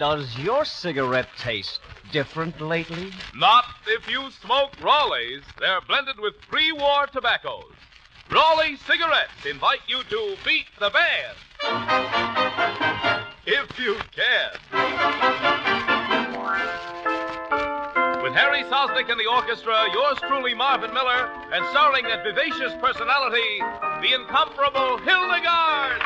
Does your cigarette taste different lately? Not if you smoke Raleigh's. They're blended with pre-war tobaccos. Raleigh cigarettes invite you to beat the band. If you can. With Harry Solnick and the orchestra, yours truly, Marvin Miller, and starring that vivacious personality, the incomparable Hildegard.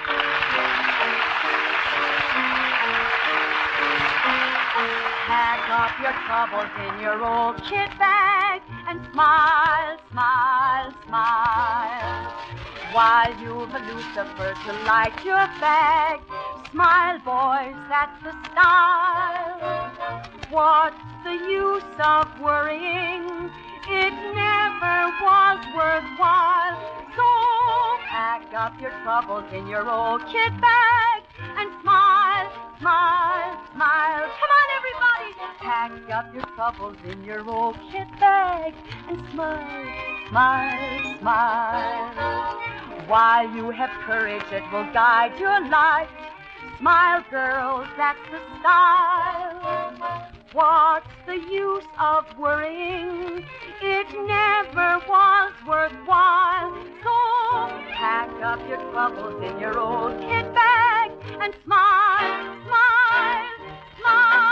Pack up your troubles in your old kit bag and smile, smile, smile. While you've a Lucifer to light your bag, smile, boys, that's the style. What's the use of worrying? It never was worthwhile. So pack up your troubles in your old kit bag and smile, smile, smile. Come on, everybody. Pack up your troubles in your old kit bag and smile, smile, smile. While you have courage that will guide your life, smile, girls, that's the style. What's the use of worrying? It never was worthwhile. So pack up your troubles in your old kit bag and smile, smile, smile.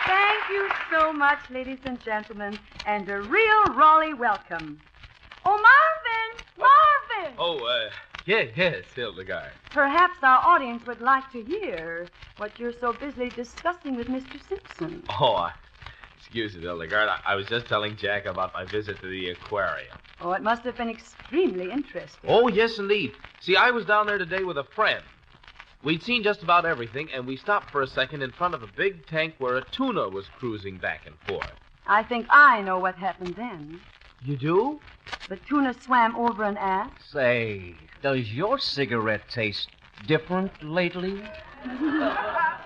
Thank you so much, ladies and gentlemen, and a real Raleigh welcome. Oh, Marvin! Yes, Hildegard. Perhaps our audience would like to hear what you're so busily discussing with Mr. Simpson. Excuse me, Hildegard. I was just telling Jack about my visit to the aquarium. Oh, it must have been extremely interesting. Oh, yes, indeed. See, I was down there today with a friend. We'd seen just about everything, and we stopped for a second in front of a big tank where a tuna was cruising back and forth. I think I know what happened then. You do? The tuna swam over an ass. Say, does your cigarette taste different lately?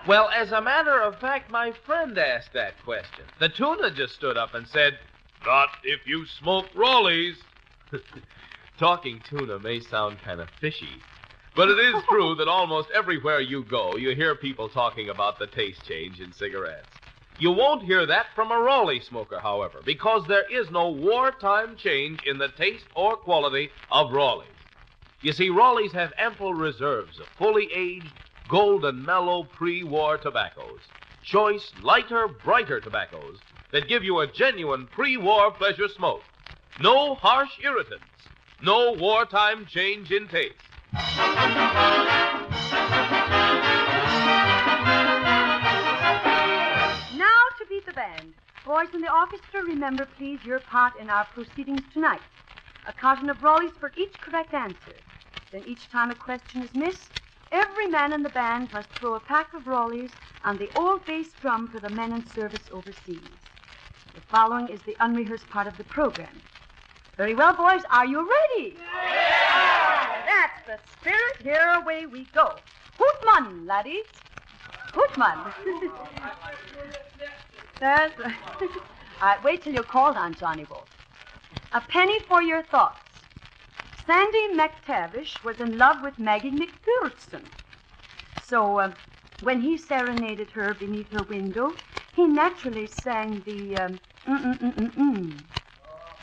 Well, as a matter of fact, my friend asked that question. The tuna just stood up and said, "Not if you smoke Raleigh's." Talking tuna may sound kind of fishy, but it is true that almost everywhere you go, you hear people talking about the taste change in cigarettes. You won't hear that from a Raleigh smoker, however, because there is no wartime change in the taste or quality of Raleigh's. You see, Raleigh's have ample reserves of fully aged, golden, mellow pre-war tobaccos. Choice, lighter, brighter tobaccos that give you a genuine pre-war pleasure smoke. No harsh irritants. No wartime change in taste. The band. Boys in the orchestra, remember, please, your part in our proceedings tonight. A carton of Raleigh's for each correct answer. Then each time a question is missed, every man in the band must throw a pack of Raleigh's on the old bass drum for the men in service overseas. The following is the unrehearsed part of the program. Very well, boys, are you ready? Yeah! That's the spirit. Here away we go. Hoot man, laddies. Hoot man. That's right. All right, wait till you're called on, Johnny Wolf. A penny for your thoughts. Sandy McTavish was in love with Maggie McPherson. So when he serenaded her beneath her window, he naturally sang the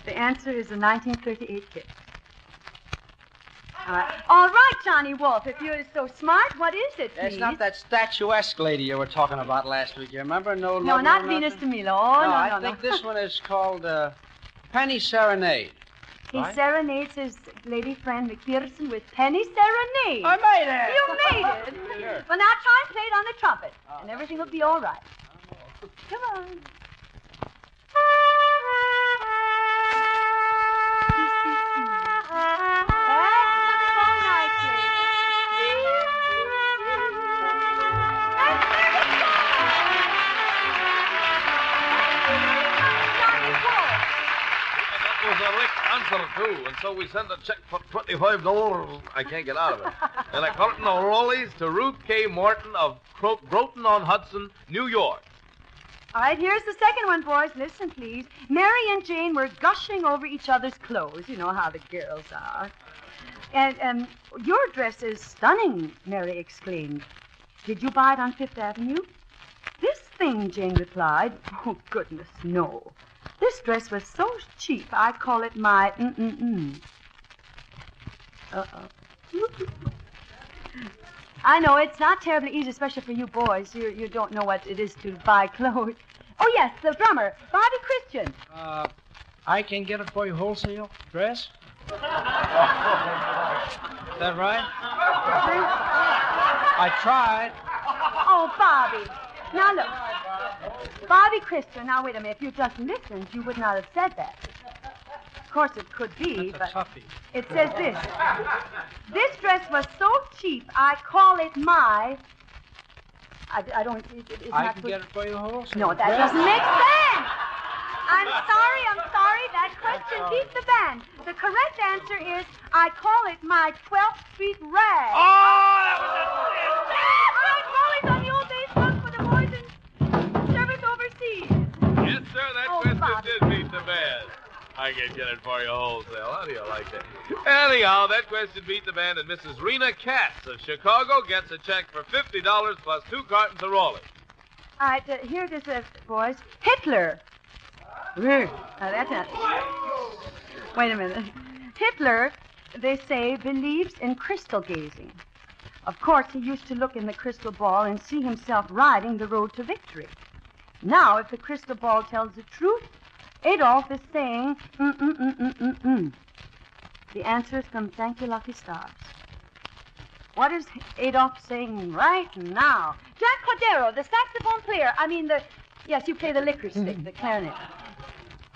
The answer is a 1938 hit. All right, Johnny Wolf, if you're so smart, what is it, please? It's not that statuesque lady you were talking about last week. You remember? No, not Venus de Milo. Oh, no, I think this one is called Penny Serenade. He serenades his lady friend McPherson with Penny Serenade. I made it. You made it. Sure. Well, now try and play it on the trumpet, and everything will be all right. Come on. Too, and so we sent a check for $25. I can't get out of it. And a carton of Raleigh's to Ruth K. Morton of Groton-on-Hudson, New York. All right, here's the second one, boys. Listen, please. Mary and Jane were gushing over each other's clothes. You know how the girls are. And your dress is stunning, Mary exclaimed. Did you buy it on Fifth Avenue? This thing, Jane replied. Oh, goodness, no. This dress was so cheap, I call it my Uh-oh. I know, it's not terribly easy, especially for you boys. You don't know what it is to buy clothes. Oh, yes, the drummer, Bobby Christian. I can get it for you wholesale dress? Is that right? I tried. Oh, Bobby. Now, look. Bobby Christian, now, wait a minute. If you just listened, you would not have said that. Of course, it could be, That's but a toughie. it says this. This dress was so cheap, I call it my... I don't... It's I not can good. get it for you wholesale. No, that dress? doesn't make sense. I'm sorry. That question beats the band. The correct answer is, I call it my 12th Street rag. Oh, that was All right, Molly's on the old days book for the boys in service overseas. Yes, sir, that Oh, question Bobby. did beat the band. I can get it for you wholesale. How do you like that? Anyhow, that question beat the band, and Mrs. Rena Katz of Chicago gets a check for $50 plus 2 cartons of Raleigh. All right, here it is, boys. Hitler. Now, that's not... Wait a minute. Hitler, they say, believes in crystal gazing. Of course, he used to look in the crystal ball and see himself riding the road to victory. Now, if the crystal ball tells the truth, Adolf is saying, The answer is from Thank You, Lucky Stars. What is Adolf saying right now? Jack Cordero, the saxophone player. Yes, you play the liquor stick, the clarinet.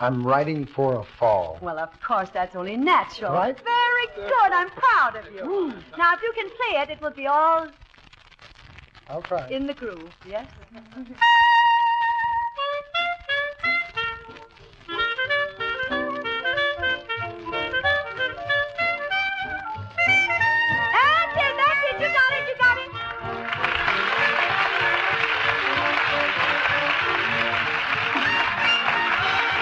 I'm writing for a fall. Well, of course, that's only natural. Right. Very good. I'm proud of you. Now, if you can play it, it will be all I'll try. in the groove, yes? That's it. You got it.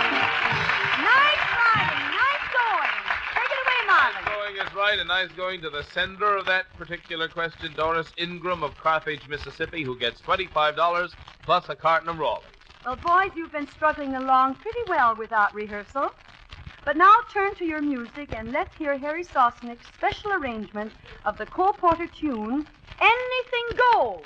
Nice riding. Nice going. Take it away, Marvin. Nice going is right, and nice going to the sender of that particular question, Doris Ingram of Carthage, Mississippi, who gets $25 plus a carton of Raleigh. Well, boys, you've been struggling along pretty well without rehearsal. But now turn to your music and let's hear Harry Solnick's special arrangement of the Cole Porter tune, Anything Goes.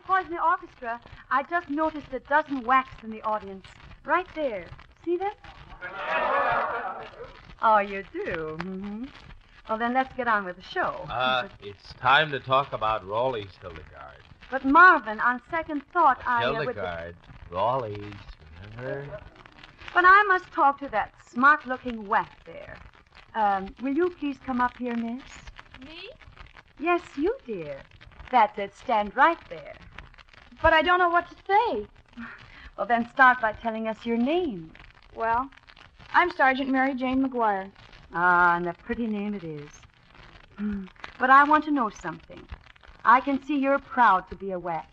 Boys in the orchestra, I just noticed a dozen wax in the audience. Right there. See them? Oh, you do? Mm-hmm. Well, then let's get on with the show. It's time to talk about Raleigh's, Hildegard. But, Marvin, on second thought, Hildegard, Raleigh's, remember? But I must talk to that smart-looking whack there. Will you please come up here, miss? Me? Yes, you, dear. That's it. Stand right there. But I don't know what to say. Well, then start by telling us your name. Well, I'm Sergeant Mary Jane McGuire. Ah, and a pretty name it is. But I want to know something. I can see you're proud to be a whack.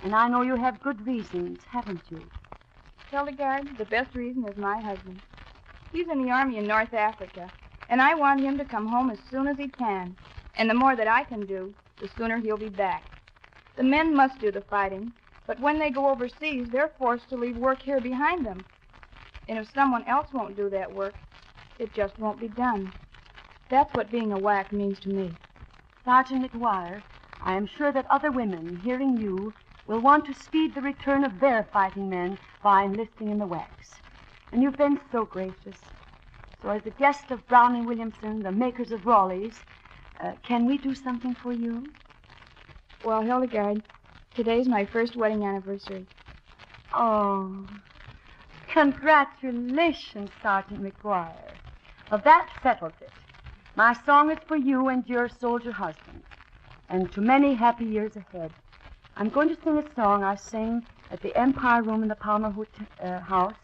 And I know you have good reasons, haven't you? Hildegard, the best reason is my husband. He's in the army in North Africa, and I want him to come home as soon as he can. And the more that I can do, the sooner he'll be back. The men must do the fighting, but when they go overseas, they're forced to leave work here behind them. And if someone else won't do that work, it just won't be done. That's what being a whack means to me. Sergeant McGuire, I am sure that other women, hearing you, will want to speed the return of their fighting men by enlisting in the whacks. And you've been so gracious. So as a guest of Brown and Williamson, the makers of Raleigh's, can we do something for you? Well, Hildegard, today's my first wedding anniversary. Oh, congratulations, Sergeant McGuire. Well, that settles it. My song is for you and your soldier husband, and to many happy years ahead. I'm going to sing a song I sang at the Empire Room in the Palmer House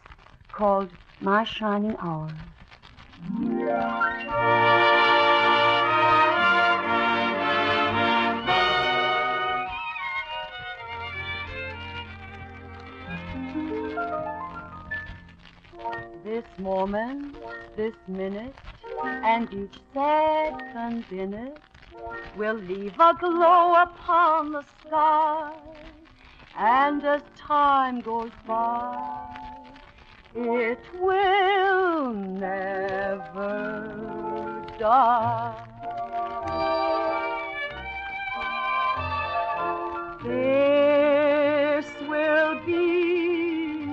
called My Shining Hour. This moment, this minute, and each second in it will leave a glow upon the sky. And as time goes by, it will never die. This will be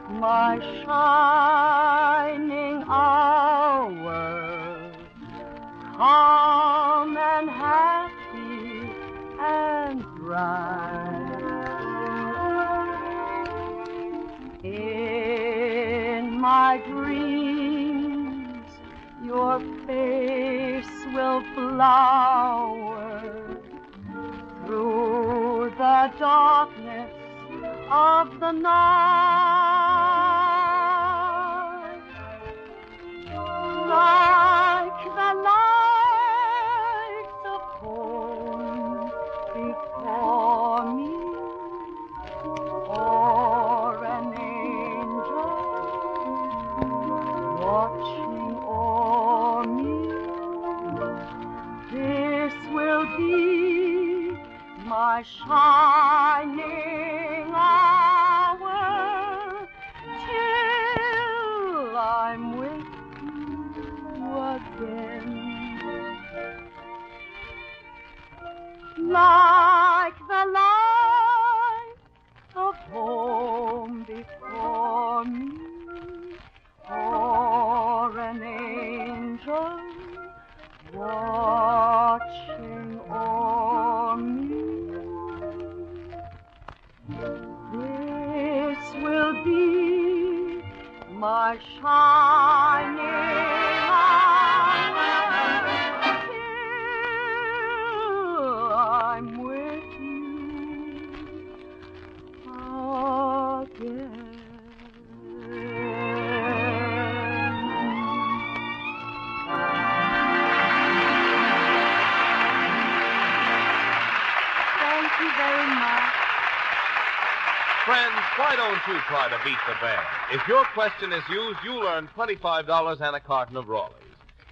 my shining hour, calm and happy and bright. In my dreams, your face will flower through the darkness of the night, like the lights of home before me, or an angel watching o'er me. This will be my shining hour till I'm with you again. Like the light of home before me, or an angel watching o'er me. This will be my shining hour till I'm with you again. Thank you very much. Friends, why don't you try to beat the band? If your question is used, you'll earn $25 and a carton of Raleigh's.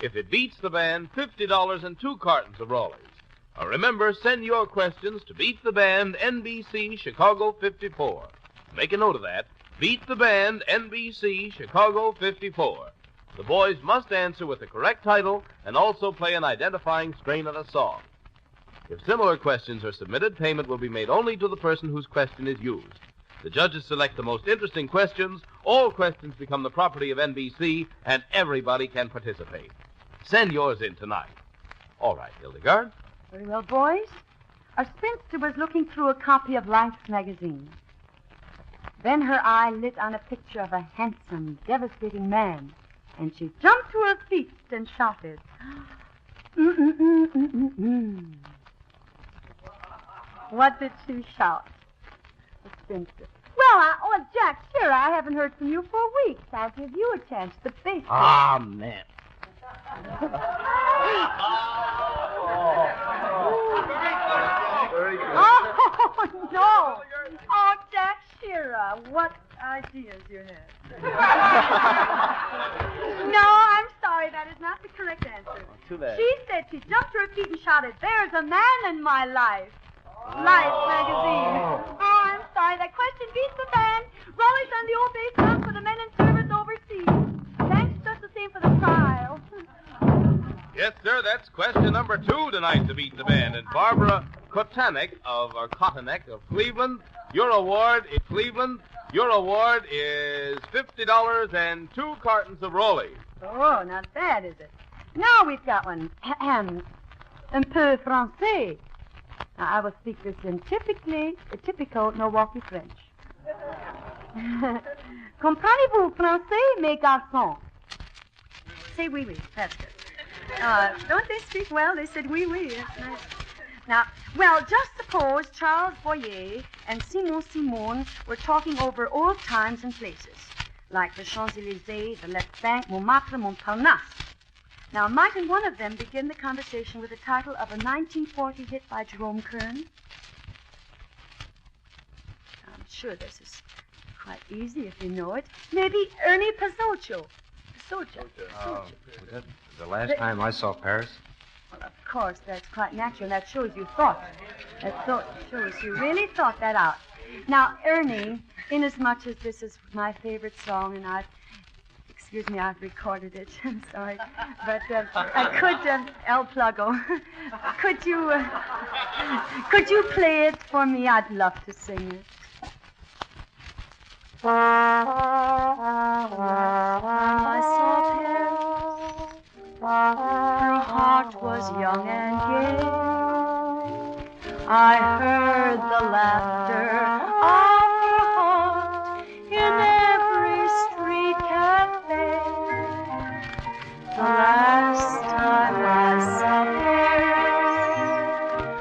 If it beats the band, $50 and 2 cartons of Raleigh's. Remember, send your questions to Beat the Band, NBC, Chicago 54. Make a note of that. Beat the Band, NBC, Chicago 54. The boys must answer with the correct title and also play an identifying strain of a song. If similar questions are submitted, payment will be made only to the person whose question is used. The judges select the most interesting questions. All questions become the property of NBC, and everybody can participate. Send yours in tonight. All right, Hildegard. Very well, boys. Our spinster was looking through a copy of Life's magazine. Then her eye lit on a picture of a handsome, devastating man, and she jumped to her feet and shouted, "Mm-mm-mm-mm-mm-mm." What did she shout? The spinster. Well, Jack, sure, I haven't heard from you for weeks. I'll give you a chance to face it. Ah, man. Oh, no. Oh, Jack Shearer, what ideas you have. No, I'm sorry, that is not the correct answer. Too bad. She said she jumped to her feet and shouted, "There's a man in my life." Life magazine. Oh, I'm sorry, that question beats the band. Rollies on the old base ground for the men in service overseas. Thanks just the same for the trial. Yes, sir, that's question number 2 tonight to beat the band. And Barbara Kotanek of Cleveland, your award is $50 and 2 cartons of Rollies. Oh, not bad, is it? Now we've got one. Un peu français. Now, I will speak this in typical Milwaukee French. Comprenez-vous français, mes garçons? Say oui, oui. That's good. Don't they speak well? They said oui, oui. That's nice. Now, well, just suppose Charles Boyer and Simon were talking over old times and places, like the Champs-Élysées, the Left Bank, Montmartre, Montparnasse. Now, mightn't one of them begin the conversation with the title of a 1940 hit by Jerome Kern? I'm sure this is quite easy if you know it. Maybe Ernie Pasoccio. The last time I saw Paris. Well, of course, that's quite natural. That shows you thought. Shows you really thought that out. Now, Ernie, inasmuch as this is my favorite song, and I've recorded it. I'm sorry, but I could, El Pluggo. Could you play it for me? I'd love to sing it. I saw Paris. Her heart was young and gay. I heard the laughter of her heart in every street cafe. The last time I saw Paris,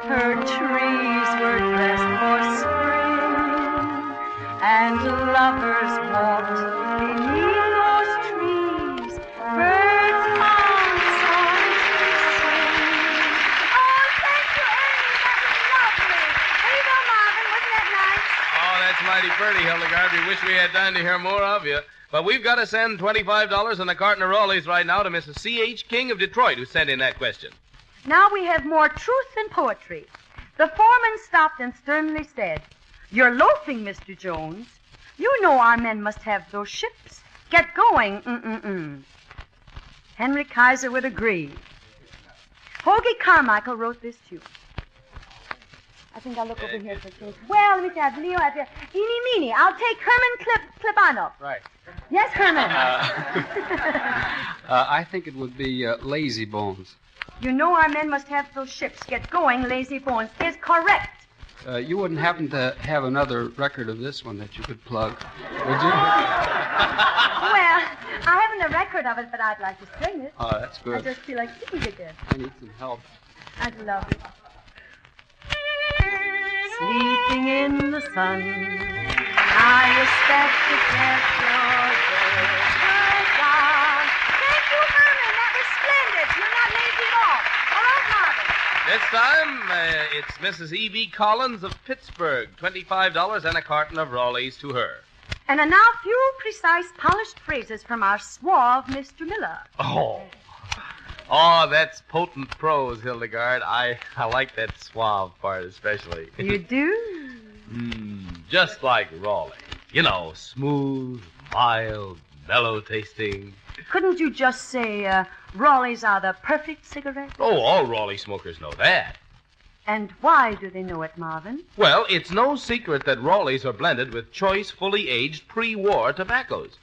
her trees were dressed for spring, and lovers walked beneath those trees. Birds found songs to sing. Oh, thank you, Ernie. That was lovely. There you go, Marvin. Wasn't that nice? Oh, that's mighty pretty, Hildegard. We wish we had time to hear more of you. But we've got to send $25 and a carton of Rollies right now to Mrs. C.H. King of Detroit, who sent in that question. Now we have more truth than poetry. The foreman stopped and sternly said, "You're loafing, Mr. Jones. You know our men must have those ships. Get going, Henry Kaiser would agree. Hoagie Carmichael wrote this tune. I think I'll look over here for change. Well, let me have Leo out there. Eeny, meeny. I'll take Herman Clipano. Right. Yes, Herman. I think it would be Lazy Bones. You know our men must have those ships. Get going, lazy bones. Is correct. You wouldn't happen to have another record of this one that you could plug, would you? Well, I haven't a record of it, but I'd like to sing it. Oh, that's good. I just feel like singing it again. I need some help. I'd love it. Sleeping in the sun, I respect the gesture. Thank you, Herman. That was splendid. You're not lazy at all. All right, Marvin. This time, it's Mrs. E.B. Collins of Pittsburgh. $25 and a carton of Rollies to her. And a now few precise, polished phrases from our suave Mr. Miller. Oh, that's potent prose, Hildegard. I like that suave part especially. You do? Just like Raleigh. You know, smooth, mild, mellow tasting. Couldn't you just say Raleigh's are the perfect cigarette? Oh, all Raleigh smokers know that. And why do they know it, Marvin? Well, it's no secret that Raleighs are blended with choice, fully aged, pre-war tobaccos.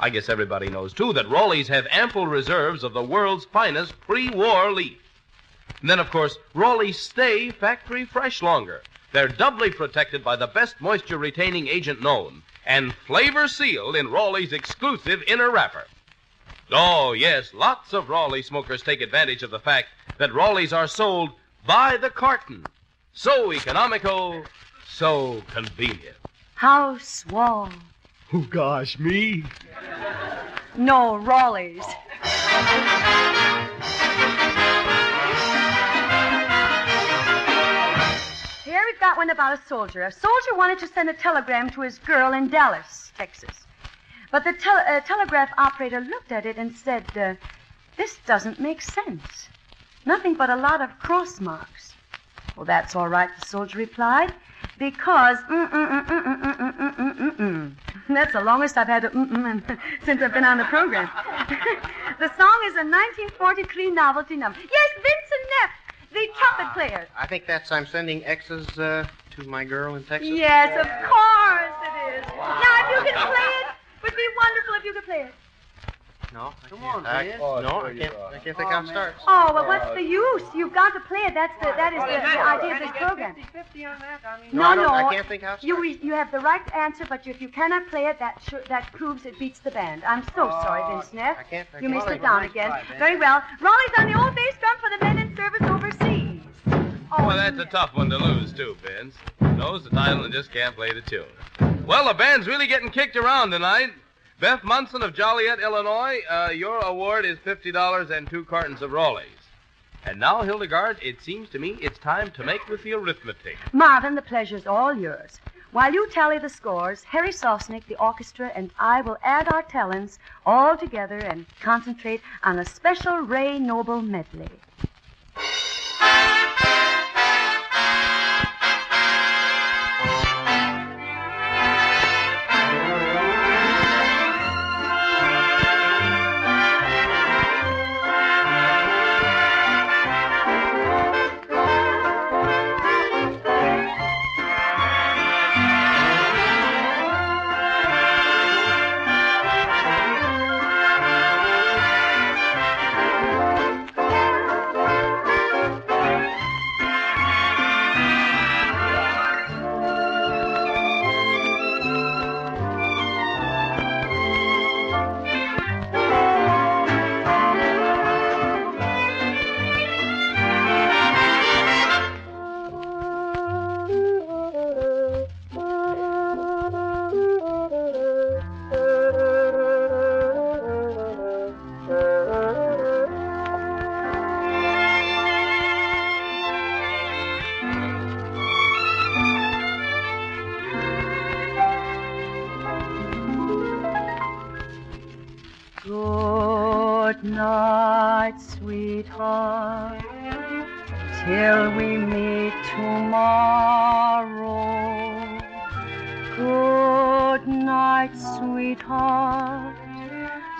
I guess everybody knows, too, that Raleighs have ample reserves of the world's finest pre-war leaf. And then, of course, Raleighs stay factory fresh longer. They're doubly protected by the best moisture-retaining agent known, and flavor-sealed in Raleigh's exclusive inner wrapper. Oh, yes, lots of Raleigh smokers take advantage of the fact that Raleighs are sold by the carton. So economical, so convenient. How suave. Oh, gosh, me? No, Raleigh's. Here we've got one about a soldier. A soldier wanted to send a telegram to his girl in Dallas, Texas. But the telegraph operator looked at it and said, this doesn't make sense. Nothing but a lot of cross marks. Well, that's all right, the soldier replied, because That's the longest I've had to since I've been on the program. The song is a 1943 novelty number. Yes, Vincent Neff, the trumpet player. I think that's I'm sending X's to my girl in Texas. Yes, of course it is. Now, if you can play it, it would be wonderful if you could play it. No, Come on, I man. can't think how it starts. Oh, well, what's the use? You've got to play it. That is the idea of this program. 50 on that. I mean, No, I can't think how it starts. You have the right answer, but if you cannot play it, that proves it beats the band. I'm so sorry, Vince Neff. I can't. You may Well, sit down again. Very well. Raleigh's on the old bass drum for the men in service overseas. Oh, Well, that's a tough one to lose, too, Vince. Knows the title and just can't play the tune. Well, the band's really getting kicked around tonight. Beth Munson of Joliet, Illinois, your award is $50 and 2 cartons of Raleighs. And now, Hildegard, it seems to me it's time to make with the arithmetic. Marvin, the pleasure's all yours. While you tally the scores, Harry Solnick, the orchestra, and I will add our talents all together and concentrate on a special Ray Noble medley. Good night, sweetheart, till we meet tomorrow. Good night, sweetheart,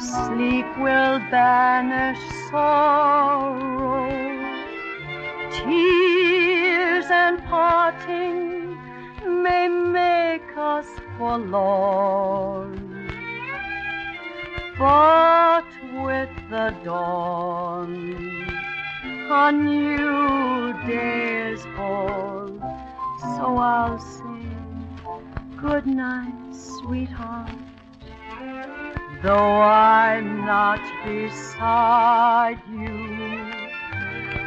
sleep will banish sorrow. Tears and parting may make us forlorn, but with the dawn, a new day is born. So I'll sing good night, sweetheart, though I'm not beside you.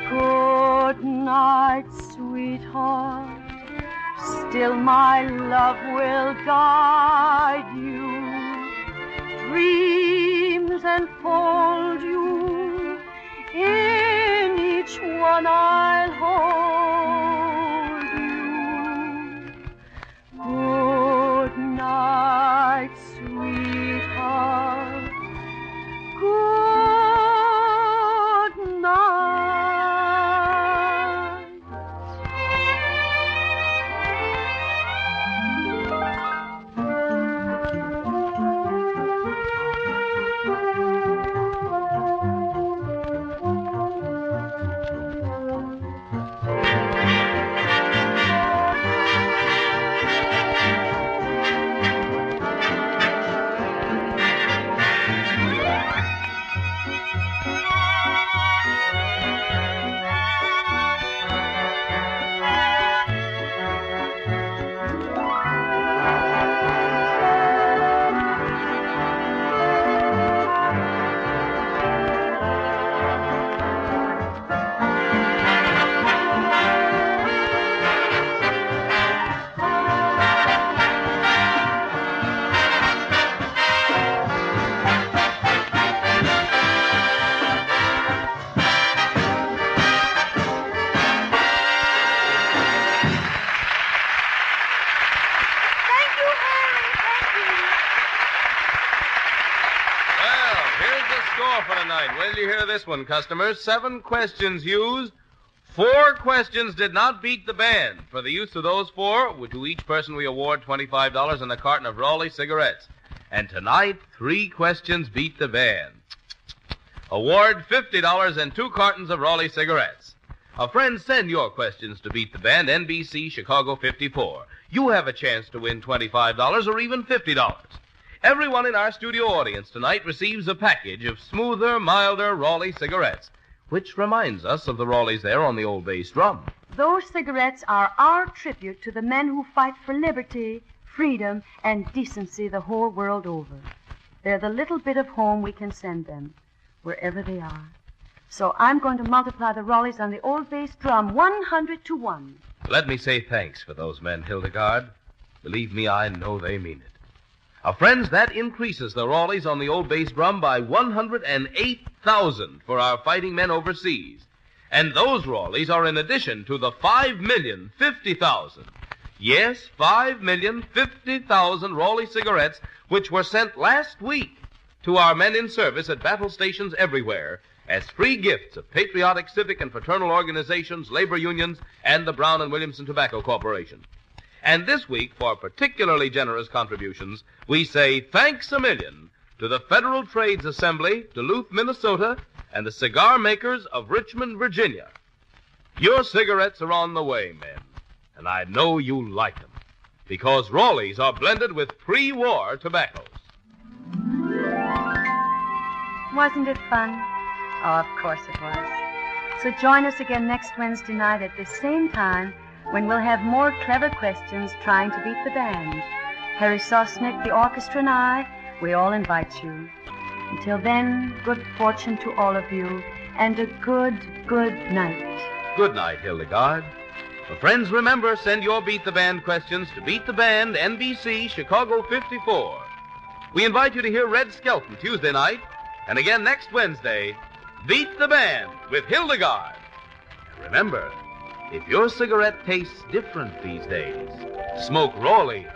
Good night, sweetheart, still my love will guide you. Dreams enfold you, in each one I'll hold you. Good night, sweetheart. Good night. this one, customers. 7 questions used. 4 questions did not beat the band. For the use of those 4, to each person we award $25 and a carton of Raleigh cigarettes. And tonight, 3 questions beat the band. Award $50 and 2 cartons of Raleigh cigarettes. Friends, send your questions to Beat the Band, NBC, Chicago 54. You have a chance to win $25 or even $50. Everyone in our studio audience tonight receives a package of smoother, milder Raleigh cigarettes, which reminds us of the Raleighs there on the old bass drum. Those cigarettes are our tribute to the men who fight for liberty, freedom, and decency the whole world over. They're the little bit of home we can send them, wherever they are. So I'm going to multiply the Raleighs on the old bass drum 100 to 1. Let me say thanks for those men, Hildegard. Believe me, I know they mean it. Friends, that increases the Raleighs on the old bass drum by 108,000 for our fighting men overseas. And those Raleighs are in addition to the 5,050,000. Yes, 5,050,000 Raleigh cigarettes, which were sent last week to our men in service at battle stations everywhere as free gifts of patriotic, civic, and fraternal organizations, labor unions, and the Brown and Williamson Tobacco Corporation. And this week, for particularly generous contributions, we say thanks a million to the Federal Trades Assembly, Duluth, Minnesota, and the cigar makers of Richmond, Virginia. Your cigarettes are on the way, men, and I know you like them, because Raleighs are blended with pre-war tobaccos. Wasn't it fun? Oh, of course it was. So join us again next Wednesday night at the same time when we'll have more clever questions trying to beat the band. Harry Solnick, the orchestra, and I, we all invite you. Until then, good fortune to all of you, and a good night. Good night, Hildegard. Friends, remember, send your Beat the Band questions to Beat the Band, NBC, Chicago 54. We invite you to hear Red Skelton Tuesday night, and again next Wednesday, Beat the Band with Hildegard. And remember, if your cigarette tastes different these days, smoke Raleighs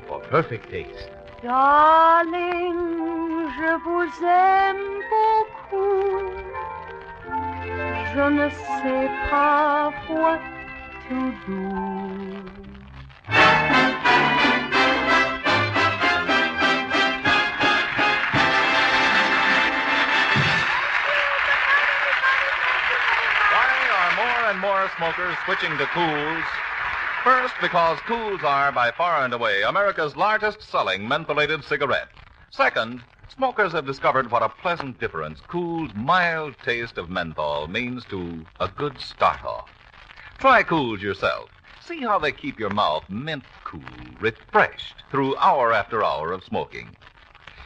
for perfect taste. Darling, je vous aime beaucoup. Je ne sais pas what to do. And more smokers switching to Cools. First, because Cools are, by far and away, America's largest selling mentholated cigarette. Second, smokers have discovered what a pleasant difference Cools' mild taste of menthol means to a good start-off. Try Cools yourself. See how they keep your mouth mint cool, refreshed through hour after hour of smoking.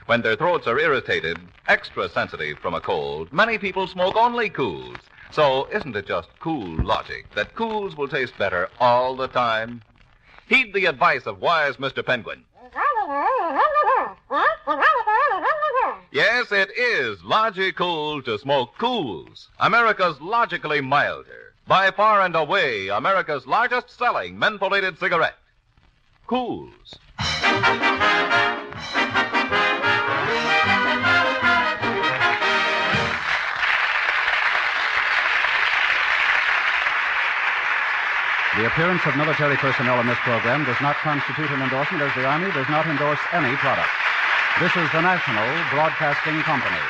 When their throats are irritated, extra sensitive from a cold, many people smoke only Cools. So isn't it just cool logic that Cools will taste better all the time? Heed the advice of wise Mr. Penguin. Yes, it is logical to smoke Cools, America's logically milder, by far and away America's largest selling mentholated cigarette. Cools. The appearance of military personnel in this program does not constitute an endorsement, as the Army does not endorse any product. This is the National Broadcasting Company.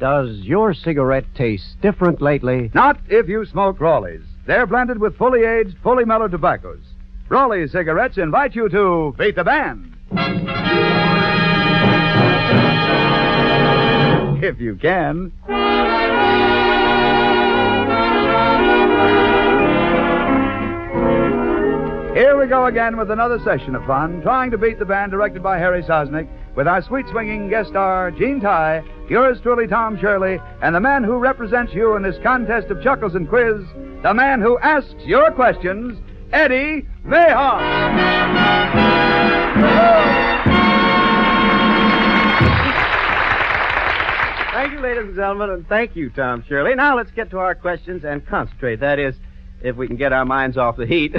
Does your cigarette taste different lately? Not if you smoke Raleighs. They're blended with fully aged, fully mellowed tobaccos. Raleigh cigarettes invite you to Beat the Band. If you can. Here we go again with another session of fun, trying to beat the band, directed by Harry Solnick, with our sweet swinging guest star, Gene Tye, yours truly, Tom Shirley, and the man who represents you in this contest of chuckles and quiz, the man who asks your questions, Eddie Mayhoff. Thank you, ladies and gentlemen, and thank you, Tom Shirley. Now let's get to our questions and concentrate. That is, if we can get our minds off the heat.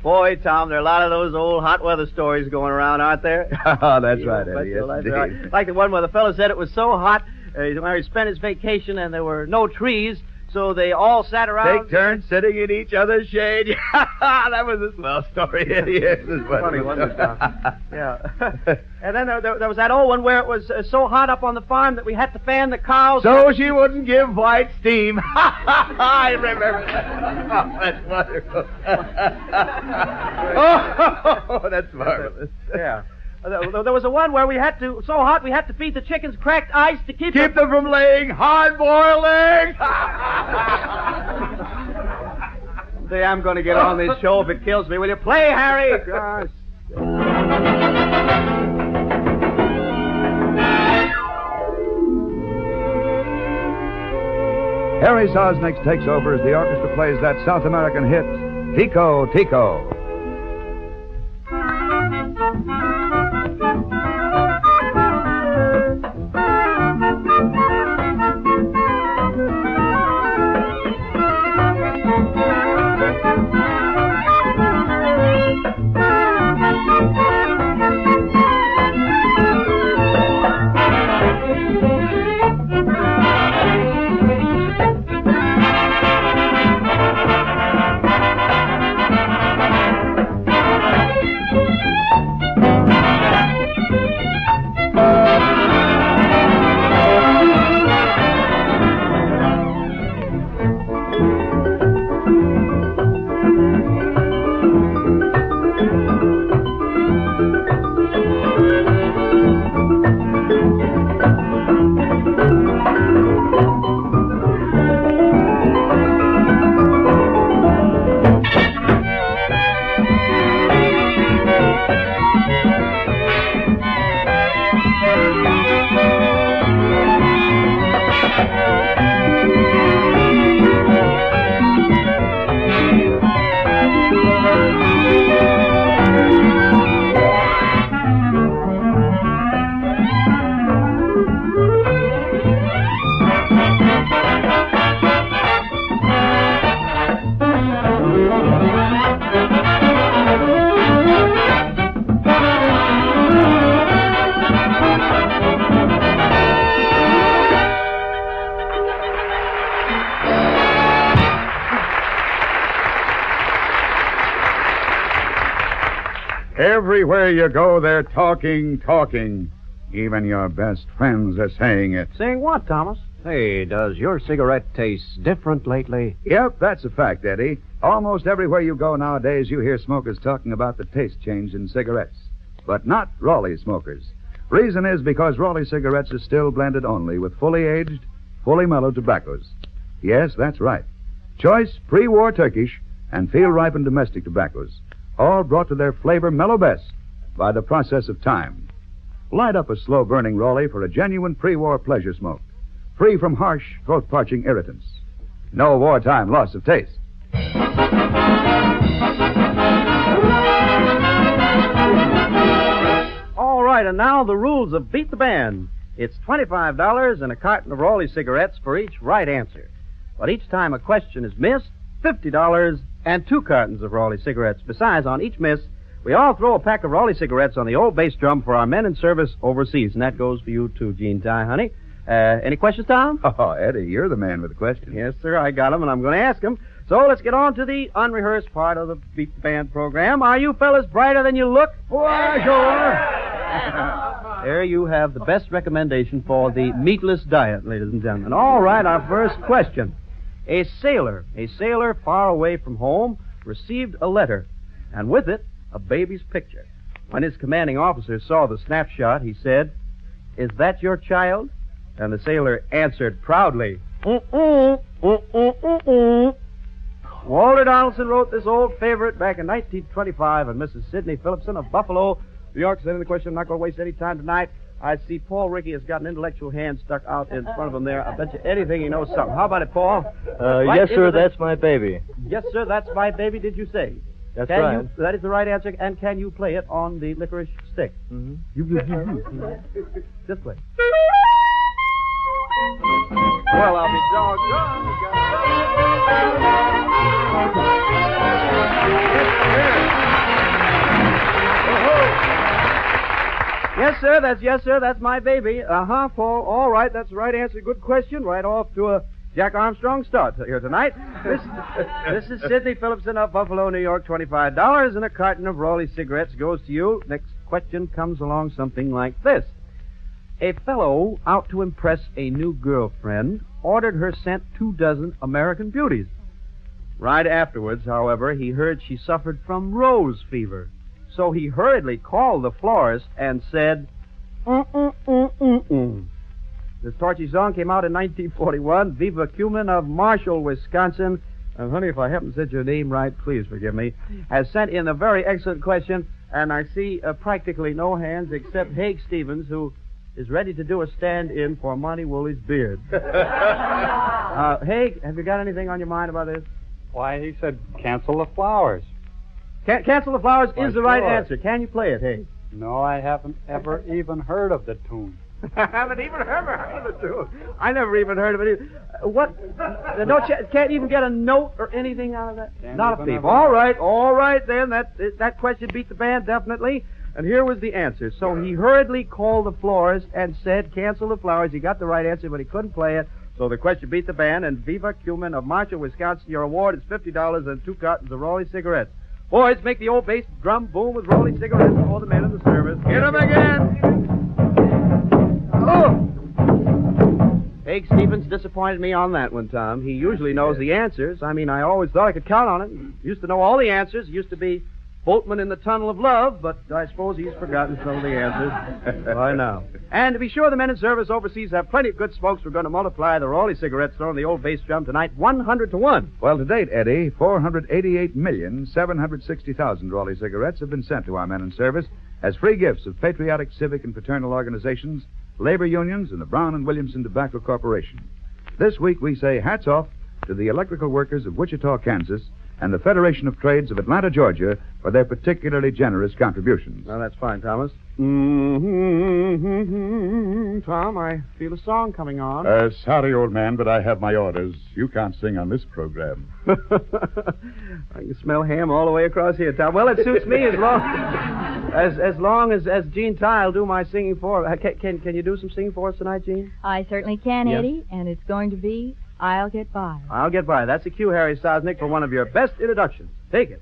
Boy, Tom, there are a lot of those old hot weather stories going around, aren't there? Oh, that's right, Eddie. Yes, That's indeed. right. Like the one where the fellow said it was so hot where he spent his vacation and there were no trees, so they all sat around. Take turns sitting in each other's shade. That was a swell story, Eddie. Yes, it's Funny, wasn't it, Tom? Yeah. And then there was that old one where it was so hot up on the farm that we had to fan the cows. So she wouldn't give white steam. I remember that. Oh, that's wonderful. Oh, that's marvelous. Yeah. There was a one where we had to, so hot we had to feed the chickens cracked ice to keep them from laying hard-boiled eggs. Say, I'm going to get on this show if it kills me. Will you play, Harry? Gosh. Harry Solnick takes over as the orchestra plays that South American hit, Tico, Tico. Everywhere you go, they're talking. Even your best friends are saying it. Saying what, Thomas? Hey, does your cigarette taste different lately? Yep, that's a fact, Eddie. Almost everywhere you go nowadays, you hear smokers talking about the taste change in cigarettes. But not Raleigh smokers. Reason is because Raleigh cigarettes are still blended only with fully aged, fully mellowed tobaccos. Yes, that's right. Choice pre-war Turkish and field-ripened domestic tobaccos, all brought to their flavor mellow best by the process of time. Light up a slow-burning Raleigh for a genuine pre-war pleasure smoke, free from harsh, throat-parching irritants. No wartime loss of taste. All right, and now the rules of Beat the Band. It's $25 and a carton of Raleigh cigarettes for each right answer. But each time a question is missed, $50 and 2 cartons of Raleigh cigarettes. Besides, on each miss, we all throw a pack of Raleigh cigarettes on the old bass drum for our men in service overseas. And that goes for you, too, Gene Ty, honey. Any questions, Tom? Oh, Eddie, you're the man with the questions. Yes, sir, I got them, and I'm going to ask them. So let's get on to the unrehearsed part of the Beat the Band program. Are you fellas brighter than you look? Why, sure. There you have the best recommendation for the meatless diet, ladies and gentlemen. All right, our first question. A sailor far away from home received a letter, and with it, a baby's picture. When his commanding officer saw the snapshot, he said, "Is that your child?" And the sailor answered proudly, Walter Donaldson wrote this old favorite back in 1925, and Mrs. Sidney Phillipson of Buffalo, New York, sending the question. I'm not going to waste any time tonight. I see Paul Rickey has got an intellectual hand stuck out in front of him there. I bet you anything he knows something. How about it, Paul? Yes, sir, that's my baby. Yes, sir, that's my baby, did you say? That's right. That is the right answer, and can you play it on the licorice stick? Mm-hmm. You. Just play. Well, I'll be doggone. Yes, sir, that's my baby. Uh-huh, Paul. All right, that's the right answer. Good question. Right off to a Jack Armstrong start here tonight. This is Sidney Phillipson of Buffalo, New York. $25 and a carton of Raleigh cigarettes goes to you. Next question comes along something like this. A fellow out to impress a new girlfriend ordered her sent 24 American Beauties. Right afterwards, however, he heard she suffered from rose fever. So he hurriedly called the florist and said, This torchy song came out in 1941. Viva Cumin of Marshall, Wisconsin. And, honey, if I haven't said your name right, please forgive me. Has sent in a very excellent question, and I see practically no hands except Haig Stevens, who is ready to do a stand-in for Monty Woolley's beard. Haig, have you got anything on your mind about this? Why, he said cancel the flowers. Cancel the Flowers Why, is the right sure. answer. Can you play it, Haig? No, I haven't ever even heard of the tune. I haven't even ever heard of the tune. I never even heard of it either. What? Can't even get a note or anything out of that? Not a peep. All right then. That question beat the band, definitely. And here was the answer. So he hurriedly called the florist and said, cancel the flowers. He got the right answer, but he couldn't play it. So the question beat the band, and Viva Cumin of Marshall, Wisconsin, your award is $50 and 2 cartons of Raleigh cigarettes. Boys, make the old bass drum boom with Raleigh cigarettes for the men in the service. Get them again! Oh! Haig Stevens disappointed me on that one, Tom. He usually knows the answers. I mean, I always thought I could count on it. He used to know all the answers. He used to be Boltman in the Tunnel of Love, but I suppose he's forgotten some of the answers by now. And to be sure, the men in service overseas have plenty of good smokes. We're going to multiply the Raleigh cigarettes thrown on the old bass drum tonight 100 to 1. Well, to date, Eddie, 488,760,000 Raleigh cigarettes have been sent to our men in service as free gifts of patriotic, civic, and fraternal organizations, labor unions, and the Brown and Williamson Tobacco Corporation. This week, we say hats off to the electrical workers of Wichita, Kansas, and the Federation of Trades of Atlanta, Georgia, for their particularly generous contributions. Well, that's fine, Thomas. Tom, I feel a song coming on. Sorry, old man, but I have my orders. You can't sing on this program. I can smell ham all the way across here, Tom. Well, it suits me as long as Gene Ty will do my singing for. Can you do some singing for us tonight, Gene? I certainly can, Yes. Eddie, and it's going to be I'll Get By. I'll get by. That's a cue, Harry Solnick, for one of your best introductions. Take it.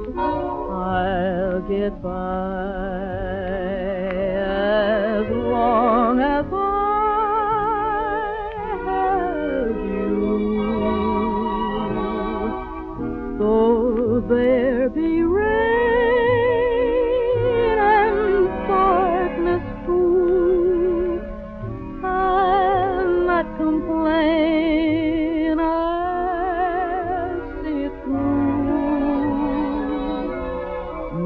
I'll get by as long as I have you. Though there be rain and darkness too, I'll not complain. I'll see it through.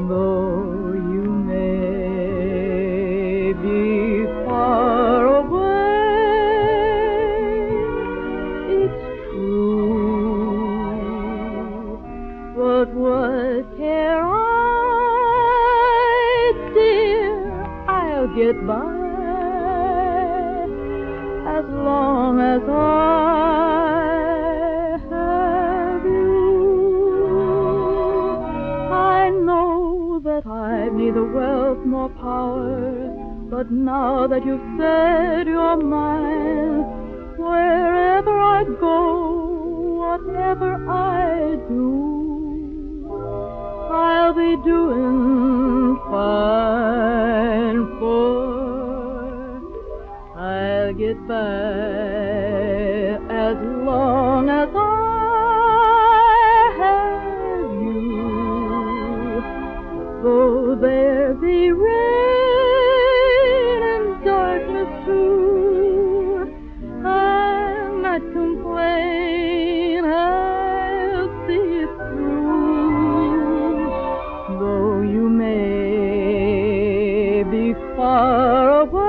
Though you may be far away, it's true. But what care I, dear? I'll get by as long as I have you. I know that I've neither wealth nor power, but now that you've said you're mine, wherever I go, whatever I do, I'll be doing fine, for I'll get by as long as I have you. Though there be rain and darkness too, I'll not complain. I'll see it through. Though you may be far away,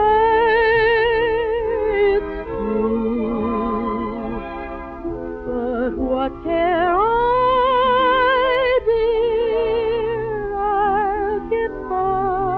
it's true. But what care I, dear? I'll get by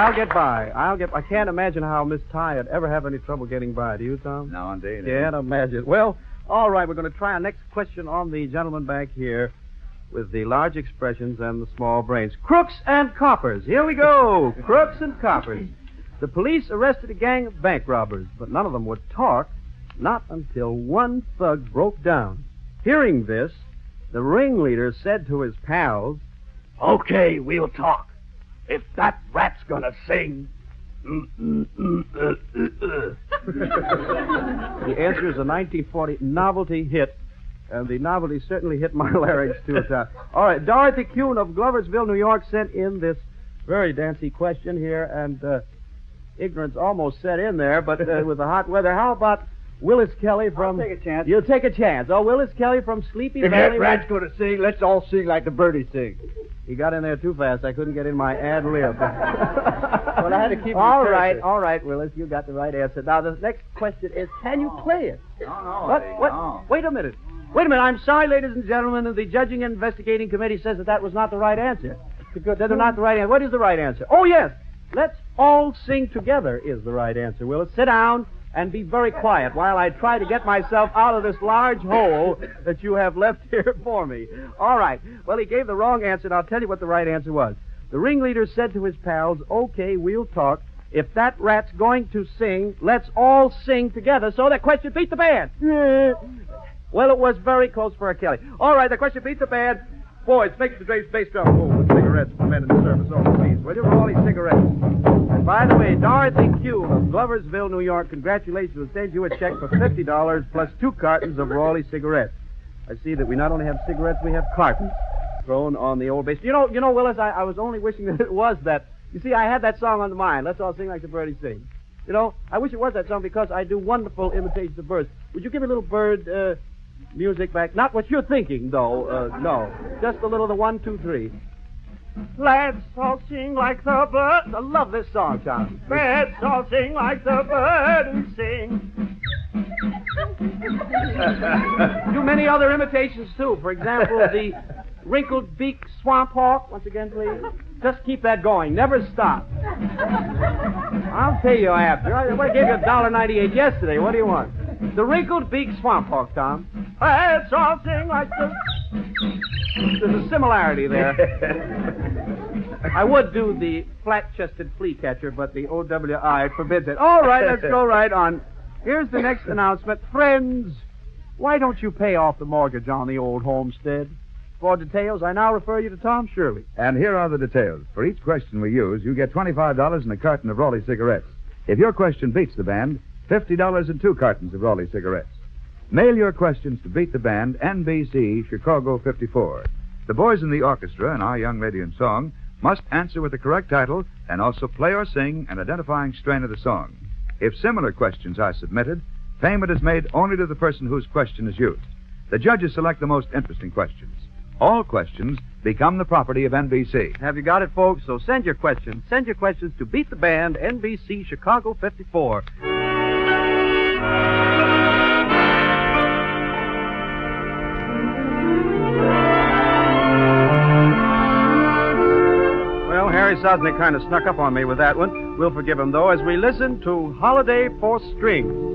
I'll get by. I can't imagine how Miss Ty would ever have any trouble getting by. Do you, Tom? No, indeed. Can't imagine. Well, all right, we're going to try our next question on the gentleman back here with the large expressions and the small brains. Crooks and coppers. Here we go. Crooks and coppers. The police arrested a gang of bank robbers, but none of them would talk, not until one thug broke down. Hearing this, the ringleader said to his pals, Okay, we'll talk. If that rat's gonna sing. The answer is a 1940 novelty hit, and the novelty certainly hit my larynx, too. All right, Dorothy Kuhn of Gloversville, New York, sent in this very dancy question here, and ignorance almost set in there, but with the hot weather. How about Willis Kelly from... I'll take a chance. You'll take a chance. Oh, Willis Kelly from Sleepy If Valley... that rat's going to sing, let's all sing like the birdies sing. He got in there too fast. I couldn't get in my ad lib. Well, I had to keep it All character. right, Willis, you got the right answer. Now, the next question is, can you play it? No, What? no. Wait a minute. I'm sorry, ladies and gentlemen. The Judging and Investigating Committee says that was not the right answer. That's not the right answer. What is the right answer? Oh, yes. Let's all sing together is the right answer, Willis. Sit down and be very quiet while I try to get myself out of this large hole that you have left here for me. All right. Well, he gave the wrong answer, and I'll tell you what the right answer was. The ringleader said to his pals, okay, we'll talk. If that rat's going to sing, let's all sing together. So the question beat the band. Well, it was very close for a Kelly. All right, the question beat the band. Boys, make the bass drum move with cigarettes for men in the service. Oh, please, will you? Roll these cigarettes. And by the way, Dorothy Kuhn of Gloversville, New York, congratulations. We'll send you a check for $50 plus 2 cartons of Raleigh cigarettes. I see that we not only have cigarettes, we have cartons thrown on the old base. You know, Willis, I was only wishing that it was that. You see, I had that song on the mind. Let's all sing like the birdies sing. You know, I wish it was that song because I do wonderful imitations of birds. Would you give me a little bird music back? Not what you're thinking, though. No. Just a little, the 1, 2, 3. Let's all sing like the birds. I love this song, Tom. Let's all sing like the birds sing. Do many other imitations, too. For example, the wrinkled beak swamp hawk. Once again, please. Just keep that going. Never stop. I'll pay you after. I gave you $1.98 yesterday. What do you want? The wrinkled beak swamp hawk, Tom. Let's all sing like the... There's a similarity there. I would do the flat-chested flea catcher, but the OWI forbids it. All right, let's go right on. Here's the next announcement. Friends, why don't you pay off the mortgage on the old homestead? For details, I now refer you to Tom Shirley. And here are the details. For each question we use, you get $25 and a carton of Raleigh cigarettes. If your question beats the band, $50 and 2 cartons of Raleigh cigarettes. Mail your questions to Beat the Band, NBC, Chicago 54. The boys in the orchestra and our young lady in song must answer with the correct title and also play or sing an identifying strain of the song. If similar questions are submitted, payment is made only to the person whose question is used. The judges select the most interesting questions. All questions become the property of NBC. Have you got it, folks? So send your questions. Send your questions to Beat the Band, NBC, Chicago 54. Well, Harry Solnick kind of snuck up on me with that one. We'll forgive him, though, as we listen to Holiday for Strings.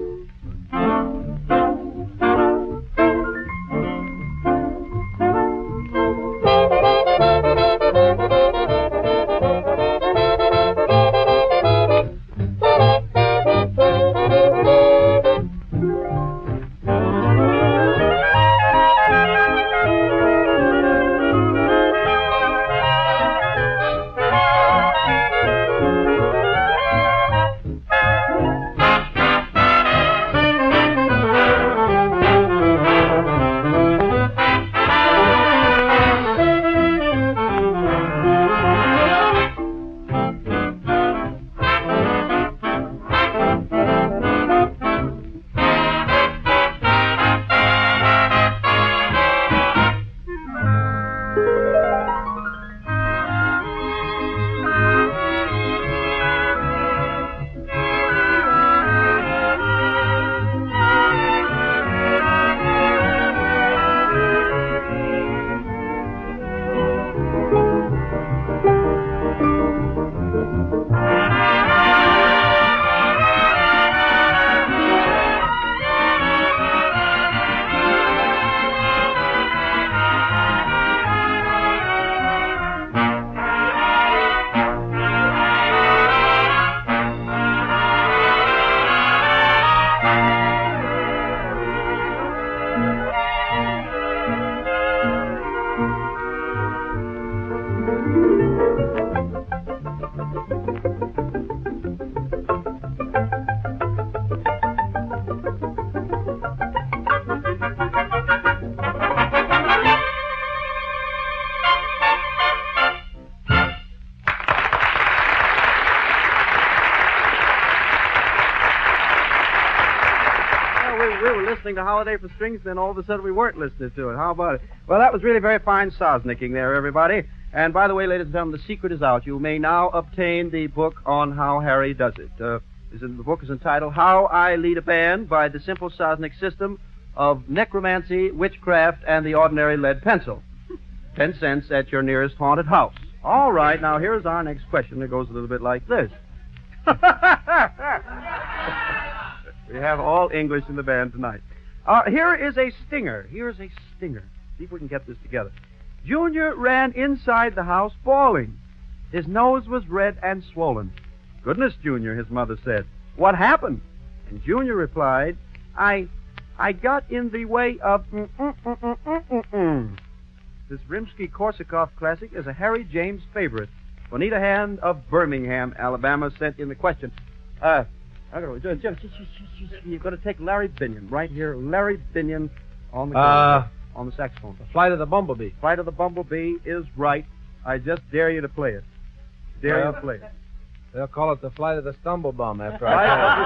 we were listening to Holiday for Strings, then all of a sudden we weren't listening to it. How about it? Well, that was really very fine Solnicking there, everybody. And by the way, ladies and gentlemen, the secret is out. You may now obtain the book on how Harry does it. The book is entitled How I Lead a Band by the Simple Solnick System of Necromancy, Witchcraft, and the Ordinary Lead Pencil. 10 cents at your nearest haunted house. All right, now here's our next question. It goes a little bit like this. We have all English in the band tonight. Here is a stinger. Here's a stinger. See if we can get this together. Junior ran inside the house bawling. His nose was red and swollen. Goodness, Junior, his mother said. What happened? And Junior replied, I got in the way of This Rimsky-Korsakov classic is a Harry James favorite. Bonita Hand of Birmingham, Alabama, sent in the question. Jim, you've got to take Larry Binion right here. Larry Binion on the saxophone. The Flight of the Bumblebee. Flight of the Bumblebee is right. I just dare you to play it. Dare you to play it. They'll call it the Flight of the Stumblebum after Flight I of the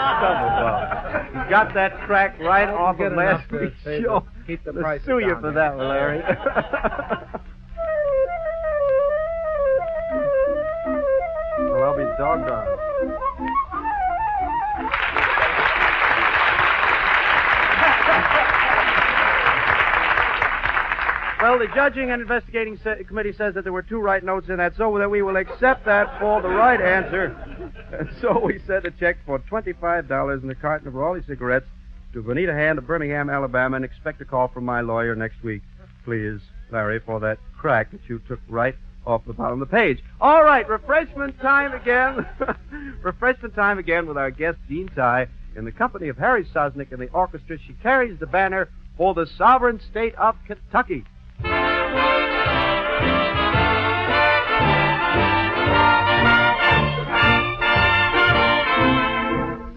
Stumblebum. You got that track right off of last week's show. Keep the Let's price sue you down for there. that, Larry. Well, I'll be doggone. Well, the Judging and Investigating Committee says that there were 2 right notes in that, so that we will accept that for the right answer. And so we sent a check for $25 and a carton of Raleigh cigarettes to Bonita Hand of Birmingham, Alabama, and expect a call from my lawyer next week. Please, Larry, for that crack that you took right off the bottom of the page. All right, refreshment time again. Refreshment time again with our guest, Jean Ty, in the company of Harry Solnick and the orchestra. She carries the banner for the sovereign state of Kentucky.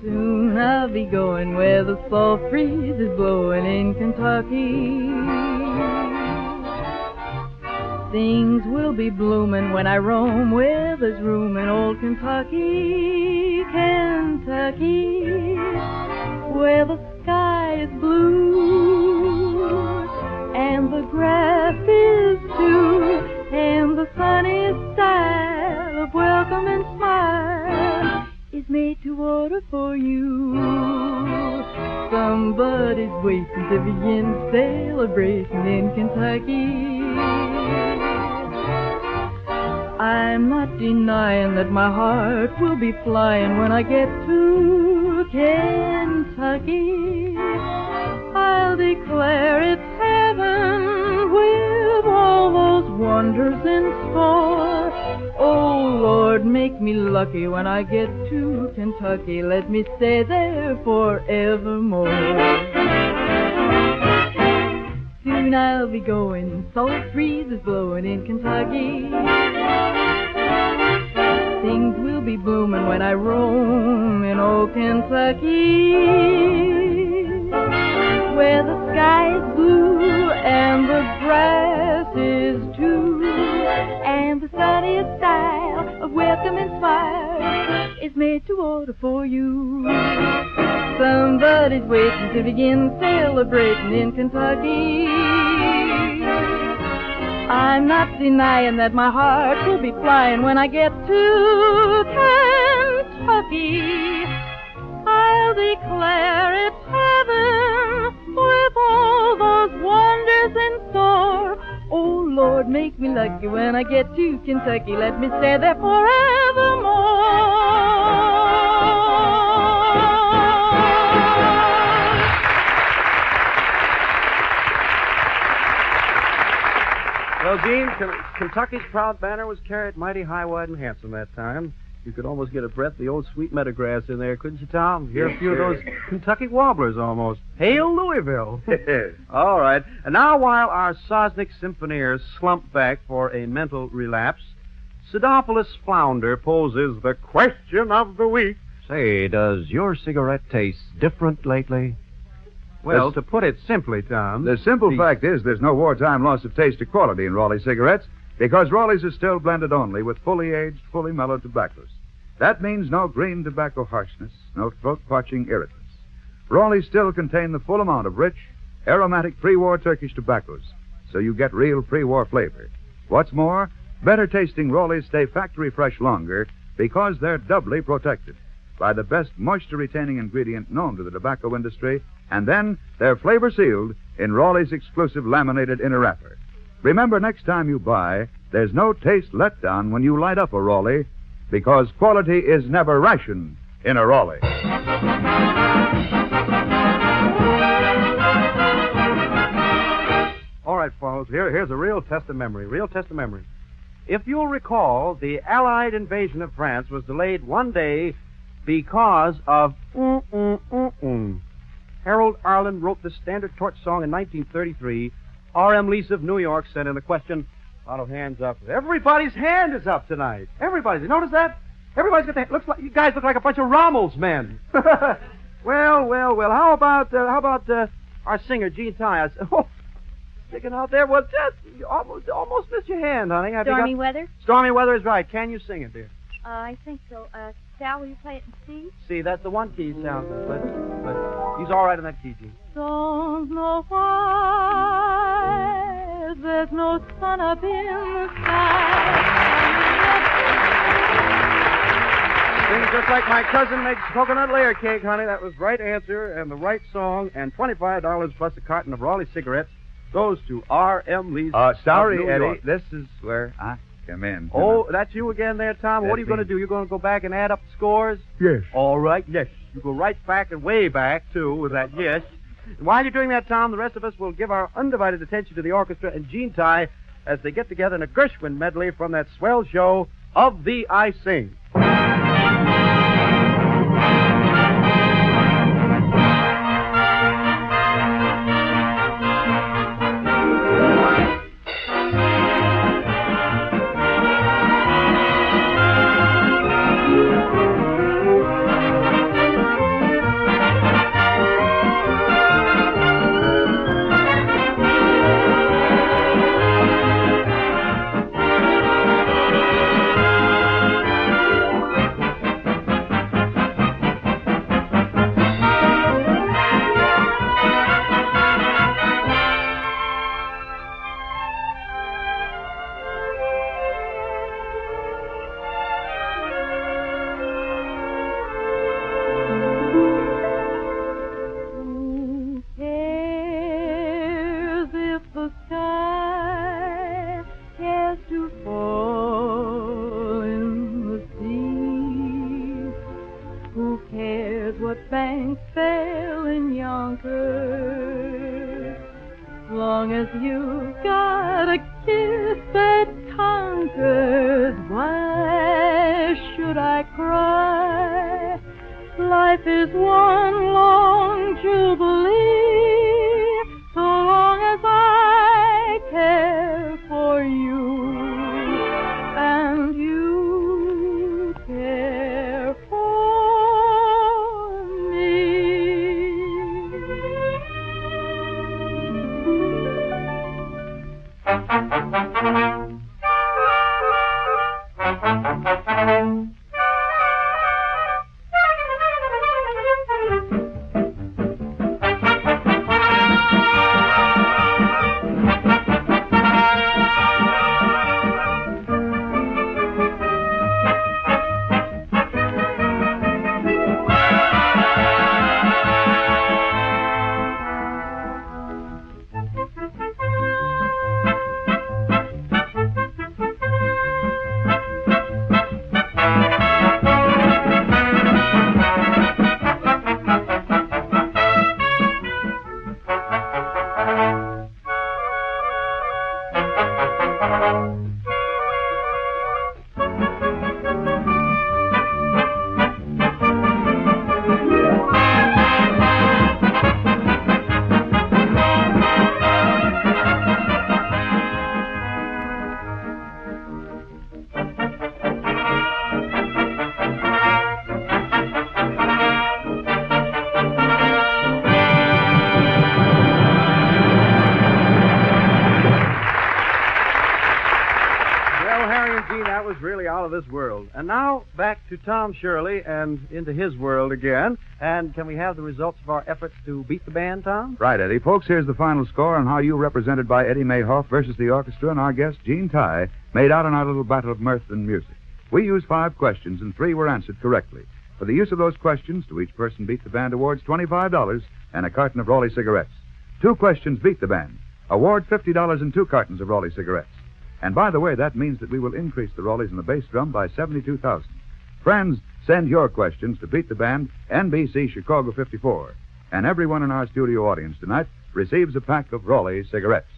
Soon I'll be going where the fall breeze is blowing in Kentucky. Things will be blooming when I roam where there's room in old Kentucky, Kentucky, where the sky is blue and the grass is too, and the sunny style of welcome and smile is made to order for you. Somebody's waiting to begin celebration in Kentucky. I'm not denying that my heart will be flying when I get to Kentucky. I'll declare it's heaven with all those wonders in store. Oh, Lord, make me lucky when I get to Kentucky. Let me stay there forevermore. Soon I'll be going, salt breeze is blowing in Kentucky. Things will be blooming when I roam in old Kentucky, where the sky is blue and the grass is too, and the sunny style of welcome and smile is made to order for you. Somebody's waiting to begin celebrating in Kentucky. I'm not denying that my heart will be flying when I get to Kentucky. I'll declare it's heaven with all those wonders in store. Oh, Lord, make me lucky when I get to Kentucky. Let me stay there forevermore. Well, Gene, Kentucky's proud banner was carried mighty high, wide, and handsome that time. You could almost get a breath of the old sweet meadowgrass in there, couldn't you, Tom? Hear a few of those Kentucky warblers almost. Hail Louisville! All right. And now, while our Solnick symphoniers slump back for a mental relapse, Sidophilus Flounder poses the question of the week. Say, does your cigarette taste different lately? Well, to put it simply, Tom... The simple fact is there's no wartime loss of taste or quality in Raleigh cigarettes because Raleigh's are still blended only with fully aged, fully mellowed tobaccos. That means no green tobacco harshness, no throat-parching irritants. Raleighs still contain the full amount of rich, aromatic pre-war Turkish tobaccos, so you get real pre-war flavor. What's more, better tasting Raleighs stay factory fresh longer because they're doubly protected by the best moisture-retaining ingredient known to the tobacco industry, and then they're flavor sealed in Raleigh's exclusive laminated inner wrapper. Remember, next time you buy, there's no taste letdown when you light up a Raleigh, because quality is never rationed in a Raleigh. All right, folks, here's a real test of memory. If you'll recall, the Allied invasion of France was delayed one day because of Harold Arlen wrote the Standard Torch song in 1933. R.M. Lease of New York sent in a question. A lot of hands up. Everybody's hand is up tonight. Everybody's. You notice that? Everybody's got the. Looks like you guys look like a bunch of Rommel's men. Well. How about our singer Gene Ty? Sticking out there. Well, just almost missed your hand, honey. Stormy weather? Stormy weather is right. Can you sing it, dear? I think so. Sal, will you play it in C? See, that's the one key sound, but he's all right in that key, Gene. Don't know why there's no sun up in the sky. Sings just like my cousin makes coconut layer cake, honey. That was right answer and the right song, and $25 plus a carton of Raleigh cigarettes goes to R.M. Lee's. Sorry, New Eddie. York. This is where I come in. Oh, that's you again there, Tom. What are you going to do? You're going to go back and add up the scores? Yes. All right, yes. You go right back and way back, too, with that yes. And while you're doing that, Tom, the rest of us will give our undivided attention to the orchestra and Gene Ty as they get together in a Gershwin medley from that swell show, Of Thee I Sing. Long as you've got a kiss that conquers, why should I cry? Life is one long jubilee, so long as I care for you, and you care for me. world. And now, back to Tom Shirley and into his world again. And can we have the results of our efforts to beat the band, Tom? Right, Eddie. Folks, here's the final score on how you, represented by Eddie Mayhoff versus the orchestra and our guest, Gene Ty, made out in our little battle of mirth and music. We used 5 questions, and 3 were answered correctly. For the use of those questions, to each person beat the band awards $25 and a carton of Raleigh cigarettes. 2 questions beat the band. Award $50 and 2 cartons of Raleigh cigarettes. And by the way, that means that we will increase the Raleighs in the bass drum by 72,000. Friends, send your questions to Beat the Band, NBC Chicago 54. And everyone in our studio audience tonight receives a pack of Raleigh cigarettes.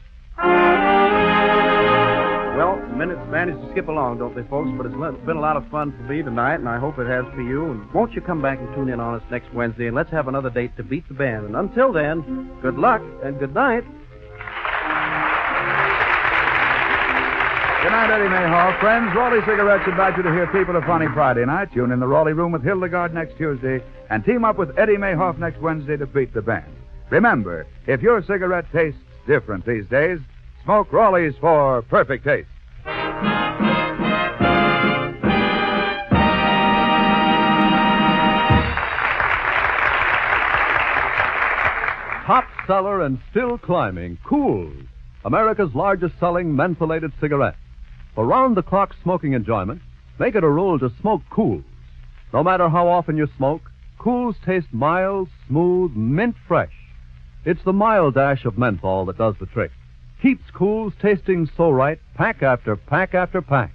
Well, minutes manage to skip along, don't they, folks? But it's been a lot of fun for me tonight, and I hope it has for you. And won't you come back and tune in on us next Wednesday, and let's have another date to beat the band. And until then, good luck and good night. Good night, Eddie Mayhoff. Friends, Raleigh Cigarettes invite you to hear People Are Funny Friday night. Tune in the Raleigh Room with Hildegard next Tuesday, and team up with Eddie Mayhoff next Wednesday to beat the band. Remember, if your cigarette tastes different these days, smoke Raleigh's for perfect taste. Top seller and still climbing, Cools, America's largest selling mentholated cigarette. For round-the-clock smoking enjoyment, make it a rule to smoke Cools. No matter how often you smoke, Cools taste mild, smooth, mint fresh. It's the mild dash of menthol that does the trick. Keeps Cools tasting so right, pack after pack after pack.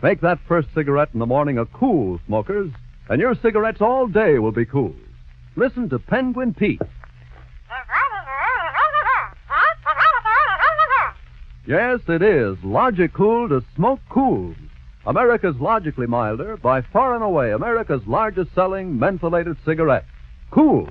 Make that first cigarette in the morning a Cool, smokers, and your cigarettes all day will be Cools. Listen to Penguin Pete. Yes, it is Logic-Cool to smoke Cools. America's logically milder, by far and away America's largest selling mentholated cigarette. Cools.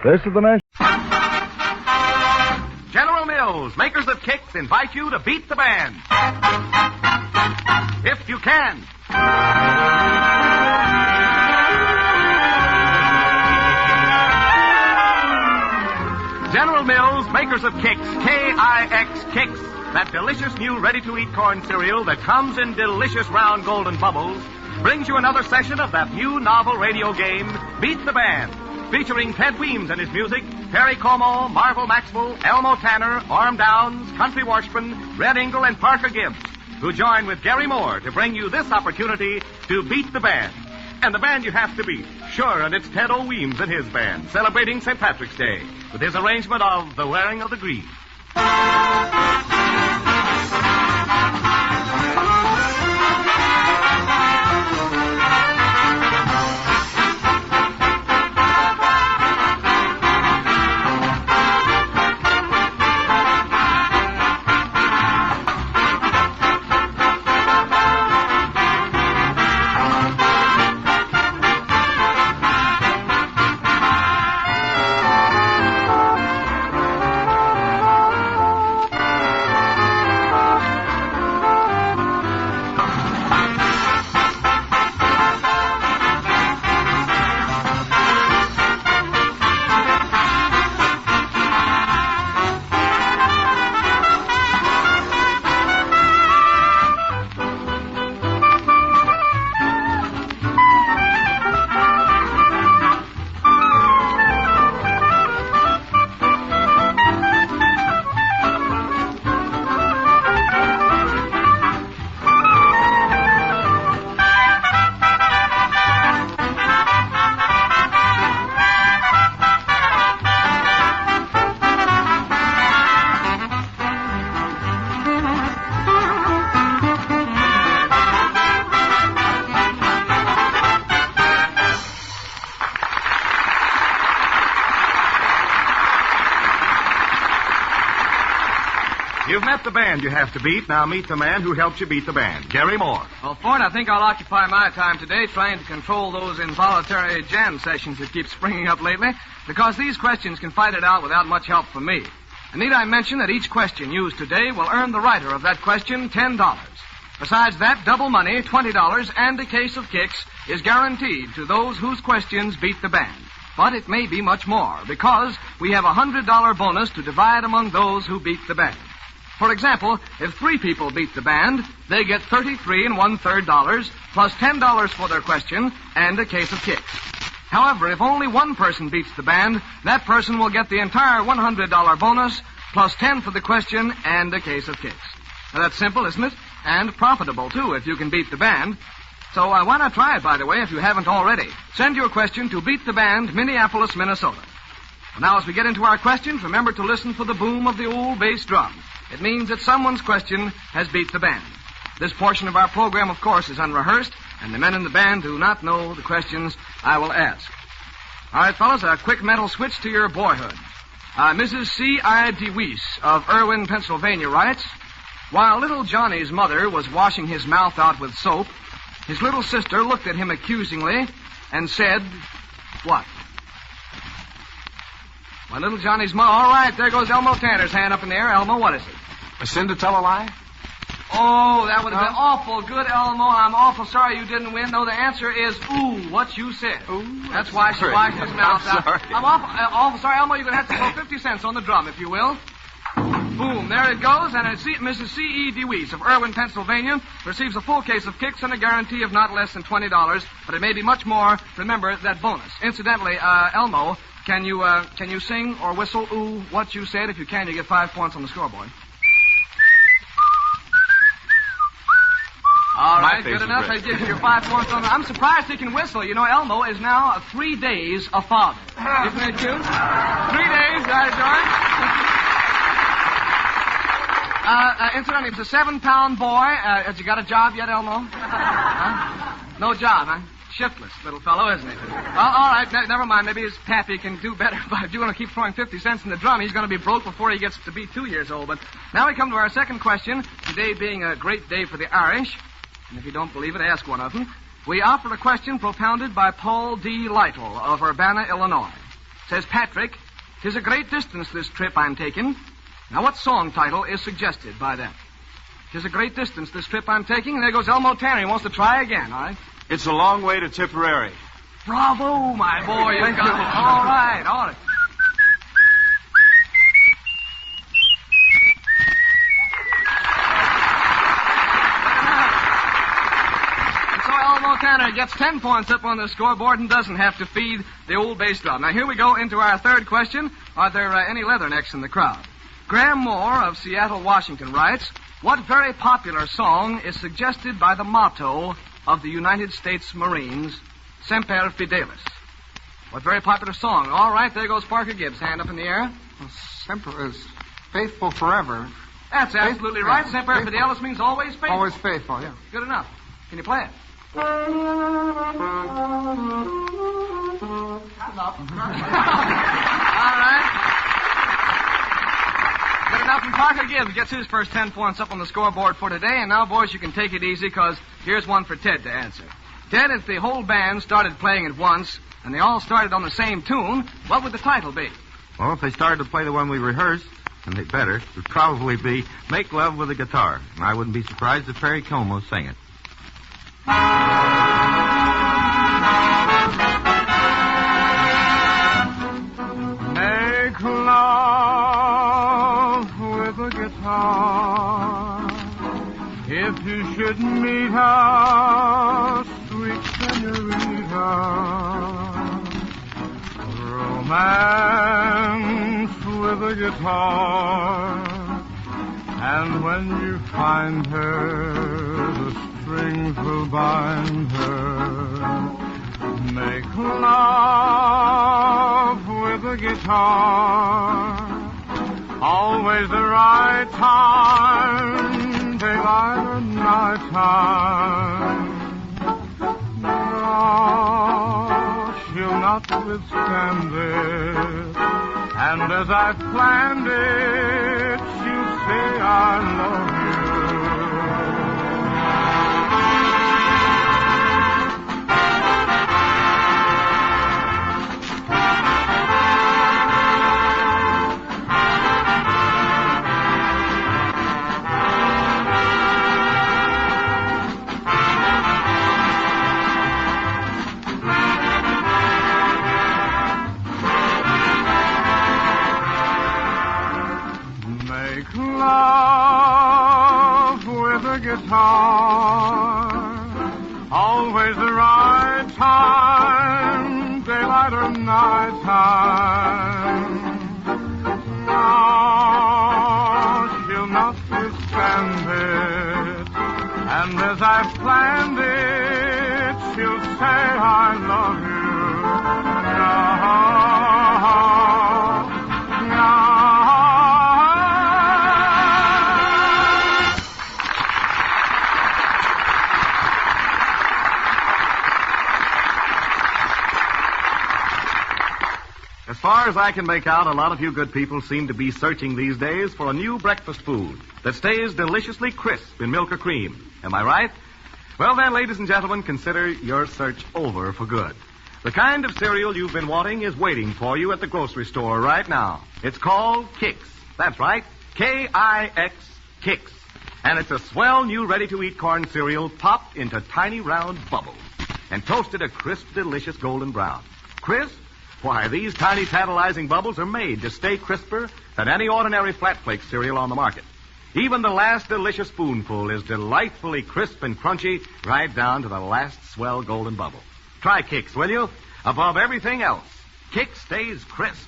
This is the National... General Mills, makers of kicks, invite you to beat the band. If you can. General Mills, makers of Kix, K-I-X, Kix, that delicious new ready-to-eat corn cereal that comes in delicious round golden bubbles, brings you another session of that new novel radio game, Beat the Band, featuring Ted Weems and his music, Perry Como, Marvel Maxwell, Elmo Tanner, Orm Downs, Country Washburn, Red Ingle, and Parker Gibbs, who join with Gary Moore to bring you this opportunity to beat the band. And the band you have to beat, sure, and it's Ted O. Weems and his band, celebrating St. Patrick's Day with his arrangement of The Wearing of the Green. You've met the band you have to beat. Now meet the man who helped you beat the band, Gary Moore. Well, Ford, I think I'll occupy my time today trying to control those involuntary jam sessions that keep springing up lately, because these questions can fight it out without much help from me. And need I mention that each question used today will earn the writer of that question $10. Besides that, double money, $20, and a case of kicks is guaranteed to those whose questions beat the band. But it may be much more, because we have a $100 bonus to divide among those who beat the band. For example, if 3 people beat the band, they get $33 1/3 plus $10 for their question and a case of kicks. However, if only one person beats the band, that person will get the entire $100 bonus plus 10 for the question and a case of kicks. Now, that's simple, isn't it? And profitable, too, if you can beat the band. So why not try it, by the way, if you haven't already? Send your question to Beat the Band, Minneapolis, Minnesota. Well, now, as we get into our questions, remember to listen for the boom of the old bass drum. It means that someone's question has beat the band. This portion of our program, of course, is unrehearsed, and the men in the band do not know the questions I will ask. All right, fellas, a quick mental switch to your boyhood. Mrs. C.I. DeWeese of Wearin, Pennsylvania writes, while little Johnny's mother was washing his mouth out with soap, his little sister looked at him accusingly and said, what? My little Johnny's mother. All right, there goes Elmo Tanner's hand up in the air. Elmo, what is it? A sin to tell a lie? Oh, that would have been awful good, Elmo. I'm awful sorry you didn't win. No, the answer is, ooh, what you said. Ooh, that's why she washed his mouth out. Sorry. I'm awful sorry, Elmo. You're going to have to throw 50 cents on the drum, if you will. Boom, there it goes, and Mrs. C.E. DeWeese of Wearin, Pennsylvania, receives a full case of kicks and a guarantee of not less than $20, but it may be much more. Remember that bonus. Incidentally, Elmo, can you sing or whistle, ooh, what you said? If you can, you get 5 points on the scoreboard. All right, good enough. I give you your 5 points on the... I'm surprised he can whistle. You know, Elmo is now 3 days a father. Isn't it cute? 3 days, George. Incidentally, it's a 7-pound boy. Has he got a job yet, Elmo? No job, huh? Shiftless little fellow, isn't he? All right, never mind. Maybe his pappy can do better. But if you want to keep throwing 50 cents in the drum, he's going to be broke before he gets to be 2 years old. But now we come to our second question, today being a great day for the Irish. And if you don't believe it, ask one of them. We offer a question propounded by Paul D. Lytle of Urbana, Illinois. Says, Patrick, 'tis a great distance this trip I'm taking. Now, what song title is suggested by that? 'Tis a great distance this trip I'm taking. And there goes Elmo Tanner. He wants to try again, all right? It's a long way to Tipperary. Bravo, my boy. You got it. All right, all right. And so Elmo Tanner gets 10 points up on the scoreboard and doesn't have to feed the old bass drum. Now, here we go into our third question. Are there any leathernecks in the crowd? Graham Moore of Seattle, Washington writes, what very popular song is suggested by the motto of the United States Marines, Semper Fidelis? What very popular song? All right, there goes Parker Gibbs, hand up in the air. Semper is faithful forever. That's absolutely right. Semper Fidelis means always faithful. Always faithful, yeah. Good enough. Can you play it? All right. Good enough from Parker Gibbs. Gets his first 10 points up on the scoreboard for today. And now, boys, you can take it easy, because here's one for Ted to answer. Ted, if the whole band started playing at once, and they all started on the same tune, what would the title be? Well, if they started to play the one we rehearsed, and they better, it would probably be Make Love with a Guitar. And I wouldn't be surprised if Perry Como sang it. Make love with a guitar. If you should meet her, sweet senorita, romance with a guitar. And when you find her, the strings will bind her. Make love with a guitar. Always the right time, daylight or night time. No, she'll not withstand it. And as I've planned it, she'll say I love you. make love with a guitar. Always the right time, daylight or night time. Now she'll not withstand it, and as I've planned it, she'll say I love you. As far as I can make out, a lot of you good people seem to be searching these days for a new breakfast food that stays deliciously crisp in milk or cream. Am I right? Well then, ladies and gentlemen, consider your search over for good. The kind of cereal you've been wanting is waiting for you at the grocery store right now. It's called Kix. That's right, K-I-X, Kix. And it's a swell new ready-to-eat corn cereal popped into tiny round bubbles and toasted a crisp, delicious golden brown. Crisp? Why, these tiny tantalizing bubbles are made to stay crisper than any ordinary flat flake cereal on the market. Even the last delicious spoonful is delightfully crisp and crunchy right down to the last swell golden bubble. Try Kix, will you? Above everything else, Kix stays crisp.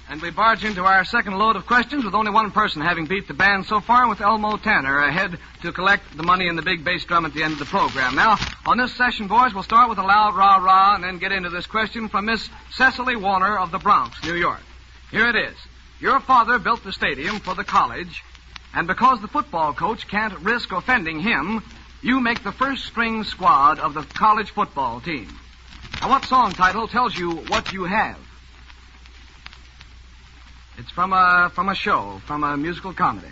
And we barge into our second load of questions with only one person having beat the band so far, with Elmo Tanner ahead to collect the money and the big bass drum at the end of the program. Now, on this session, boys, we'll start with a loud rah-rah and then get into this question from Miss Cecily Warner of the Bronx, New York. Here it is. Your father built the stadium for the college, and because the football coach can't risk offending him, you make the first-string squad of the college football team. Now, what song title tells you what you have? It's from a show, from a musical comedy.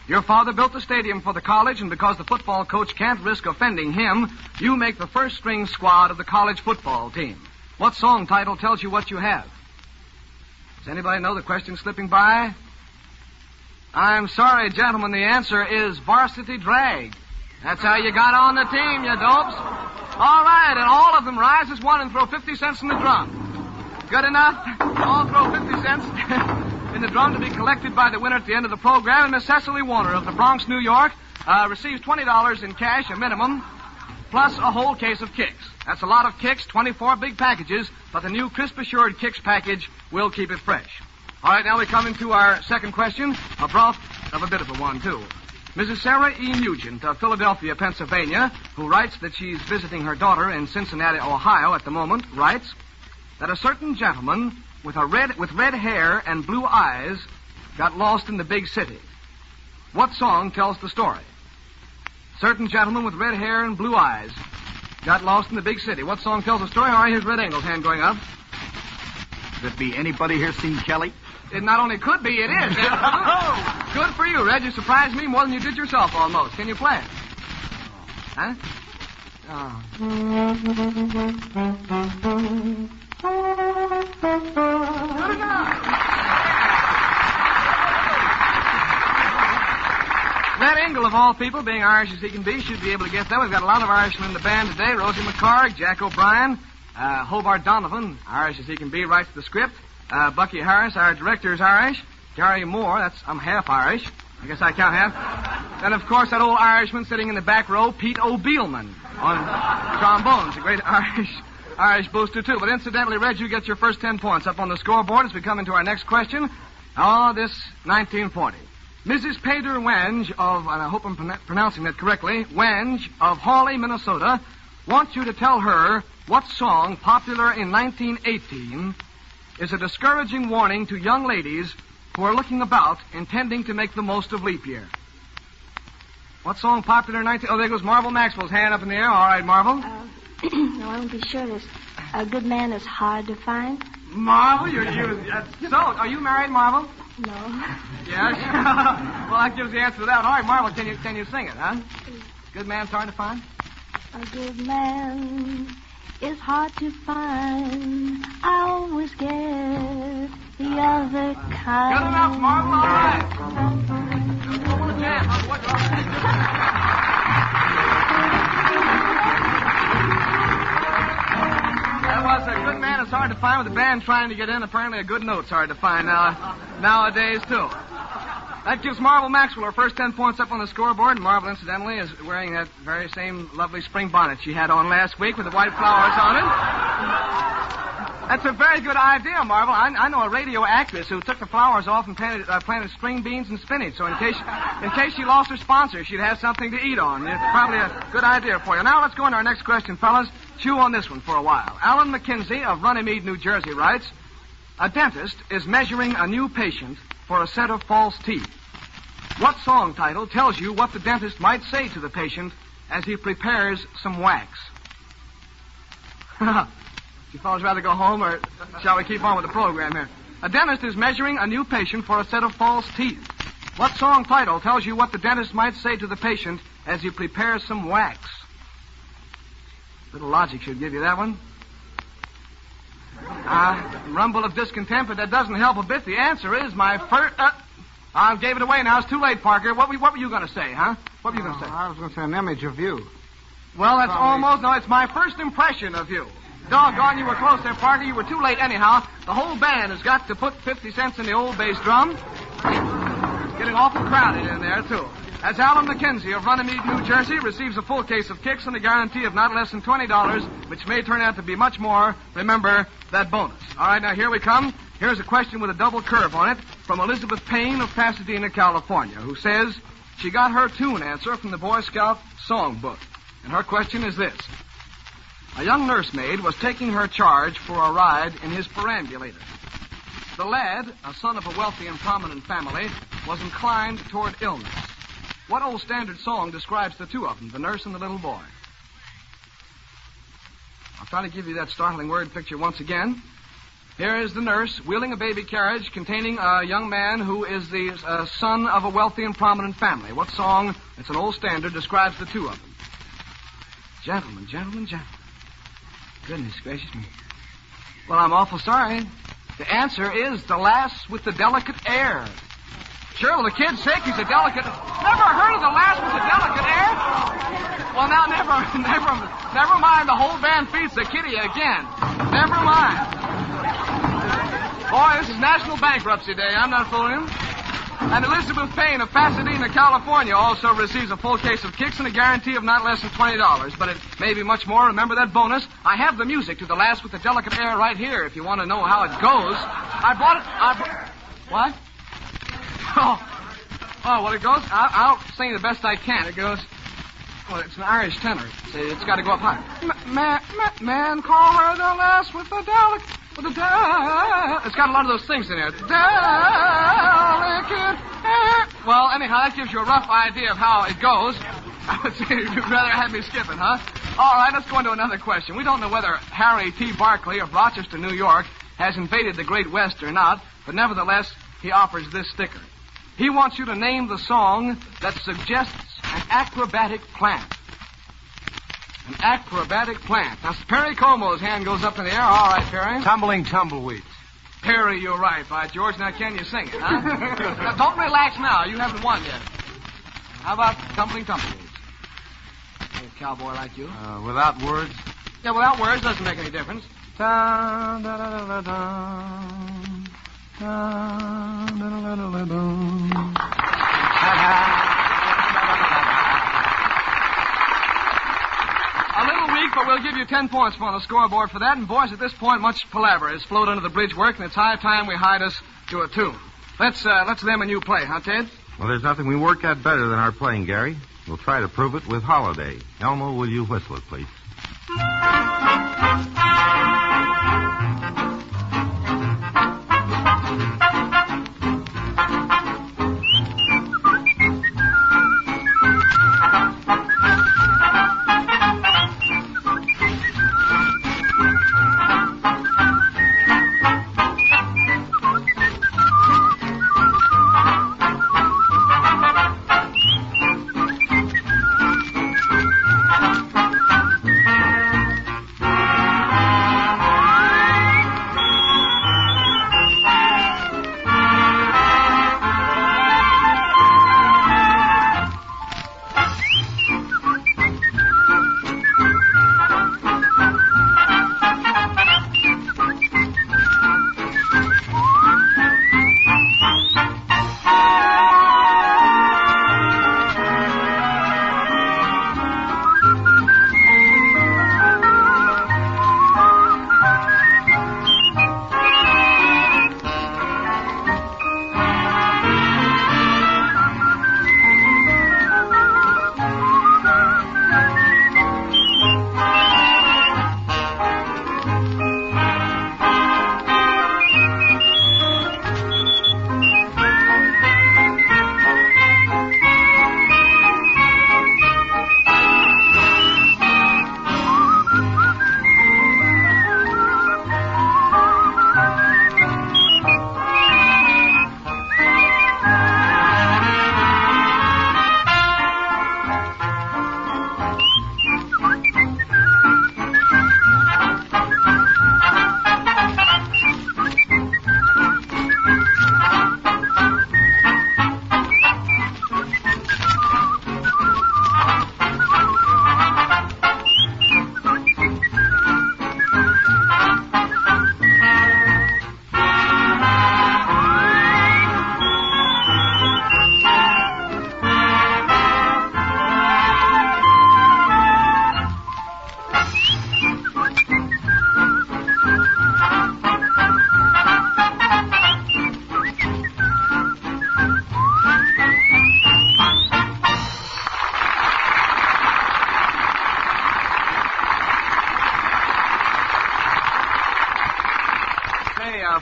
Your father built the stadium for the college, and because the football coach can't risk offending him, you make the first-string squad of the college football team. What song title tells you what you have? Does anybody know the question slipping by? I'm sorry, gentlemen, the answer is Varsity Drag. That's how you got on the team, you dopes. All right, and all of them rise as one and throw 50 cents in the drum. Good enough? All throw 50 cents in the drum to be collected by the winner at the end of the program. And Miss Cecily Warner of the Bronx, New York, receives $20 in cash, a minimum, plus a whole case of Kix. That's a lot of Kix, 24 big packages, but the new Crisp Assured Kix package will keep it fresh. All right, now we come into our second question, a broth of a bit of a one, too. Mrs. Sarah E. Nugent of Philadelphia, Pennsylvania, who writes that she's visiting her daughter in Cincinnati, Ohio at the moment, writes that a certain gentleman with red hair and blue eyes got lost in the big city. What song tells the story? Certain gentleman with red hair and blue eyes got lost in the big city. What song tells the story? All right, here's Red Angel's hand going up. Could it be anybody here seen Kelly? It not only could be, it is. Good for you, Red. You surprised me more than you did yourself almost. Can you play it? Huh? Oh. Good enough. Red Engel, of all people, being Irish as he can be, should be able to get that. We've got a lot of Irishmen in the band today. Rosie McCarg, Jack O'Brien, Hobart Donovan, Irish as he can be, writes the script. Bucky Harris, our director, is Irish. Gary Moore, I'm half Irish. I guess I count half. Then, of course, that old Irishman sitting in the back row, Pete O'Beelman, on trombones, a great Irish booster, too. But incidentally, Red, you get your first 10 points up on the scoreboard as we come into our next question. Oh, this 1940. Mrs. Pater Wenge of, and I hope I'm pronouncing that correctly, Wenge of Hawley, Minnesota, wants you to tell her what song, popular in 1918, is a discouraging warning to young ladies who are looking about, intending to make the most of leap year. What song popular in 19... Oh, there goes Marvel Maxwell's hand up in the air. All right, Marvel. No, I won't be sure this. A good man is hard to find. Marvel, so, are you married, Marvel? No. Yes? Well, that gives the answer to that. All right, Marvel, can you sing it, huh? Good man's hard to find? A good man is hard to find. I always get the other kind. Good enough, Marvel. All right. hard to find with the band trying to get in. Apparently a good note's hard to find nowadays, too. That gives Marvel Maxwell her first 10 points up on the scoreboard. And Marvel, incidentally, is wearing that very same lovely spring bonnet she had on last week with the white flowers on it. That's a very good idea, Marvel. I know a radio actress who took the flowers off and planted string beans and spinach. So in case she lost her sponsor, she'd have something to eat on. It's probably a good idea for you. Now let's go on to our next question, fellas. Chew on this one for a while. Alan McKenzie of Runnymede, New Jersey writes, a dentist is measuring a new patient for a set of false teeth. What song title tells you what the dentist might say to the patient as he prepares some wax? You fellas rather go home, or shall we keep on with the program here? A dentist is measuring a new patient for a set of false teeth. What song title tells you what the dentist might say to the patient as he prepares some wax? Little logic should give you that one. Rumble of discontent, but that doesn't help a bit. The answer is my first... I gave it away now. It's too late, Parker. What were you going to say, huh? What were you going to say? I was going to say an image of you. Well, that's almost... No, it's my first impression of you. Doggone, you were close there, Parker. You were too late anyhow. The whole band has got to put 50 cents in the old bass drum. It's getting awful crowded in there, too. As Alan McKenzie of Runnymede, New Jersey, receives a full case of kicks and a guarantee of not less than $20, which may turn out to be much more, remember that bonus. All right, now here we come. Here's a question with a double curve on it from Elizabeth Payne of Pasadena, California, who says she got her tune answer from the Boy Scout songbook. And her question is this. A young nursemaid was taking her charge for a ride in his perambulator. The lad, a son of a wealthy and prominent family, was inclined toward illness. What old standard song describes the two of them, the nurse and the little boy? I'll try to give you that startling word picture once again. Here is the nurse wheeling a baby carriage containing a young man who is the son of a wealthy and prominent family. What song, it's an old standard, describes the two of them? Gentlemen, gentlemen, gentlemen. Goodness gracious me. Well, I'm awful sorry. The answer is The Lass with the Delicate Air. Sure, well, the kid's sick. He's a delicate... Never heard of The Lass with the Delicate Air? Well, now, never mind. The whole band feeds the kitty again. Never mind. Boy, this is National Bankruptcy Day. I'm not fooling him. And Elizabeth Payne of Pasadena, California, also receives a full case of kicks and a guarantee of not less than $20. But it may be much more. Remember that bonus? I have the music to The Lass with the Delicate Air right here if you want to know how it goes. I brought it... What? Oh, well, it goes... I'll sing the best I can. It goes... Well, it's an Irish tenor. It's got to go up high. Man, call her the Lass with the Delicate... It's got a lot of those things in there. Delicate air. Well, anyhow, that gives you a rough idea of how it goes. I would say you'd rather have me skipping, huh? All right, let's go on to another question. We don't know whether Harry T. Barkley of Rochester, New York, has invaded the Great West or not, but nevertheless, he offers this sticker. He wants you to name the song that suggests an acrobatic plant. An acrobatic plant. Now, Perry Como's hand goes up in the air. All right, Perry. Tumbling tumbleweeds. Perry, you're right, by George. Now, can you sing it, huh? Now, don't relax now. You haven't won yet. How about tumbling tumbleweeds? A cowboy like you. Without words? Yeah, without words doesn't make any difference. A little weak, but we'll give you 10 points on the scoreboard for that. And, boys, at this point, much palaver has flowed under the bridge work, and it's high time we hied us to a tune. Let's them and you play, huh, Ted? Well, there's nothing we work at better than our playing, Gary. We'll try to prove it with Holiday. Elmo, will you whistle it, please?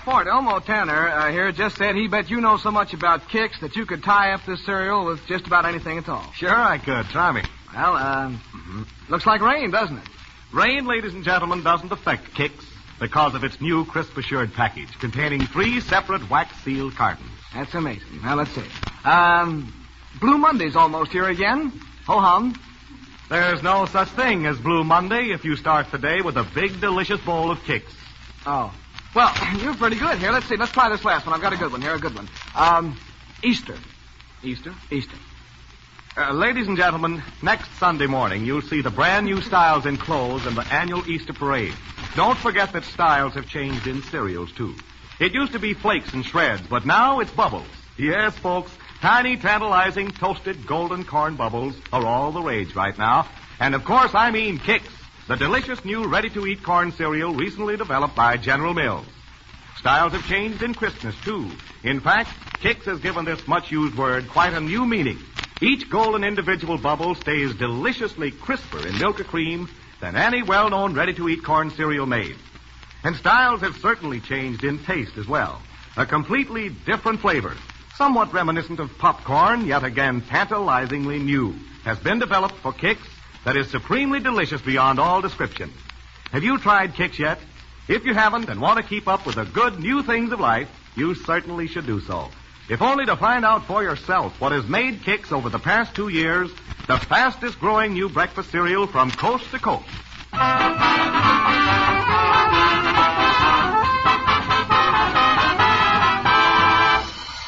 sport, Elmo Tanner here just said he bet you know so much about kicks that you could tie up this cereal with just about anything at all. Sure I could. Try me. Well, looks like rain, doesn't it? Rain, ladies and gentlemen, doesn't affect Kicks because of its new crisp assured package containing 3 separate wax-sealed cartons. That's amazing. Now, let's see. Blue Monday's almost here again. Ho-hum. There's no such thing as Blue Monday if you start the day with a big, delicious bowl of Kicks. Oh. Well, you're pretty good here. Let's see. Let's try this last one. I've got a good one here, a good one. Easter. Easter? Easter. Ladies and gentlemen, next Sunday morning, you'll see the brand new styles in clothes in the annual Easter parade. Don't forget that styles have changed in cereals, too. It used to be flakes and shreds, but now it's bubbles. Yes, folks, tiny, tantalizing, toasted golden corn bubbles are all the rage right now. And, of course, I mean Kicks, the delicious new ready-to-eat corn cereal recently developed by General Mills. Styles have changed in crispness, too. In fact, Kicks has given this much-used word quite a new meaning. Each golden individual bubble stays deliciously crisper in milk or cream than any well-known ready-to-eat corn cereal made. And styles have certainly changed in taste as well. A completely different flavor, somewhat reminiscent of popcorn, yet again tantalizingly new, has been developed for Kicks that is supremely delicious beyond all description. Have you tried Kicks yet? If you haven't and want to keep up with the good new things of life, you certainly should do so. If only to find out for yourself what has made Kicks over the past 2 years the fastest growing new breakfast cereal from coast to coast.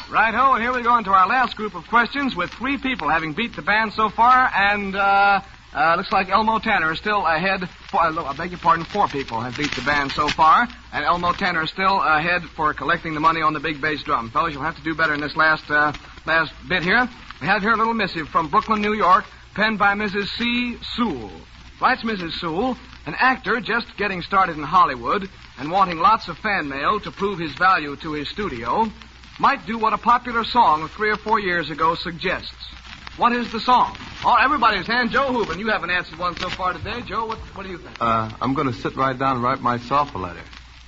Right-ho, and here we go into our last group of questions with 3 people having beat the band so far, and looks like Elmo Tanner is still ahead. I beg your pardon, 4 people have beat the band so far, and Elmo Tanner is still ahead for collecting the money on the big bass drum. Fellas, you'll have to do better in this last bit here. We have here a little missive from Brooklyn, New York, penned by Mrs. C. Sewell. Writes Mrs. Sewell, an actor just getting started in Hollywood and wanting lots of fan mail to prove his value to his studio, might do what a popular song of 3 or 4 years ago suggests. What is the song? Oh, everybody's hand. Joe Hooven, you haven't answered one so far today. Joe, what do you think? I'm going to sit right down and write myself a letter.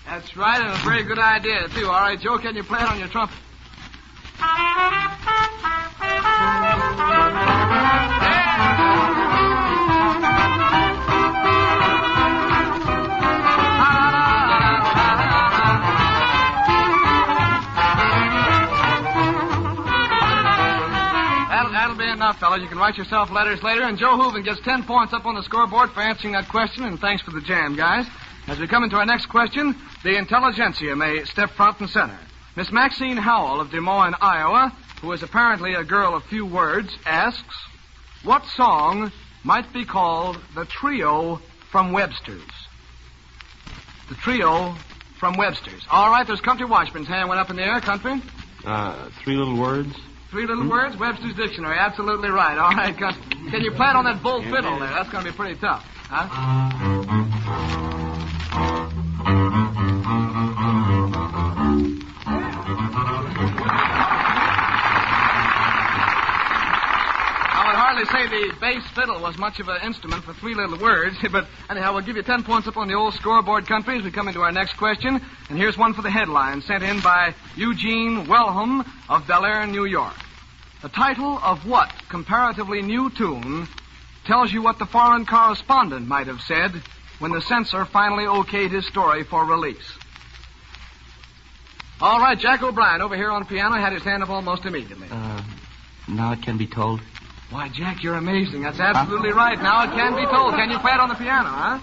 That's right, and a very good idea, too. All right, Joe, can you play it on your trumpet? That'll be enough, fellas. You can write yourself letters later, and Joe Hooven gets 10 points up on the scoreboard for answering that question, and thanks for the jam, guys. As we come into our next question, the intelligentsia may step front and center. Miss Maxine Howell of Des Moines, Iowa, who is apparently a girl of few words, asks, what song might be called the trio from Webster's? The trio from Webster's. All right, there's Country Watchman's hand went up in the air. Country? 3 little words. 3 little words? Webster's Dictionary. Absolutely right. All right, can you play it on that bull fiddle there? That's going to be pretty tough. Huh? Say the bass fiddle was much of an instrument for 3 little words, but anyhow, we'll give you 10 points up on the old scoreboard, Country, as we come into our next question. And here's one for the headline, sent in by Eugene Wellham of Bel Air, New York. The title of what comparatively new tune tells you what the foreign correspondent might have said when the censor finally okayed his story for release? All right, Jack O'Brien over here on piano had his hand up almost immediately. Now it can be told. Why, Jack, you're amazing. That's absolutely right. Now it can be told. Can you play it on the piano, huh?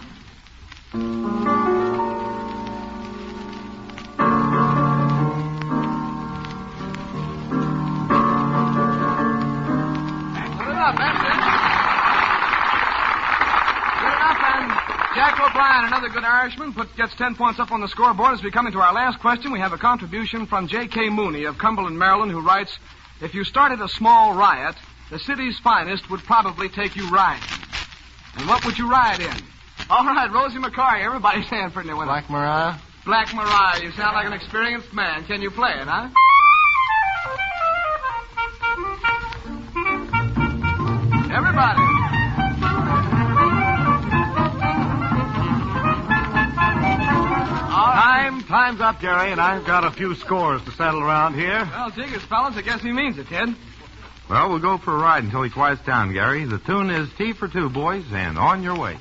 Put it up, that's it. Good enough, and Jack O'Brien, another good Irishman, gets 10 points up on the scoreboard. As we come into our last question, we have a contribution from J.K. Mooney of Cumberland, Maryland, who writes, if you started a small riot, the city's finest would probably take you riding. And what would you ride in? All right, Rosie McCarty. Everybody's hand pretty near. Black Mariah? Black Mariah. You sound like an experienced man. Can you play it, huh? Everybody. Time time's up, Jerry, and I've got a few scores to settle around here. Well, Jiggers, fellas, I guess he means it, Ted. Well, we'll go for a ride until he quiets down, Gary. The tune is Tea for Two, boys, and on your way.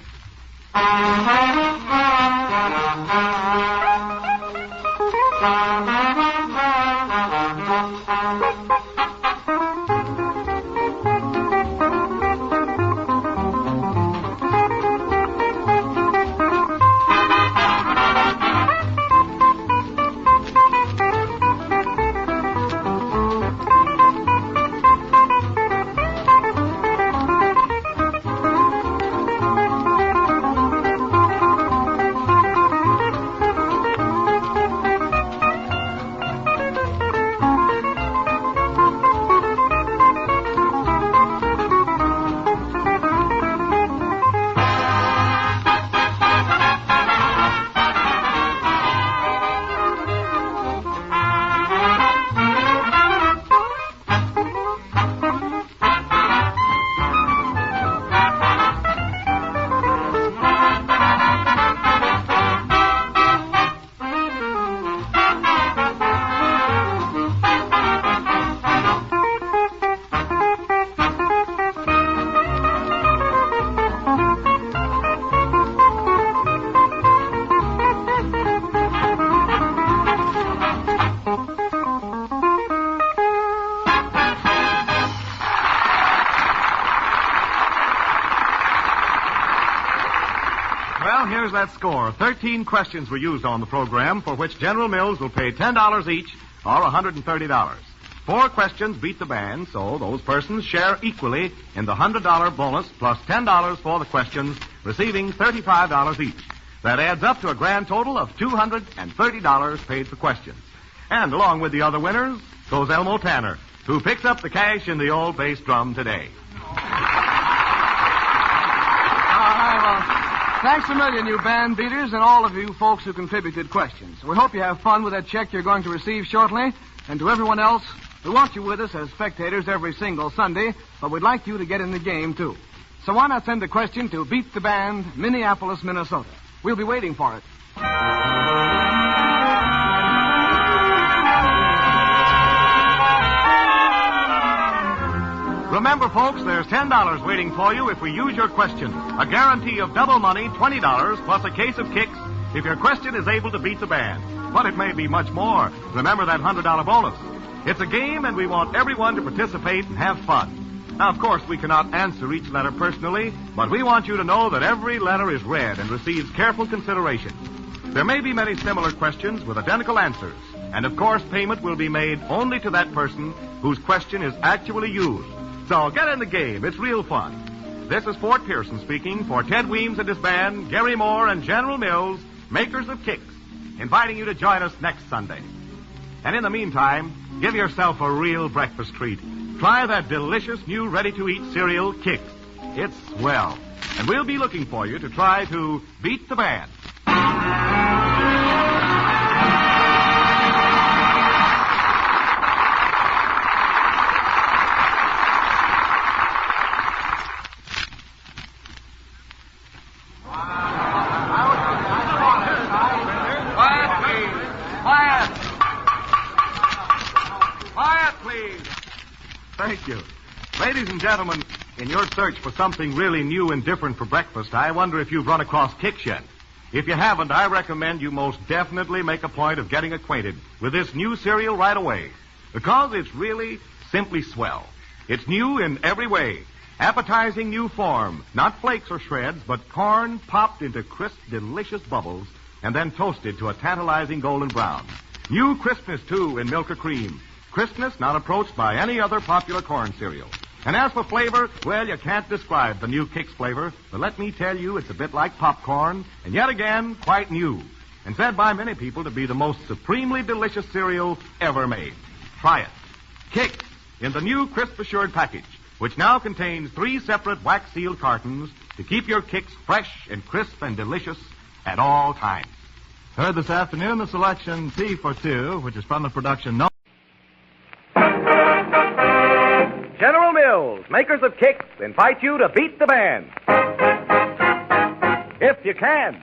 Well, here's that score. 13 questions were used on the program, for which General Mills will pay $10 each, or $130. 4 questions beat the band, so those persons share equally in the $100 bonus plus $10 for the questions, receiving $35 each. That adds up to a grand total of $230 paid for questions. And along with the other winners goes Elmo Tanner, who picks up the cash in the old bass drum today. Thanks a million, you band beaters, and all of you folks who contributed questions. We hope you have fun with that check you're going to receive shortly. And to everyone else, we want you with us as spectators every single Sunday, but we'd like you to get in the game, too. So why not send a question to Beat the Band, Minneapolis, Minnesota? We'll be waiting for it. Remember, folks, there's $10 waiting for you if we use your question. A guarantee of double money, $20, plus a case of kicks if your question is able to beat the band. But it may be much more. Remember that $100 bonus. It's a game, and we want everyone to participate and have fun. Now, of course, we cannot answer each letter personally, but we want you to know that every letter is read and receives careful consideration. There may be many similar questions with identical answers, and of course, payment will be made only to that person whose question is actually used. So get in the game. It's real fun. This is Fort Pearson speaking for Ted Weems and his band, Gary Moore and General Mills, makers of Kicks, inviting you to join us next Sunday. And in the meantime, give yourself a real breakfast treat. Try that delicious new ready-to-eat cereal, Kicks. It's swell. And we'll be looking for you to try to beat the band. Thank you. Ladies and gentlemen, in your search for something really new and different for breakfast, I wonder if you've run across Kicks yet. If you haven't, I recommend you most definitely make a point of getting acquainted with this new cereal right away, because it's really simply swell. It's new in every way. Appetizing new form, not flakes or shreds, but corn popped into crisp, delicious bubbles and then toasted to a tantalizing golden brown. New crispness, too, in milk or cream. Crispness not approached by any other popular corn cereal. And as for flavor, well, you can't describe the new Kicks flavor, but let me tell you, it's a bit like popcorn, and yet again, quite new, and said by many people to be the most supremely delicious cereal ever made. Try it. Kicks, in the new Crisp Assured package, which now contains 3 separate wax-sealed cartons to keep your Kicks fresh and crisp and delicious at all times. Heard this afternoon the selection Tea for Two, which is from the production No. General Mills, makers of Kicks, invite you to beat the band. If you can.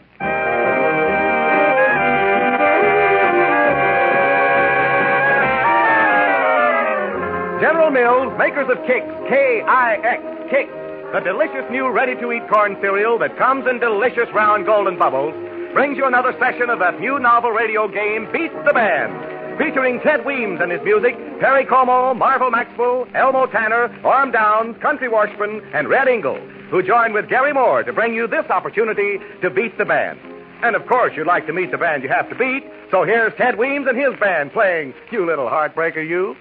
General Mills, makers of Kix, K-I-X, Kix, the delicious new ready-to-eat corn cereal that comes in delicious round golden bubbles, brings you another session of that new novel radio game, Beat the Band, featuring Ted Weems and his music, Perry Como, Marvel Maxwell, Elmo Tanner, Orm Downs, Country Washburn, and Red Ingle, who join with Gary Moore to bring you this opportunity to beat the band. And, of course, you'd like to meet the band you have to beat, so here's Ted Weems and his band playing You Little Heartbreaker, You.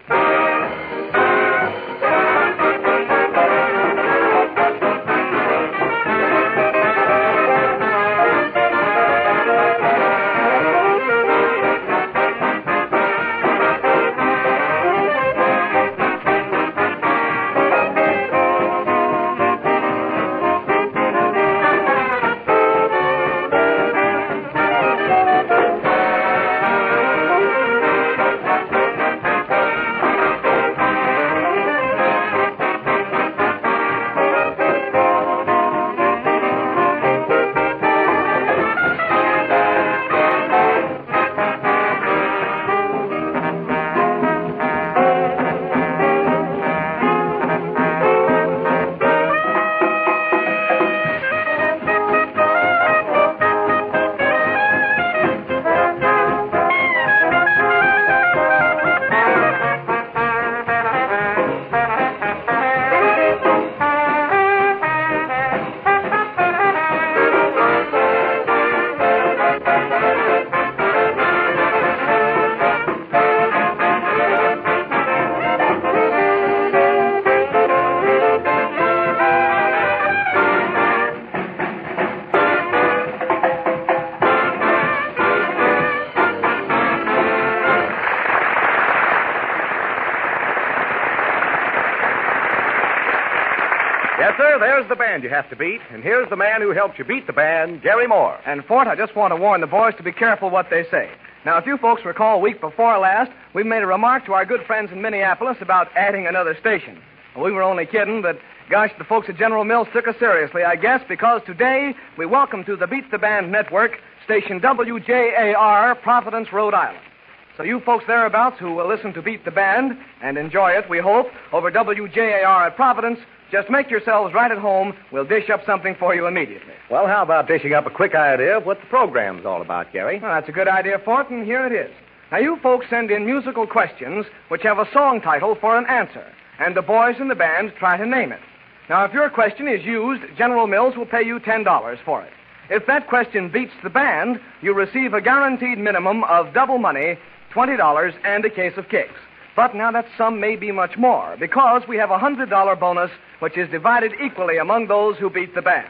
Yes, sir, there's the band you have to beat, and here's the man who helped you beat the band, Gary Moore. And, Fort, I just want to warn the boys to be careful what they say. Now, if you folks recall, week before last, we made a remark to our good friends in Minneapolis about adding another station. Well, we were only kidding, but, gosh, the folks at General Mills took us seriously, I guess, because today we welcome to the Beat the Band network station WJAR, Providence, Rhode Island. So you folks thereabouts who will listen to Beat the Band and enjoy it, we hope, over WJAR at Providence, just make yourselves right at home. We'll dish up something for you immediately. Well, how about dishing up a quick idea of what the program's all about, Gary? Well, that's a good idea, Fort, and here it is. Now, you folks send in musical questions which have a song title for an answer, and the boys in the band try to name it. Now, if your question is used, General Mills will pay you $10 for it. If that question beats the band, you receive a guaranteed minimum of double money, $20, and a case of Kix. But now that sum may be much more, because we have a $100 bonus which is divided equally among those who beat the band.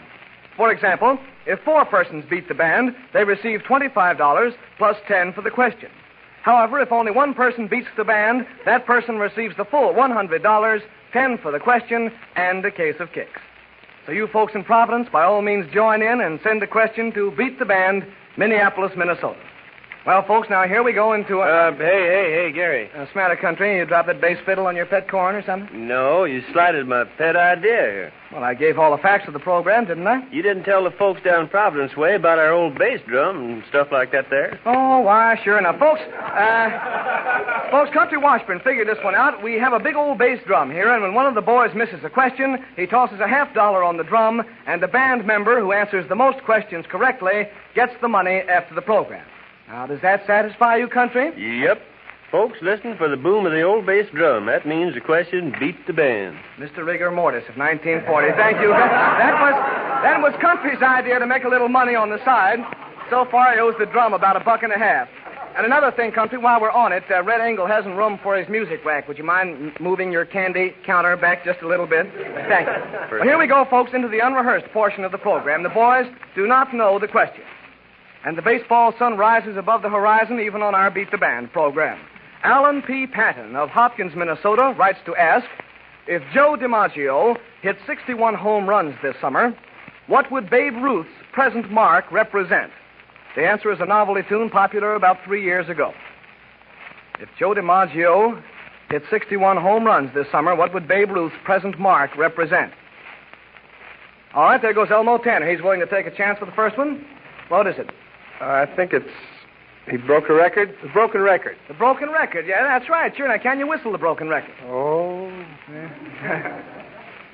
For example, if 4 persons beat the band, they receive $25 plus 10 for the question. However, if only 1 person beats the band, that person receives the full $100, 10 for the question, and a case of Kix. So you folks in Providence, by all means, join in and send a question to Beat the Band, Minneapolis, Minnesota. Well, folks, now here we go into a... Hey, Gary. Smatter country. You dropped that bass fiddle on your pet corn or something? No, you slighted my pet idea here. Well, I gave all the facts of the program, didn't I? You didn't tell the folks down Providence way about our old bass drum and stuff like that there. Oh, why, sure enough. Folks, Country Washburn figured this one out. We have a big old bass drum here, and when one of the boys misses a question, he tosses a $50 on the drum, and the band member who answers the most questions correctly gets the money after the program. Now, does that satisfy you, Country? Yep. Folks, listen for the boom of the old bass drum. That means the question beat the band. Mr. Rigor Mortis of 1940. Thank you. That was Country's idea to make a little money on the side. So far, he owes the drum about $1.50. And another thing, Country, while we're on it, Red Engel hasn't room for his music rack. Would you mind moving your candy counter back just a little bit? Thank you. Well, here we go, folks, into the unrehearsed portion of the program. The boys do not know the question. And the baseball sun rises above the horizon even on our Beat the Band program. Alan P. Patton of Hopkins, Minnesota, writes to ask, if Joe DiMaggio hit 61 home runs this summer, what would Babe Ruth's present mark represent? The answer is a novelty tune popular about 3 years ago. If Joe DiMaggio hit 61 home runs this summer, what would Babe Ruth's present mark represent? All right, there goes Elmo Tanner. He's willing to take a chance for the first one. What is it? I think it's He broke a record? The broken record. The broken record, yeah, that's right. Sure, now, can you whistle the broken record? Oh.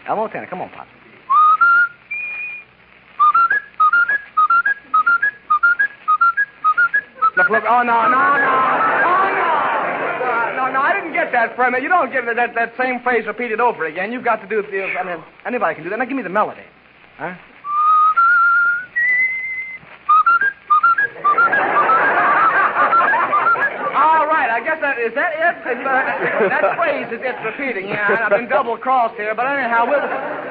Elmo tenor, come on, Pop. Look, oh, no, I didn't get that from it. You don't get that same phrase repeated over again. You've got to do anybody can do that. Now, give me the melody. Huh? All right, I guess is that it? That phrase is it's repeating. Yeah, I've been double-crossed here, but anyhow,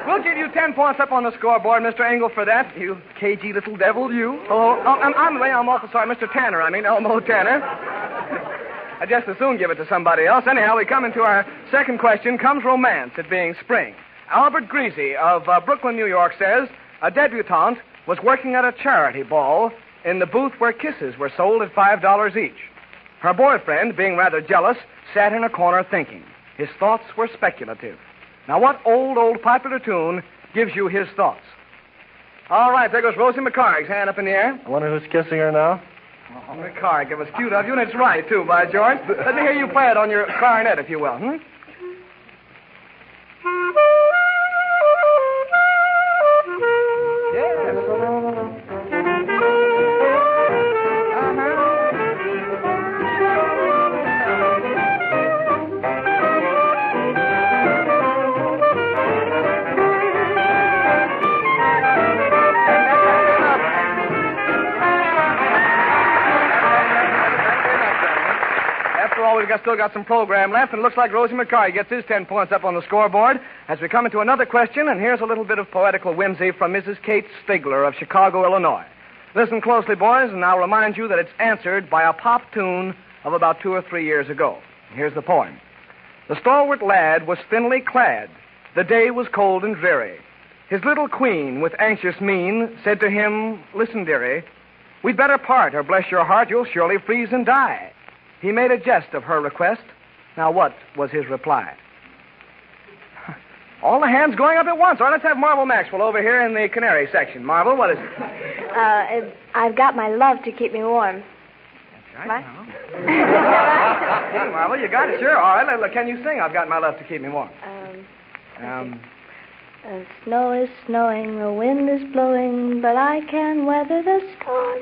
we'll give you 10 points up on the scoreboard, Mr. Engel, for that. You cagey little devil, you. I'm awful sorry, Mr. Tanner. Elmo Tanner. I'd just as soon give it to somebody else. Anyhow, we come into our second question. Comes romance, it being spring. Albert Greasy of Brooklyn, New York, says a debutante was working at a charity ball in the booth where kisses were sold at $5 each. Her boyfriend, being rather jealous, sat in a corner thinking. His thoughts were speculative. Now, what old popular tune gives you his thoughts? All right, there goes Rosie McCarrick's hand up in the air. I wonder who's kissing her now. Oh, McCarrick, it was cute of you, and it's right, too, by George. Let me hear you play it on your clarinet, if you will, We've still got some program left, and it looks like Rosie McCarty gets his 10 points up on the scoreboard as we come into another question, and here's a little bit of poetical whimsy from Mrs. Kate Stigler of Chicago, Illinois. Listen closely, boys, and I'll remind you that it's answered by a pop tune of about 2 or 3 years ago. Here's the poem. The stalwart lad was thinly clad. The day was cold and dreary. His little queen, with anxious mien, said to him, "Listen, dearie, we'd better part, or bless your heart, you'll surely freeze and die." He made a jest of her request. Now, what was his reply? All the hands going up at once. All right, let's have Marvel Maxwell over here in the canary section. Marvel, what is it? I've got my love to keep me warm. That's right. Hey, Marvel, you got it. Sure. All right, look, can you sing I've Got My Love to Keep Me Warm? Snow is snowing, the wind is blowing, but I can weather the storm.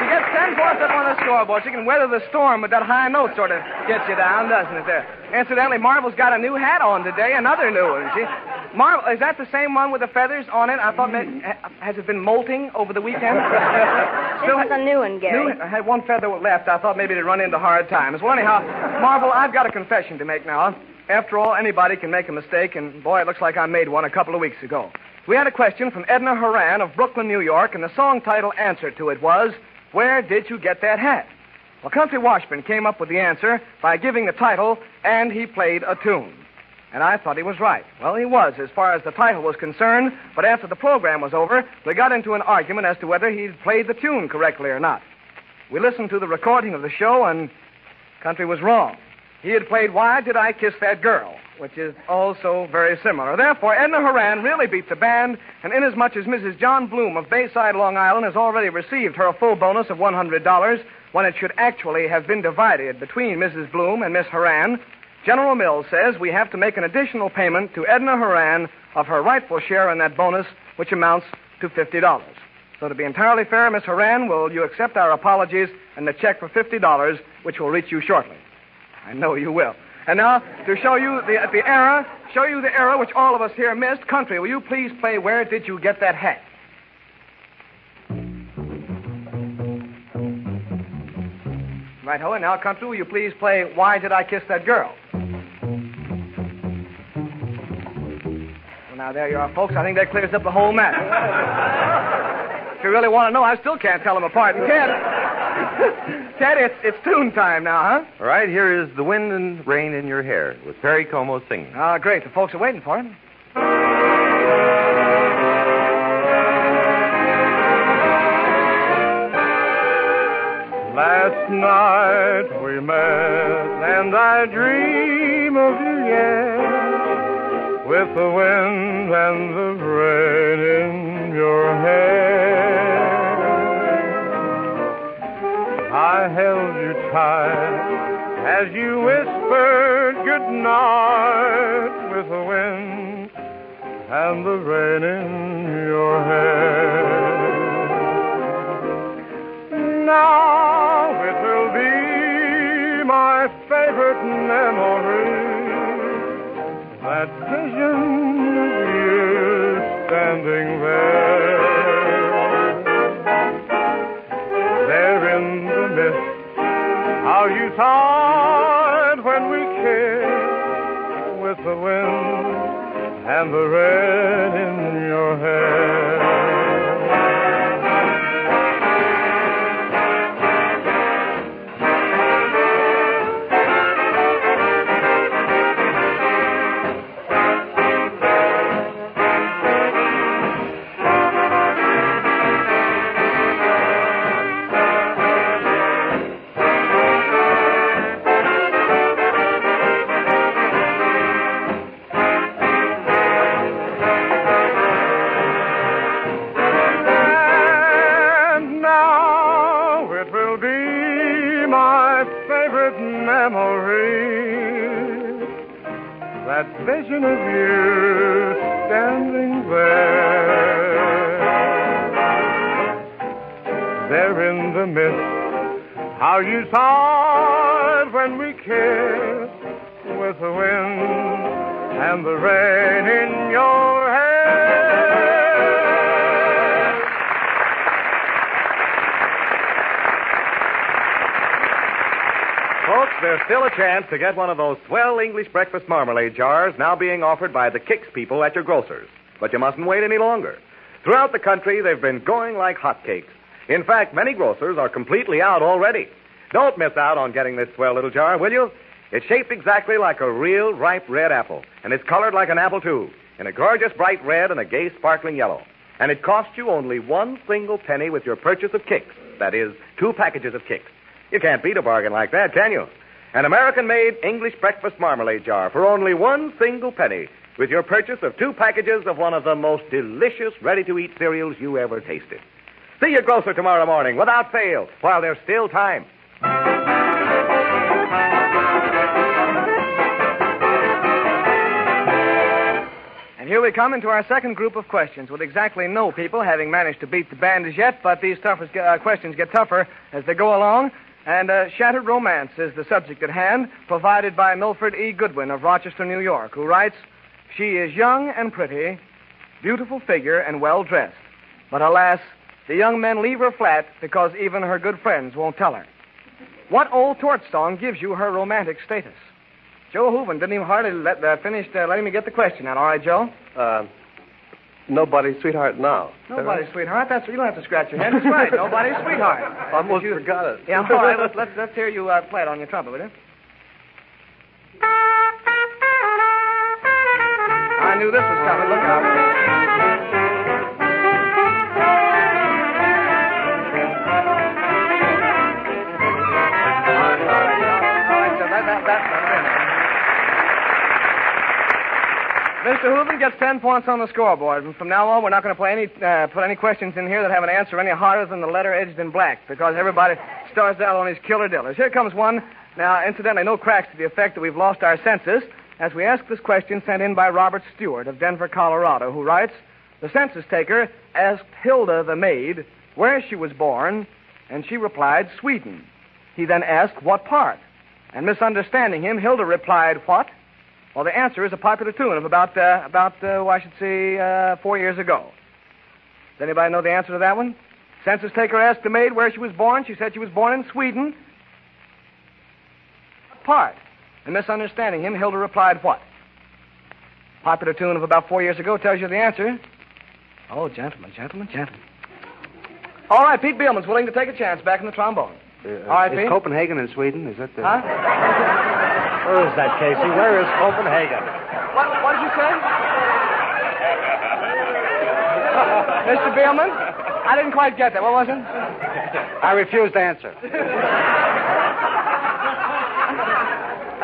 She gets 10 points up on the scoreboard. She can weather the storm, but that high note sort of gets you down, doesn't it, there? Incidentally, Marvel's got a new hat on today, another new one. Marvel, is that the same one with the feathers on it? I thought, has it been molting over the weekend? Still has a new one, Gary. I had one feather left. I thought maybe it'd run into hard times. Well, anyhow, Marvel, I've got a confession to make now. After all, anybody can make a mistake, and boy, it looks like I made one a couple of weeks ago. We had a question from Edna Horan of Brooklyn, New York, and the song title answer to it was, "Where Did You Get That Hat?" Well, Country Washburn came up with the answer by giving the title, "And He Played a Tune." And I thought he was right. Well, he was, as far as the title was concerned, but after the program was over, we got into an argument as to whether he'd played the tune correctly or not. We listened to the recording of the show, and Country was wrong. He had played Why Did I Kiss That Girl, which is also very similar. Therefore, Edna Horan really beat the band, and inasmuch as Mrs. John Bloom of Bayside, Long Island, has already received her full bonus of $100, when it should actually have been divided between Mrs. Bloom and Miss Horan, General Mills says we have to make an additional payment to Edna Horan of her rightful share in that bonus, which amounts to $50. So to be entirely fair, Miss Horan, will you accept our apologies and the check for $50, which will reach you shortly? I know you will. And now, to show you the error which all of us here missed, Country, will you please play Where Did You Get That Hat? Right-ho, and now, Country, will you please play Why Did I Kiss That Girl? Well, now, there you are, folks. I think that clears up the whole matter. If you really want to know, I still can't tell them apart. And Ted, it's tune time now, huh? All right, here is The Wind and Rain in Your Hair with Perry Como singing. Ah, great. The folks are waiting for it. Last night we met, and I dream of you yet, with the wind and the rain in your hair. I held you tight as you whispered goodnight with the wind and the rain in your hair. Now it will be my favorite memory, that vision of you standing there in the mist. How you sighed when we kissed, with the wind and the rain in your hair. That vision of you standing there in the mist. How you sighed when we kissed, with the wind and the rain in your hair. Folks, there's still a chance to get one of those swell English breakfast marmalade jars now being offered by the Kix people at your grocer's. But you mustn't wait any longer. Throughout the country, they've been going like hotcakes. In fact, many grocers are completely out already. Don't miss out on getting this swell little jar, will you? It's shaped exactly like a real ripe red apple, and it's colored like an apple, too, in a gorgeous bright red and a gay sparkling yellow. And it costs you only 1 single penny with your purchase of Kix. That is, 2 packages of Kix. You can't beat a bargain like that, can you? An American-made English breakfast marmalade jar for only 1 single penny with your purchase of 2 packages of one of the most delicious ready-to-eat cereals you ever tasted. See your grocer tomorrow morning without fail while there's still time. And here we come into our second group of questions, with exactly no people having managed to beat the band as yet, but these questions get tougher as they go along. And Shattered Romance is the subject at hand, provided by Milford E. Goodwin of Rochester, New York, who writes, "She is young and pretty, beautiful figure and well-dressed. But alas, the young men leave her flat because even her good friends won't tell her. What old torch song gives you her romantic status?" Joe Hooven didn't even hardly finish letting me get the question out. All right, Joe? Nobody's Sweetheart Now. Nobody's Sweetheart? You don't have to scratch your head. That's right. Nobody's Sweetheart. I almost forgot it. Yeah, all right. Let's hear you play it on your trumpet, will you? I knew this was coming. Look out. Mr. Hooven gets 10 points on the scoreboard, and from now on, we're not going to put any questions in here that have an answer any harder than the letter edged in black, because everybody starts out on his killer dillers. Here comes one. Now, incidentally, no cracks to the effect that we've lost our census, as we ask this question sent in by Robert Stewart of Denver, Colorado, who writes, "The census taker asked Hilda the maid where she was born, and she replied, Sweden. He then asked what part, and misunderstanding him, Hilda replied, what? Well, the answer is a popular tune of about 4 years ago. Does anybody know the answer to that one? Census taker asked the maid where she was born. She said she was born in Sweden. What part? And misunderstanding him, Hilda replied, what? Popular tune of about 4 years ago tells you the answer. Oh, gentlemen. All right, Pete Beelman's willing to take a chance back in the trombone. All right, is Pete? Copenhagen in Sweden? Is that the... Huh? Where is that, Casey? Where is Copenhagen? What did you say? Mr. Beelman? I didn't quite get that. What was it? I refuse to answer.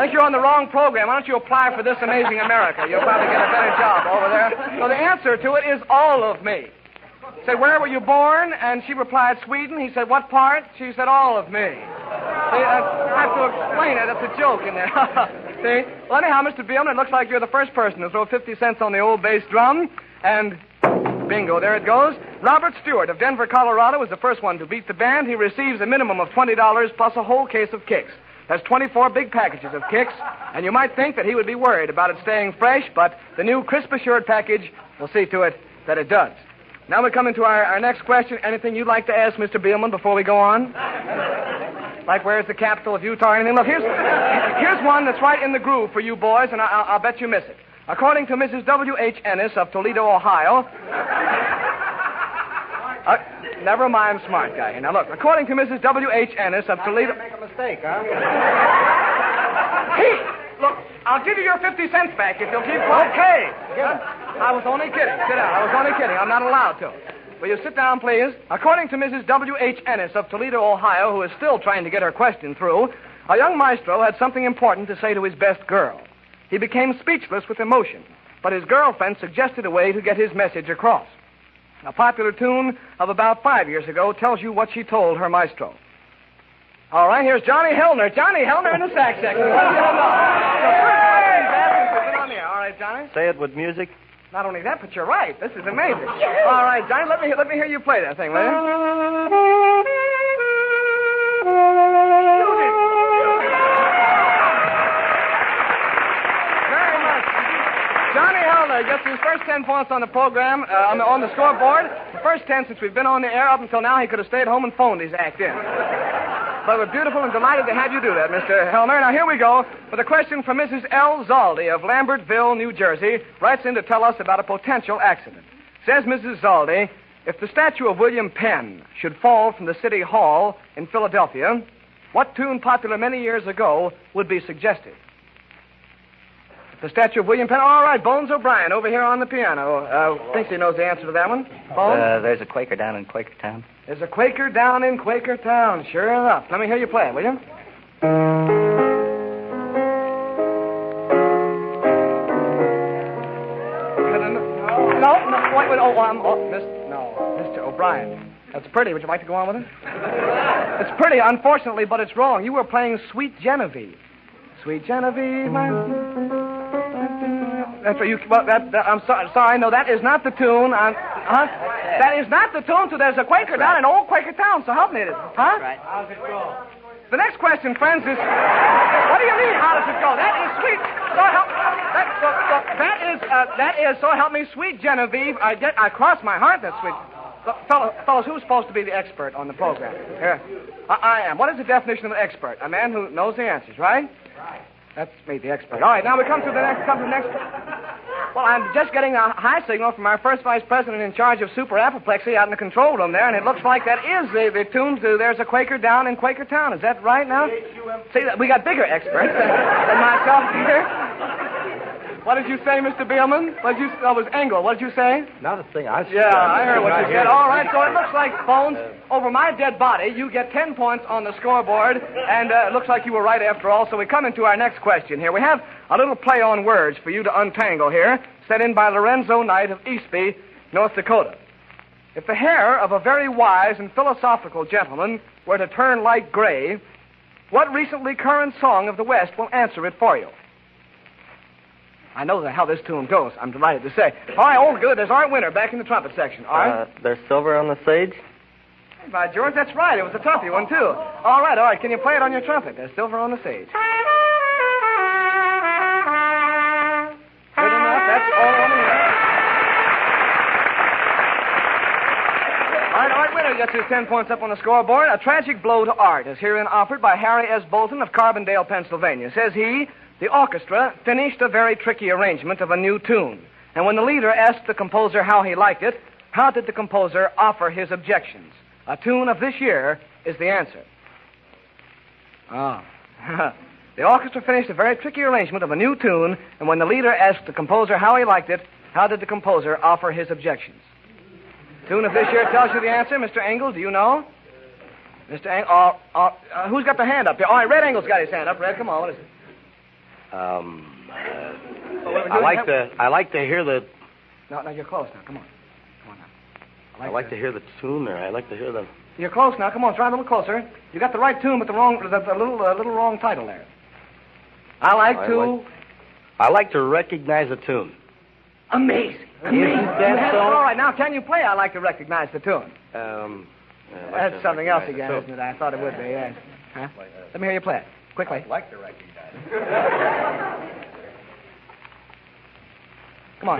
I think you're on the wrong program. Why don't you apply for This Amazing America? You'll probably get a better job over there. So the answer to it is all of me. Said, where were you born? And she replied, Sweden. He said, what part? She said, all of me. See, I have to explain it. That's a joke in there. See? Well, anyhow, Mr. Beelman, it looks like you're the first person to throw 50 cents on the old bass drum. And bingo, there it goes. Robert Stewart of Denver, Colorado, is the first one to beat the band. He receives a minimum of $20 plus a whole case of kicks. That's 24 big packages of kicks. And you might think that he would be worried about it staying fresh, but the new Crisp Assured package will see to it that it does. Now we come into our next question. Anything you'd like to ask Mr. Beelman before we go on? Like where's the capital of Utah or anything? Look, here's one that's right in the groove for you boys, and I'll bet you miss it. According to Mrs. W.H. Ennis of Toledo, Ohio... never mind, smart guy. Now, look, according to Mrs. W.H. Ennis of Toledo... Make a mistake, huh? Hey, look, I'll give you your 50 cents back if you'll keep quiet. Okay. I was only kidding. Sit down. I was only kidding. I'm not allowed to. Will you sit down, please? According to Mrs. W.H. Ennis of Toledo, Ohio, who is still trying to get her question through, a young maestro had something important to say to his best girl. He became speechless with emotion, but his girlfriend suggested a way to get his message across. A popular tune of about 5 years ago tells you what she told her maestro. All right, here's Johnny Hellner. Johnny Hellner in the sax section. What do you know? All right, Johnny. Say it with music. Not only that, but you're right. This is amazing. All right, Johnny, let me hear you play that thing, will you? Very much. Johnny Hellner gets his first 10 points on the program, on the scoreboard. The first 10 since we've been on the air. Up until now, he could have stayed home and phoned his act in. But we're beautiful and delighted to have you do that, Mr. Hellner. Now, here we go with a question from Mrs. L. Zaldi of Lambertville, New Jersey, writes in to tell us about a potential accident. Says Mrs. Zaldi, if the statue of William Penn should fall from the City Hall in Philadelphia, what tune popular many years ago would be suggested? The statue of William Penn. All right, Bones O'Brien over here on the piano. Thinks he knows the answer to that one. Bones? There's a Quaker down in Quakertown. There's a Quaker down in Quakertown. Sure enough. Let me hear you play it, will you? No, wait. Mr. O'Brien. That's pretty. Would you like to go on with it? It's pretty, unfortunately, but it's wrong. You were playing Sweet Genevieve. Sweet Genevieve. That's what you. Well, I'm sorry. No, that is not the tune. That is not the tune. So there's a Quaker down in old Quakertown. So help me, huh? That's right. How's it go? The next question, friends, is. What do you mean? How does it go? That is sweet. So help. That is. So help me, Sweet Genevieve. I cross my heart. That's sweet. Fellows, who's supposed to be the expert on the program? Here. I am. What is the definition of an expert? A man who knows the answers, right? Right. That's me, the expert. All right, now we come to the next. Well, I'm just getting a high signal from our first vice president in charge of super apoplexy out in the control room there, and it looks like that is the tune to There's a Quaker Down in Quakertown. Is that right now? See, we got bigger experts than myself here. What did you say, Mr. Beelman? That was Engel. What did you say? Not a thing. I heard what you said. All right, so it looks like, Bones, over my dead body, you get 10 points on the scoreboard, and it looks like you were right after all, so we come into our next question here. We have a little play on words for you to untangle here, sent in by Lorenzo Knight of Eastby, North Dakota. If the hair of a very wise and philosophical gentleman were to turn light gray, what recently current song of the West will answer it for you? I know how this tune goes, I'm delighted to say. All right, all good. There's our winner back in the trumpet section. All right. There's silver on the sage. Hey, by George, that's right. It was a toughie one, too. All right. Can you play it on your trumpet? There's silver on the sage. Good enough. That's all on the All right, winner gets his 10 points up on the scoreboard. A tragic blow to art is herein offered by Harry S. Bolton of Carbondale, Pennsylvania. Says he, the orchestra finished a very tricky arrangement of a new tune. And when the leader asked the composer how he liked it, how did the composer offer his objections? A tune of this year is the answer. The orchestra finished a very tricky arrangement of a new tune, and when the leader asked the composer how he liked it, how did the composer offer his objections? Tune of this year tells you the answer. Mr. Engel, do you know? Mr. Engel, who's got the hand up here? All right, Red Engel's got his hand up. Red, come on, what is it? I like to hear the. No, you're close now. Come on now. I like to hear the tune there. I like to hear the. You're close now. Come on, try a little closer. You got the right tune, but the little wrong title there. I like to recognize a tune. Amazing. Isn't that so? All right, now can you play I Like to Recognize the Tune? That's something else again, isn't it? I thought it would be, yes. Huh? Let me hear you play it. Quickly. I'd like to recognize it. Come on.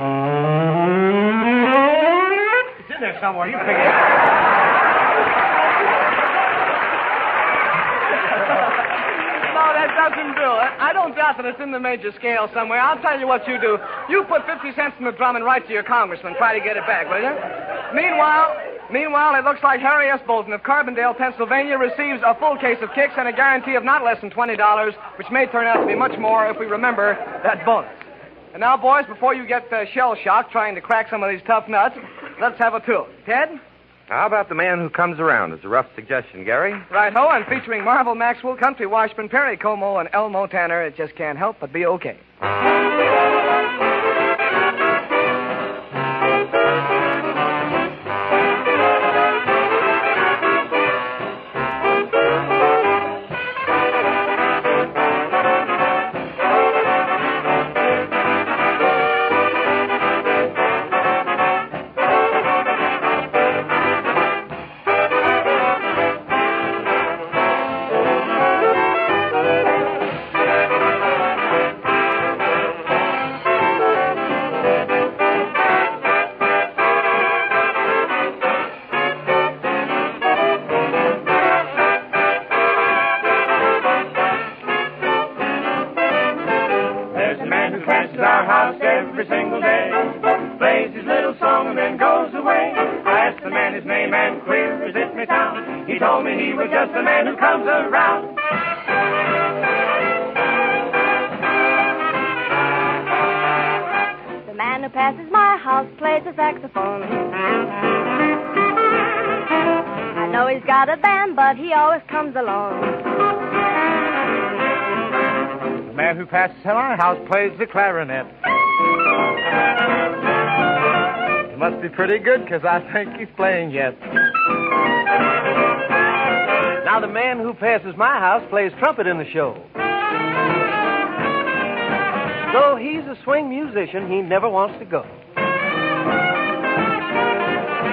It's in there somewhere. You figure it out. No, that doesn't do it. I don't doubt that it's in the major scale somewhere. I'll tell you what you do. You put 50 cents in the drum and write to your congressman. Try to get it back, will you? Meanwhile, it looks like Harry S. Bolton of Carbondale, Pennsylvania, receives a full case of kicks and a guarantee of not less than $20, which may turn out to be much more if we remember that bonus. And now, boys, before you get shell-shocked trying to crack some of these tough nuts, let's have a tune. Ted? How about The Man Who Comes Around? It's a rough suggestion, Gary. Right-ho, and featuring Marvel Maxwell, Country Washburn, Perry Como, and Elmo Tanner, it just can't help but be okay. Passes my house, plays the saxophone. I know he's got a band, but he always comes alone. The man who passes my house plays the clarinet. He must be pretty good, because I think he's playing yet. Now the man who passes my house plays trumpet in the show. Though he's a swing musician, he never wants to go.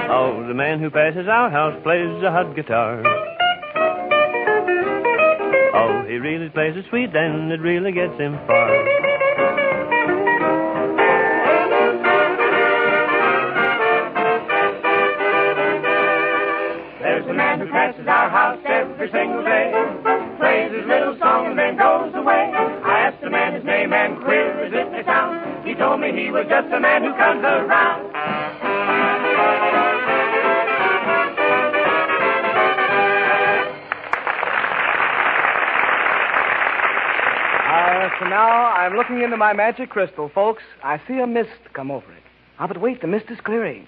Oh, the man who passes our house plays a hot guitar. Oh, he really plays it sweet, and it really gets him far. There's the man who passes our house every single day, plays his little song and then goes away. I asked the man his name, and queer as it may sound, he told me he was just a man who comes around. So now I'm looking into my magic crystal, folks. I see a mist come over it. Ah, but wait, the mist is clearing.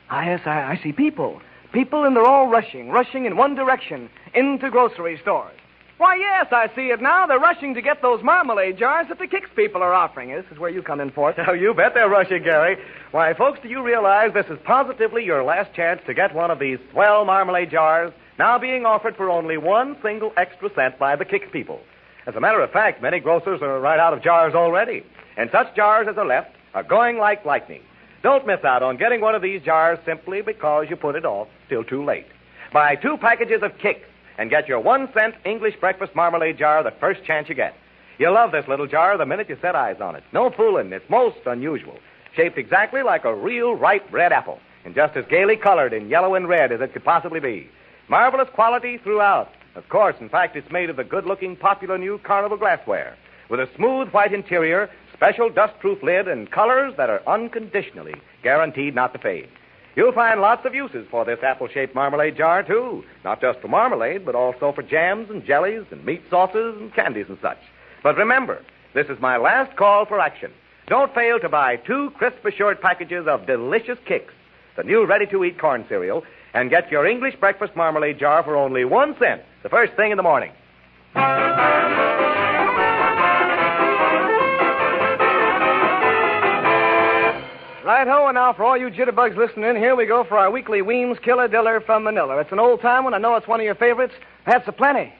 Ah, yes, I see people. People, and they're all rushing in one direction, into grocery stores. Why, yes, I see it now. They're rushing to get those marmalade jars that the Kicks people are offering. This is where you come in for it. Oh, you bet they're rushing, Gary. Why, folks, do you realize this is positively your last chance to get one of these swell marmalade jars, now being offered for only 1 single extra cent by the Kicks people? As a matter of fact, many grocers are right out of jars already, and such jars as are left are going like lightning. Don't miss out on getting one of these jars simply because you put it off till too late. Buy 2 packages of Kicks and get your 1-cent English breakfast marmalade jar the first chance you get. You'll love this little jar the minute you set eyes on it. No fooling, it's most unusual. Shaped exactly like a real ripe red apple, and just as gaily colored in yellow and red as it could possibly be. Marvelous quality throughout. Of course, in fact, it's made of the good-looking, popular new Carnival glassware, with a smooth white interior, special dust-proof lid, and colors that are unconditionally guaranteed not to fade. You'll find lots of uses for this apple-shaped marmalade jar, too. Not just for marmalade, but also for jams and jellies and meat sauces and candies and such. But remember, this is my last call for action. Don't fail to buy 2 crisp assured packages of delicious Kicks, the new ready-to-eat corn cereal, and get your English breakfast marmalade jar for only 1 cent the first thing in the morning. Right-ho, and now for all you jitterbugs listening in, here we go for our weekly Weems Killer Diller from Manila. It's an old time one. I know it's one of your favorites. That's a plenty.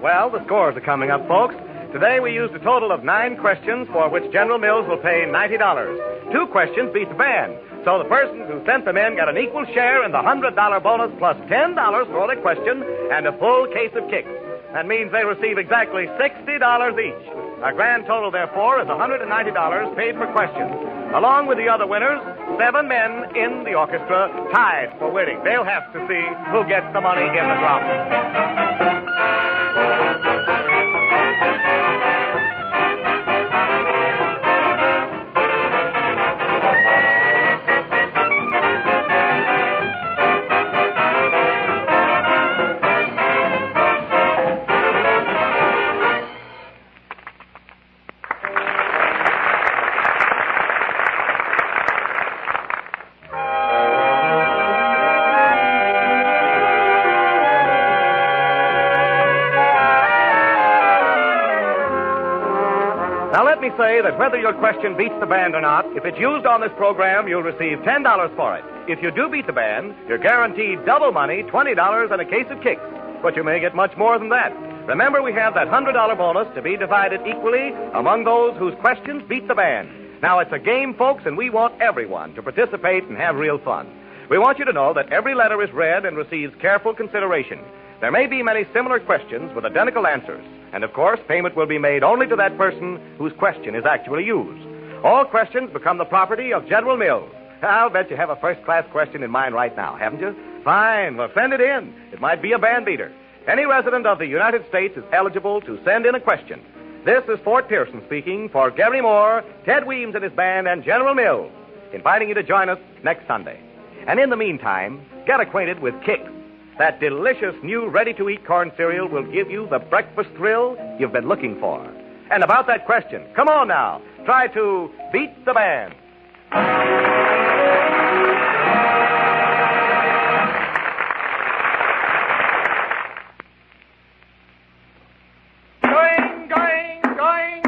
Well, the scores are coming up, folks. Today we used a total of 9 questions for which General Mills will pay $90. 2 questions beat the band. So the person who sent them in got an equal share in the $100 bonus plus $10 for the question and a full case of kicks. That means they receive exactly $60 each. Our grand total, therefore, is $190 paid for questions. Along with the other winners, 7 men in the orchestra tied for winning. They'll have to see who gets the money in the drum. Now, let me say that whether your question beats the band or not, if it's used on this program, you'll receive $10 for it. If you do beat the band, you're guaranteed double money, $20 and a case of kicks. But you may get much more than that. Remember, we have that $100 bonus to be divided equally among those whose questions beat the band. Now, it's a game, folks, and we want everyone to participate and have real fun. We want you to know that every letter is read and receives careful consideration. There may be many similar questions with identical answers. And, of course, payment will be made only to that person whose question is actually used. All questions become the property of General Mills. I'll bet you have a first-class question in mind right now, haven't you? Fine. Well, send it in. It might be a band beater. Any resident of the United States is eligible to send in a question. This is Fort Pearson speaking for Gary Moore, Ted Weems and his band, and General Mills, inviting you to join us next Sunday. And in the meantime, get acquainted with Kix. That delicious new ready-to-eat corn cereal will give you the breakfast thrill you've been looking for. And about that question, come on now, try to beat the band.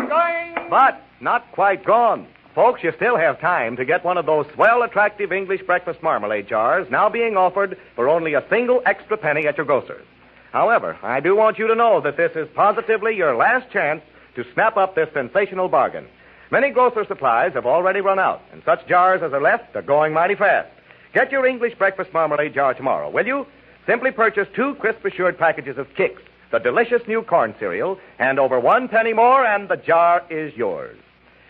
Going. But not quite gone. Folks, you still have time to get one of those swell, attractive English breakfast marmalade jars now being offered for only a single extra penny at your grocer's. However, I do want you to know that this is positively your last chance to snap up this sensational bargain. Many grocer supplies have already run out, and such jars as are left are going mighty fast. Get your English breakfast marmalade jar tomorrow, will you? Simply purchase 2 crisp assured packages of Kix, the delicious new corn cereal, and over 1 penny more, and the jar is yours.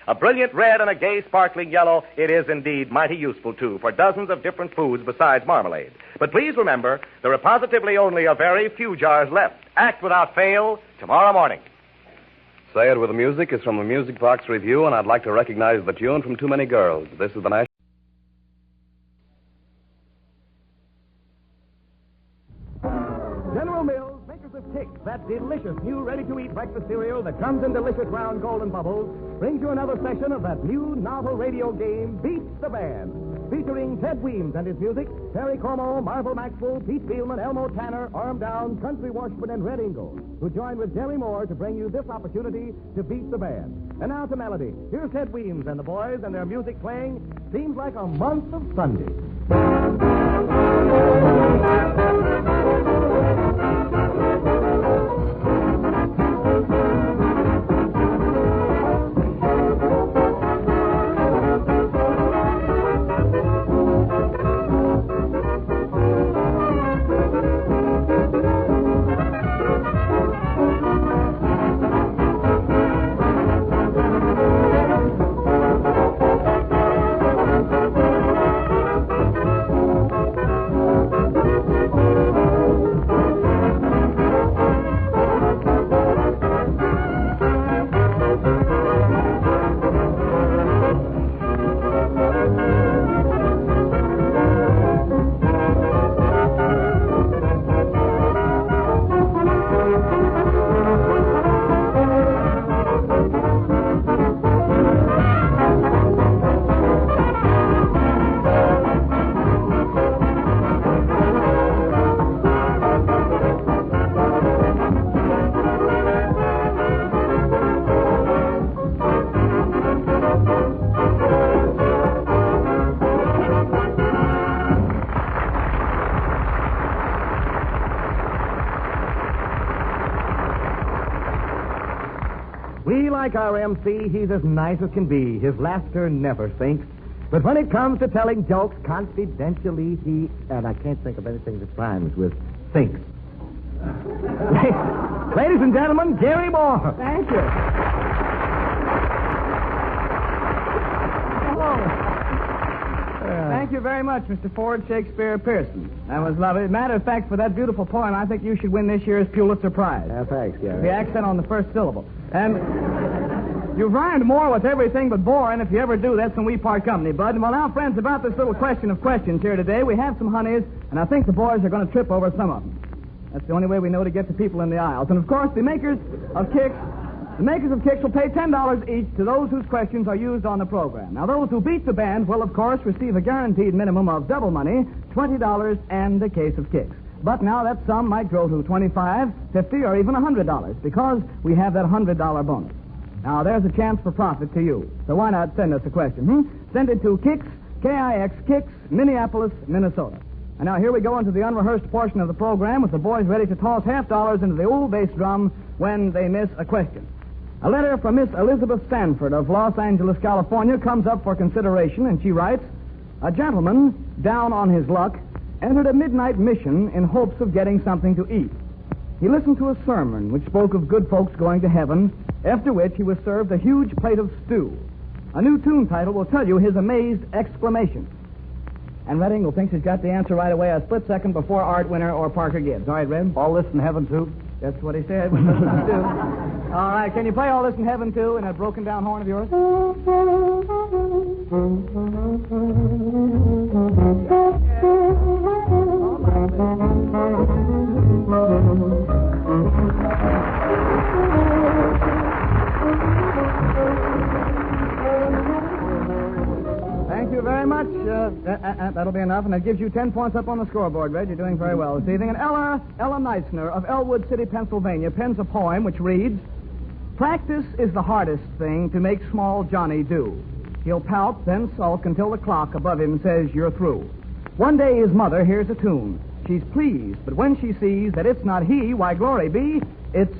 A brilliant red and a gay sparkling yellow, it is indeed mighty useful, too, for dozens of different foods besides marmalade. But please remember, there are positively only a very few jars left. Act without fail tomorrow morning. Say It With the Music is from the Music Box Review, and I'd like to recognize the tune from Too Many Girls. This is the National... General Mills, makers of Kix, that delicious new ready-to-eat breakfast cereal that comes in delicious round golden bubbles, brings you another session of that new novel radio game, Beat the Band, featuring Ted Weems and his music, Terry Como, Marvel Maxwell, Pete Spielman, Elmo Tanner, Arm Down, Country Washburn, and Red Ingle, who join with Jerry Moore to bring you this opportunity to beat the band. And now to melody. Here's Ted Weems and the boys and their music playing Seems Like a Month of Sunday. like our MC, he's as nice as can be. His laughter never sinks. But when it comes to telling jokes confidentially, he... And I can't think of anything that rhymes with thinks. Ladies and gentlemen, Gary Moore. Thank you. Thank you very much, Mr. Ford Shakespeare Pearson. That was lovely. Matter of fact, for that beautiful poem, I think you should win this year's Pulitzer Prize. Thanks, Gary. The accent on the first syllable. And you've rhymed more with everything but boring. If you ever do, that's when we part company, bud. Well, now, friends, about this little question of questions here today, we have some honeys, and I think the boys are going to trip over some of them. That's the only way we know to get to people in the aisles. And, of course, the makers of Kicks will pay $10 each to those whose questions are used on the program. Now, those who beat the band will, of course, receive a guaranteed minimum of double money, $20 and a case of Kicks. But now that sum might grow to $25, $50, or even $100 because we have that $100 bonus. Now, there's a chance for profit to you. So why not send us a question, Send it to Kicks, K-I-X, Kicks, Minneapolis, Minnesota. And now here we go into the unrehearsed portion of the program with the boys ready to toss $half into the old bass drum when they miss a question. A letter from Miss Elizabeth Sanford of Los Angeles, California comes up for consideration, and she writes, a gentleman, down on his luck, entered a midnight mission in hopes of getting something to eat. He listened to a sermon which spoke of good folks going to heaven, after which he was served a huge plate of stew. A new tune title will tell you his amazed exclamation. And Red Ingle thinks he's got the answer right away, a split second before Art Winner or Parker Gibbs. All right, Red? All this in heaven, too? That's what he said. When listen to stew. All right, can you play All This in Heaven, too, in that broken down horn of yours? Thank you very much. That'll be enough, and that gives you 10 points up on the scoreboard, Red. You're doing very well this evening. And Ella Neisner of Elwood City, Pennsylvania, pens a poem which reads, practice is the hardest thing to make small Johnny do. He'll pout, then sulk until the clock above him says you're through. One day his mother hears a tune. She's pleased, but when she sees that it's not he, why, glory be, it's...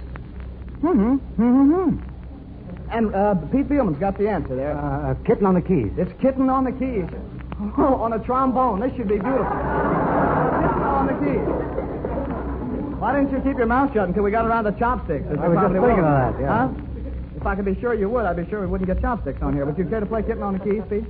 And Pete Beelman's got the answer there. Kitten on the keys. It's Kitten on the Keys. Oh, on a trombone. This should be beautiful. Kitten on the Keys. Why didn't you keep your mouth shut until we got around to chopsticks? I was just thinking of that, yeah. Huh? If I could be sure you would, I'd be sure we wouldn't get chopsticks on here. But you care to play Kitten on the Keys, Pete?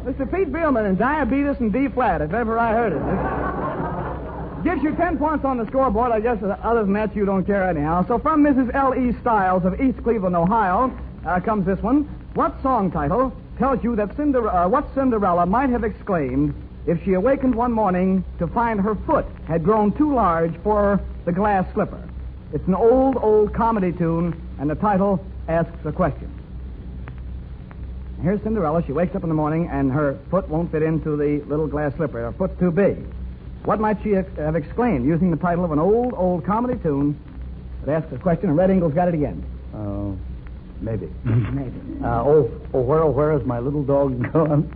Mr. Pete Beelman and Diabetes in D flat, if ever I heard it. Gives you 10 points on the scoreboard. I guess other than that, you don't care anyhow. So from Mrs. L.E. Stiles of East Cleveland, Ohio, comes this one. What song title tells you that what Cinderella might have exclaimed if she awakened one morning to find her foot had grown too large for the glass slipper? It's an old comedy tune, and the title asks a question. Here's Cinderella. She wakes up in the morning, and her foot won't fit into the little glass slipper. Her foot's too big. What might she have exclaimed using the title of an old comedy tune that asks a question, and Red Ingle's got it again? Maybe. Maybe. Where is my little dog gone?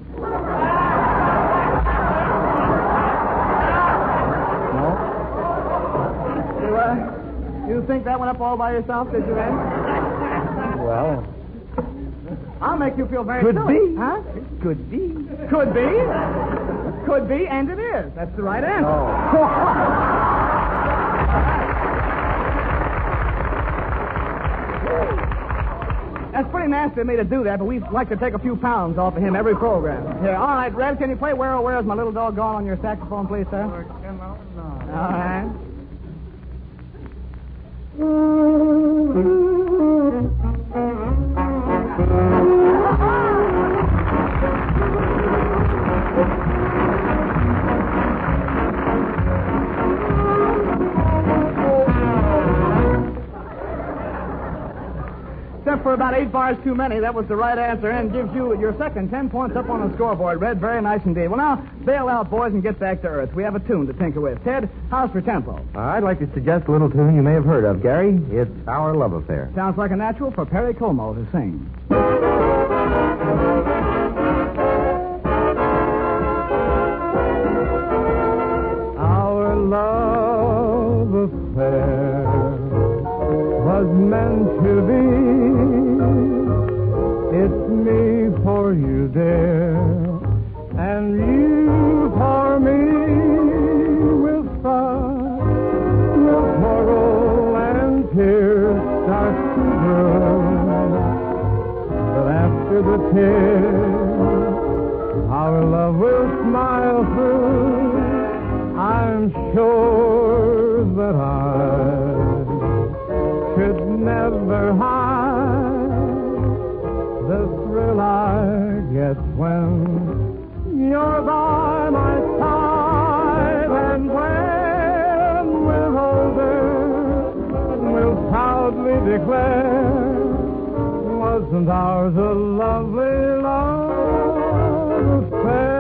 No? You think that went up all by yourself, did you, Ed? Well... I'll make you feel very Could silly. be. Huh? Could be. Could be. Could be, and it is. That's the right answer. That's pretty nasty of me to do that, but we'd like to take a few pounds off of him every program. Yeah, all right, Red, can you play Where's My Little Dog Gone on your saxophone, please, sir? All right. for about 8 bars too many. That was the right answer and gives you your second 10 points up on the scoreboard, Red. Very nice indeed. Well, now, bail out, boys, and get back to earth. We have a tune to tinker with. Ted, how's for tempo? I'd like to suggest a little tune you may have heard of, Gary. It's Our Love Affair. Sounds like a natural for Perry Como to sing. Our love affair was meant to be. It's me for you, dear, and you for me. With sorrow and tears start to bloom, but after the tears, our love will smile through. I'm sure that I could never hide the thrill I get when you're by my side. And when we're older, we'll proudly declare, wasn't ours a lovely love affair?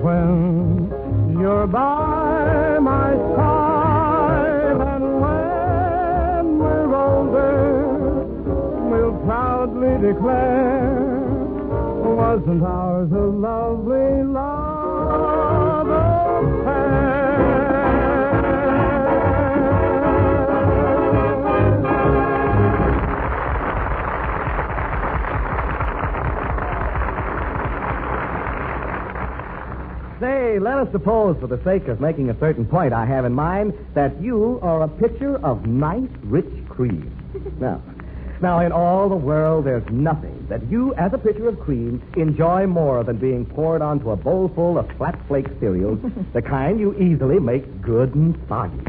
When you're by my side, and when we're older, we'll proudly declare, wasn't ours a lovely love affair? Say, let us suppose, for the sake of making a certain point I have in mind, that you are a pitcher of nice, rich cream. Now, in all the world, there's nothing that you, as a pitcher of cream, enjoy more than being poured onto a bowl full of flat flake cereals, the kind you easily make good and soggy.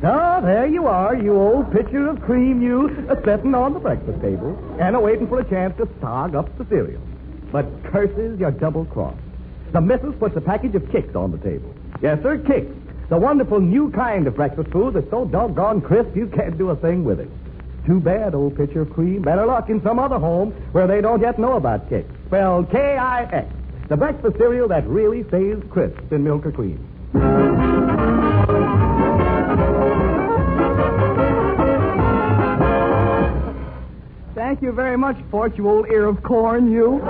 So, there you are, you old pitcher of cream, you, sitting on the breakfast table and waiting for a chance to sog up the cereal. But curses, you're double-crossed. The missus puts a package of Kicks on the table. Yes, sir, Kicks. The wonderful new kind of breakfast food that's so doggone crisp you can't do a thing with it. Too bad, old pitcher of cream. Better luck in some other home where they don't yet know about Kicks. Spelled K-I-X. The breakfast cereal that really stays crisp in milk or cream. Thank you very much, Fort, you old ear of corn, you.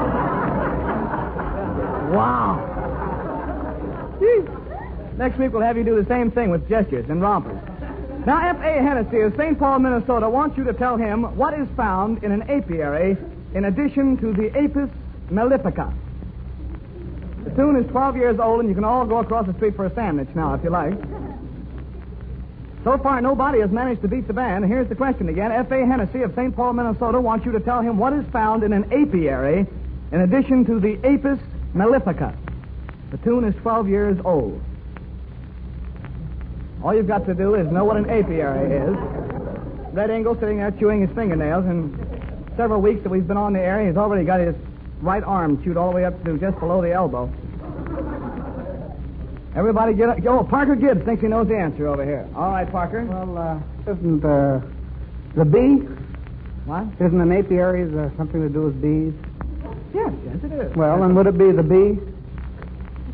Wow. Gee. Next week we'll have you do the same thing with gestures and rompers. Now, F.A. Hennessy of St. Paul, Minnesota, wants you to tell him what is found in an apiary in addition to the Apis mellifica. The tune is 12 years old, and you can all go across the street for a sandwich now, if you like. So far, nobody has managed to beat the band. Here's the question again. F.A. Hennessy of St. Paul, Minnesota, wants you to tell him what is found in an apiary in addition to the Apis mellifica. The tune is 12 years old. All you've got to do is know what an apiary is. Red Ingle sitting there chewing his fingernails, and several weeks that we've been on the air, he's already got his right arm chewed all the way up to just below the elbow. Everybody get up. Oh, Parker Gibbs thinks he knows the answer over here. All right, Parker. Well, isn't the bee? What? Isn't an apiary something to do with bees? Yes, it is. Well, then would it be the bee?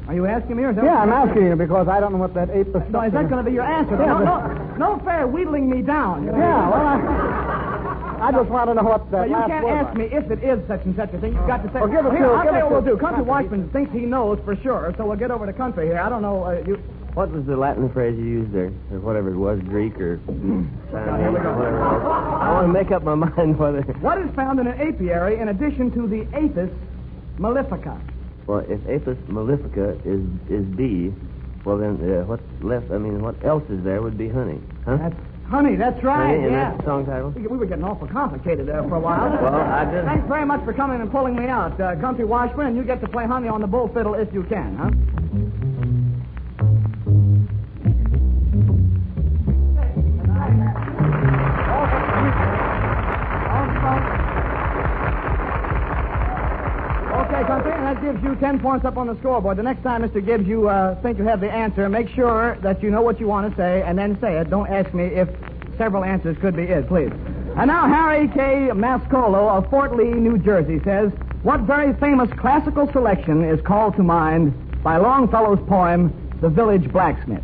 Are you asking me or is that... Yeah, I'm asking you because I don't know what that apis... No, is that going to be your answer? Yeah, no fair wheedling me down. Yeah, well, I just want to know what that you can't ask me if it is such and such a thing. You've got to say... Well, give it I'll tell you what we'll do. Country Watchman thinks he knows for sure, so we'll get over to country here. I don't know... What was the Latin phrase you used there? Or whatever it was, Greek or... Here we go. I want to make up my mind whether... What is found in an apiary in addition to the Apis Malefica. Well, if Apis Malefica is D, well then what's left? I mean, what else is there would be honey, huh? That's honey. That's right. Honey, and yeah. that's the song title. We were getting awful complicated there for a while. Well, I just... Thanks very much for coming and pulling me out, Country Washburn, and you get to play honey on the bull fiddle if you can, huh? Okay, Country, and that gives you 10 points up on the scoreboard. The next time, Mr. Gibbs, you think you have the answer, make sure that you know what you want to say, and then say it. Don't ask me if several answers could be it, please. And now Harry K. Mascolo of Fort Lee, New Jersey says, what very famous classical selection is called to mind by Longfellow's poem, The Village Blacksmith?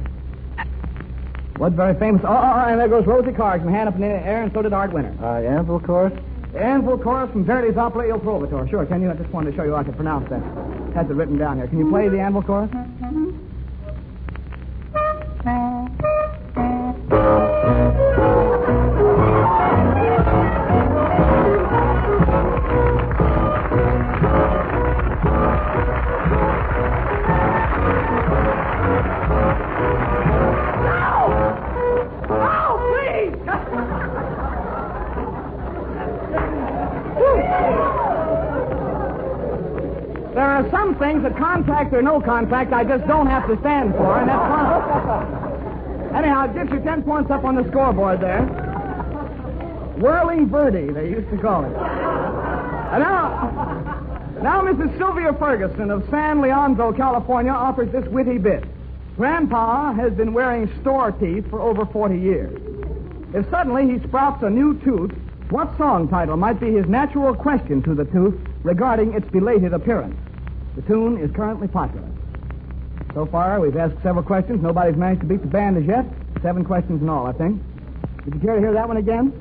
What very famous... Oh, and there goes Rosie Carr, some hand up in the air, and so did Art Winter. Anvil Chorus? The Anvil Chorus from Verdi's opera Il Trovatore. Sure, can you? I just wanted to show you how I could pronounce that. Has it written down here. Can you play the Anvil Chorus? There are some things that contact or no contact I just don't have to stand for, and that's fine. Anyhow, it gives you 10 points up on the scoreboard there. Whirling Verdi, they used to call it. And now Mrs. Sylvia Ferguson of San Leandro, California, offers this witty bit. Grandpa has been wearing store teeth for over 40 years. If suddenly he sprouts a new tooth, what song title might be his natural question to the tooth regarding its belated appearance? The tune is currently popular. So far, we've asked several questions. Nobody's managed to beat the band as yet. 7 questions in all, I think. Did you care to hear that one again?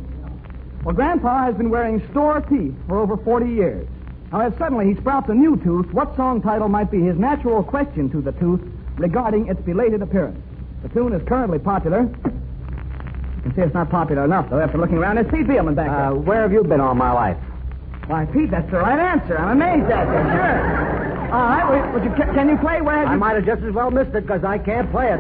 Well, Grandpa has been wearing store teeth for over 40 years. Now, if suddenly he sprouts a new tooth, what song title might be his natural question to the tooth regarding its belated appearance? The tune is currently popular. You can see it's not popular enough, though, after looking around. It's Pete Beelman back there. Where have you been all my life? Why, Pete, that's the right answer. I'm amazed at you. Sure. All right, can you play? Where have you... I might have just as well missed it because I can't play it.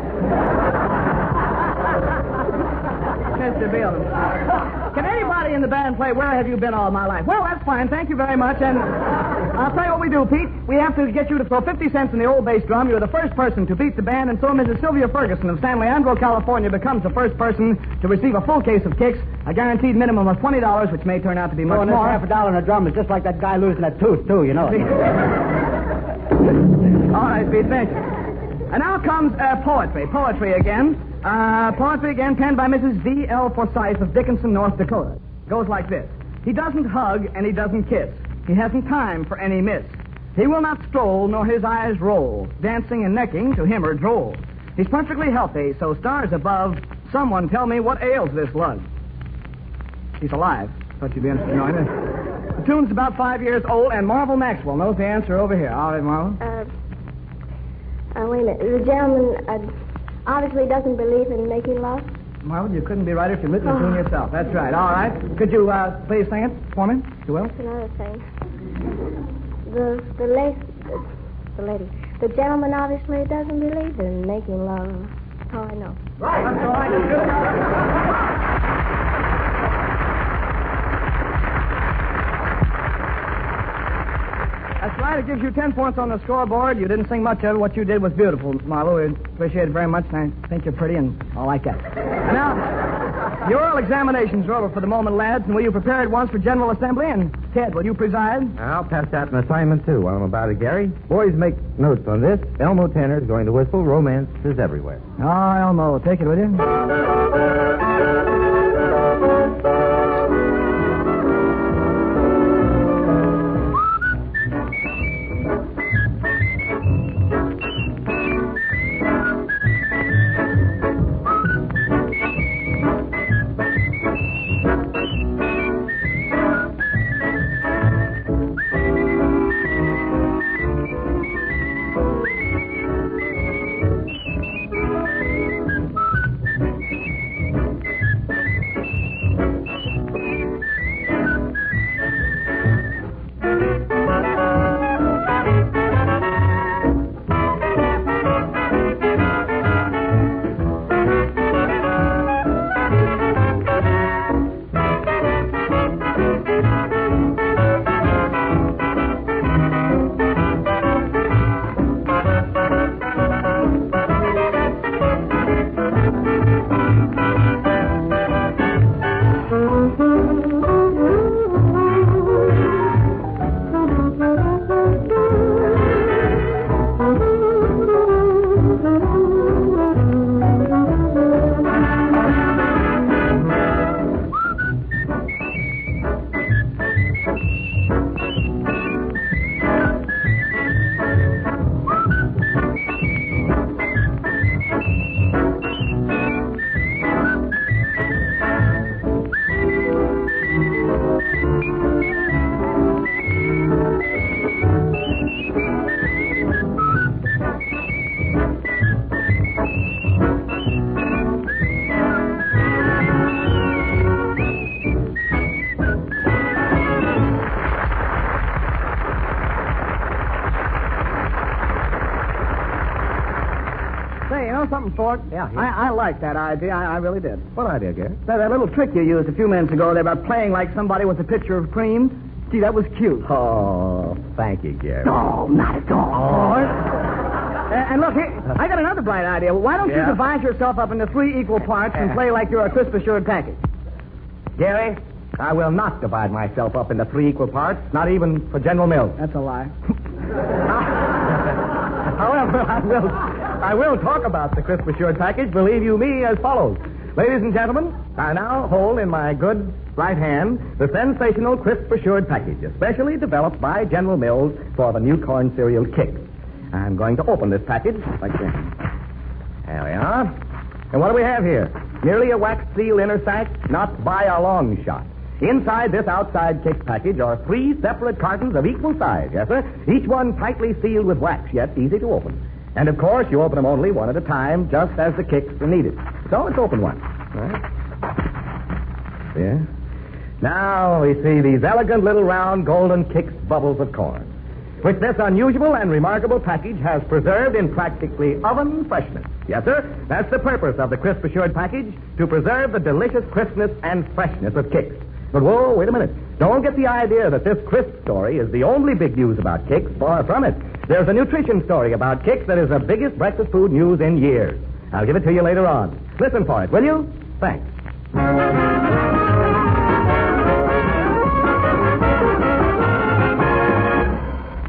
Mr. Beelman. Can anybody in the band play Where Have You Been All My Life? Well, that's fine. Thank you very much. And I'll tell you what we do, Pete. We have to get you to throw 50 cents in the old bass drum. You're the first person to beat the band, and so Mrs. Sylvia Ferguson of San Leandro, California, becomes the first person to receive a full case of kicks, a guaranteed minimum of $20, which may turn out to be much more. $half $1 in a drum is just like that guy losing a tooth, too, you know. All right, Pete, thank you. And now comes poetry. Poetry again, penned by Mrs. V.L. Forsyth of Dickinson, North Dakota. Goes like this. He doesn't hug and he doesn't kiss. He hasn't time for any miss. He will not stroll nor his eyes roll. Dancing and necking to him are droll. He's perfectly healthy, so stars above, someone tell me what ails this love. He's alive. Thought you'd be interested in knowing this. The tune's about 5 years old, and Marvel Maxwell knows the answer over here. All right, Marvel? Wait a minute. The gentleman obviously doesn't believe in making love. Marvel, you couldn't be right if you written the tune yourself. That's right. All right. Could you please sing it for me, if you will? That's another thing. The lady. The gentleman obviously doesn't believe in making love. That's all I know. Right. That's all I know. That's right. It gives you 10 points on the scoreboard. You didn't sing much of it. What you did was beautiful, Marlo. We appreciate it very much. I think you're pretty, and I like that. And now, your oral examinations are over for the moment, lads. And will you prepare at once for General Assembly? And Ted, will you preside? I'll pass out an assignment, too, while I'm about it, Gary. Boys, make notes on this. Elmo Tanner is going to whistle Romance is Everywhere. Oh, Elmo, take it, will you? know something, Fork? Yeah. I like that idea. I really did. What idea, Gary? That little trick you used a few minutes ago there about playing like somebody with a pitcher of cream. Gee, that was cute. Oh, thank you, Gary. No, not at all. And look, here, I got another bright idea. Why don't you divide yourself up into 3 equal parts and play like you're a crisp assured package? Gary, I will not divide myself up into 3 equal parts, not even for General Mills. That's a lie. However, I will talk about the crisp assured package, believe you me, as follows. Ladies and gentlemen, I now hold in my good right hand the sensational crisp assured package, especially developed by General Mills for the new corn cereal Kicks. I'm going to open this package like this. There we are. And what do we have here? Merely a wax seal inner sack, not by a long shot. Inside this outside Kicks package are 3 separate cartons of equal size, yes, sir? Each one tightly sealed with wax, yet easy to open. And, of course, you open them only one at a time, just as the Kicks are needed. So let's open one. All right. Yeah. Now we see these elegant little round golden Kicks bubbles of corn, which this unusual and remarkable package has preserved in practically oven freshness. Yes, sir. That's the purpose of the Crisp Assured package, to preserve the delicious crispness and freshness of Kicks. But whoa, wait a minute. Don't get the idea that this crisp story is the only big news about Kicks. Far from it. There's a nutrition story about Kicks that is the biggest breakfast food news in years. I'll give it to you later on. Listen for it, will you? Thanks.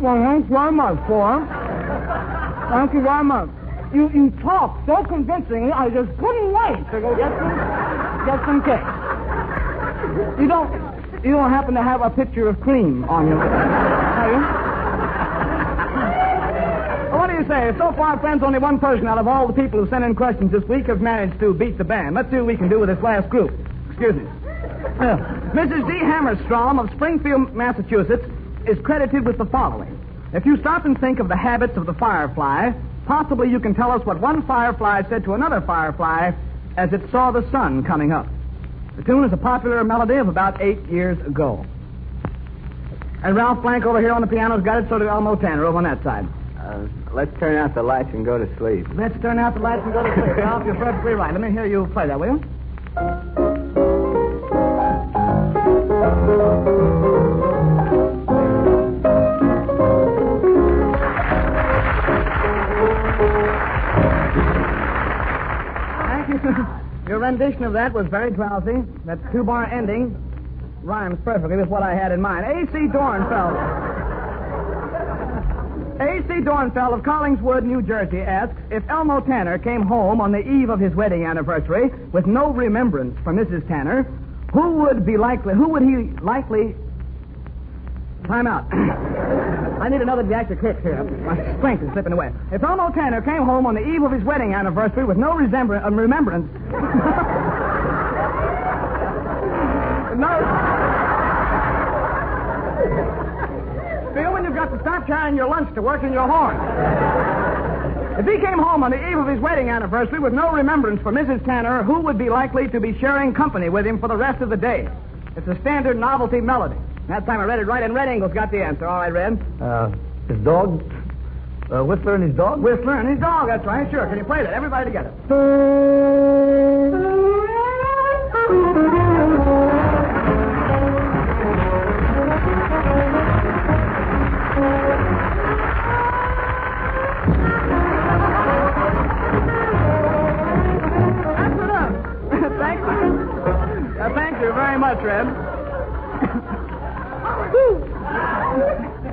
Well, thanks very much, Fork. Thank you very much. You talk so convincingly, I just couldn't wait to go get some Kicks. You don't happen to have a pitcher of cream on you, have you? Well, what do you say? So far, friends, only one person out of all the people who sent in questions this week have managed to beat the band. Let's see what we can do with this last group. Excuse me. Mrs. D. Hammerstrom of Springfield, Massachusetts, is credited with the following. If you stop and think of the habits of the firefly, possibly you can tell us what one firefly said to another firefly as it saw the sun coming up. The tune is a popular melody of about 8 years ago. And Ralph Blank over here on the piano's got it, so do Elmo Tanner over on that side. Let's turn out the lights and go to sleep. Let's turn out the lights and go to sleep. Ralph, you're perfectly right. Let me hear you play that, will you? Thank you. Your rendition of that was very drowsy. That 2-bar ending rhymes perfectly with what I had in mind. A.C. Dornfeld of Collingswood, New Jersey asks, if Elmo Tanner came home on the eve of his wedding anniversary with no remembrance for Mrs. Tanner, who would he likely... Time out. I need another Jack to Kicks here. My strength is slipping away. If Elmo Tanner came home on the eve of his wedding anniversary with no remembrance... Phil, you've got to stop carrying your lunch to work in your horn. If he came home on the eve of his wedding anniversary with no remembrance for Mrs. Tanner, who would be likely to be sharing company with him for the rest of the day? It's a standard novelty melody. That time I read it right, and Red Ingles got the answer. All right, Red. His dog? Whistler and his dog? Whistler and his dog, that's right. Sure. Can you play that? Everybody together. Thank you very much, Red.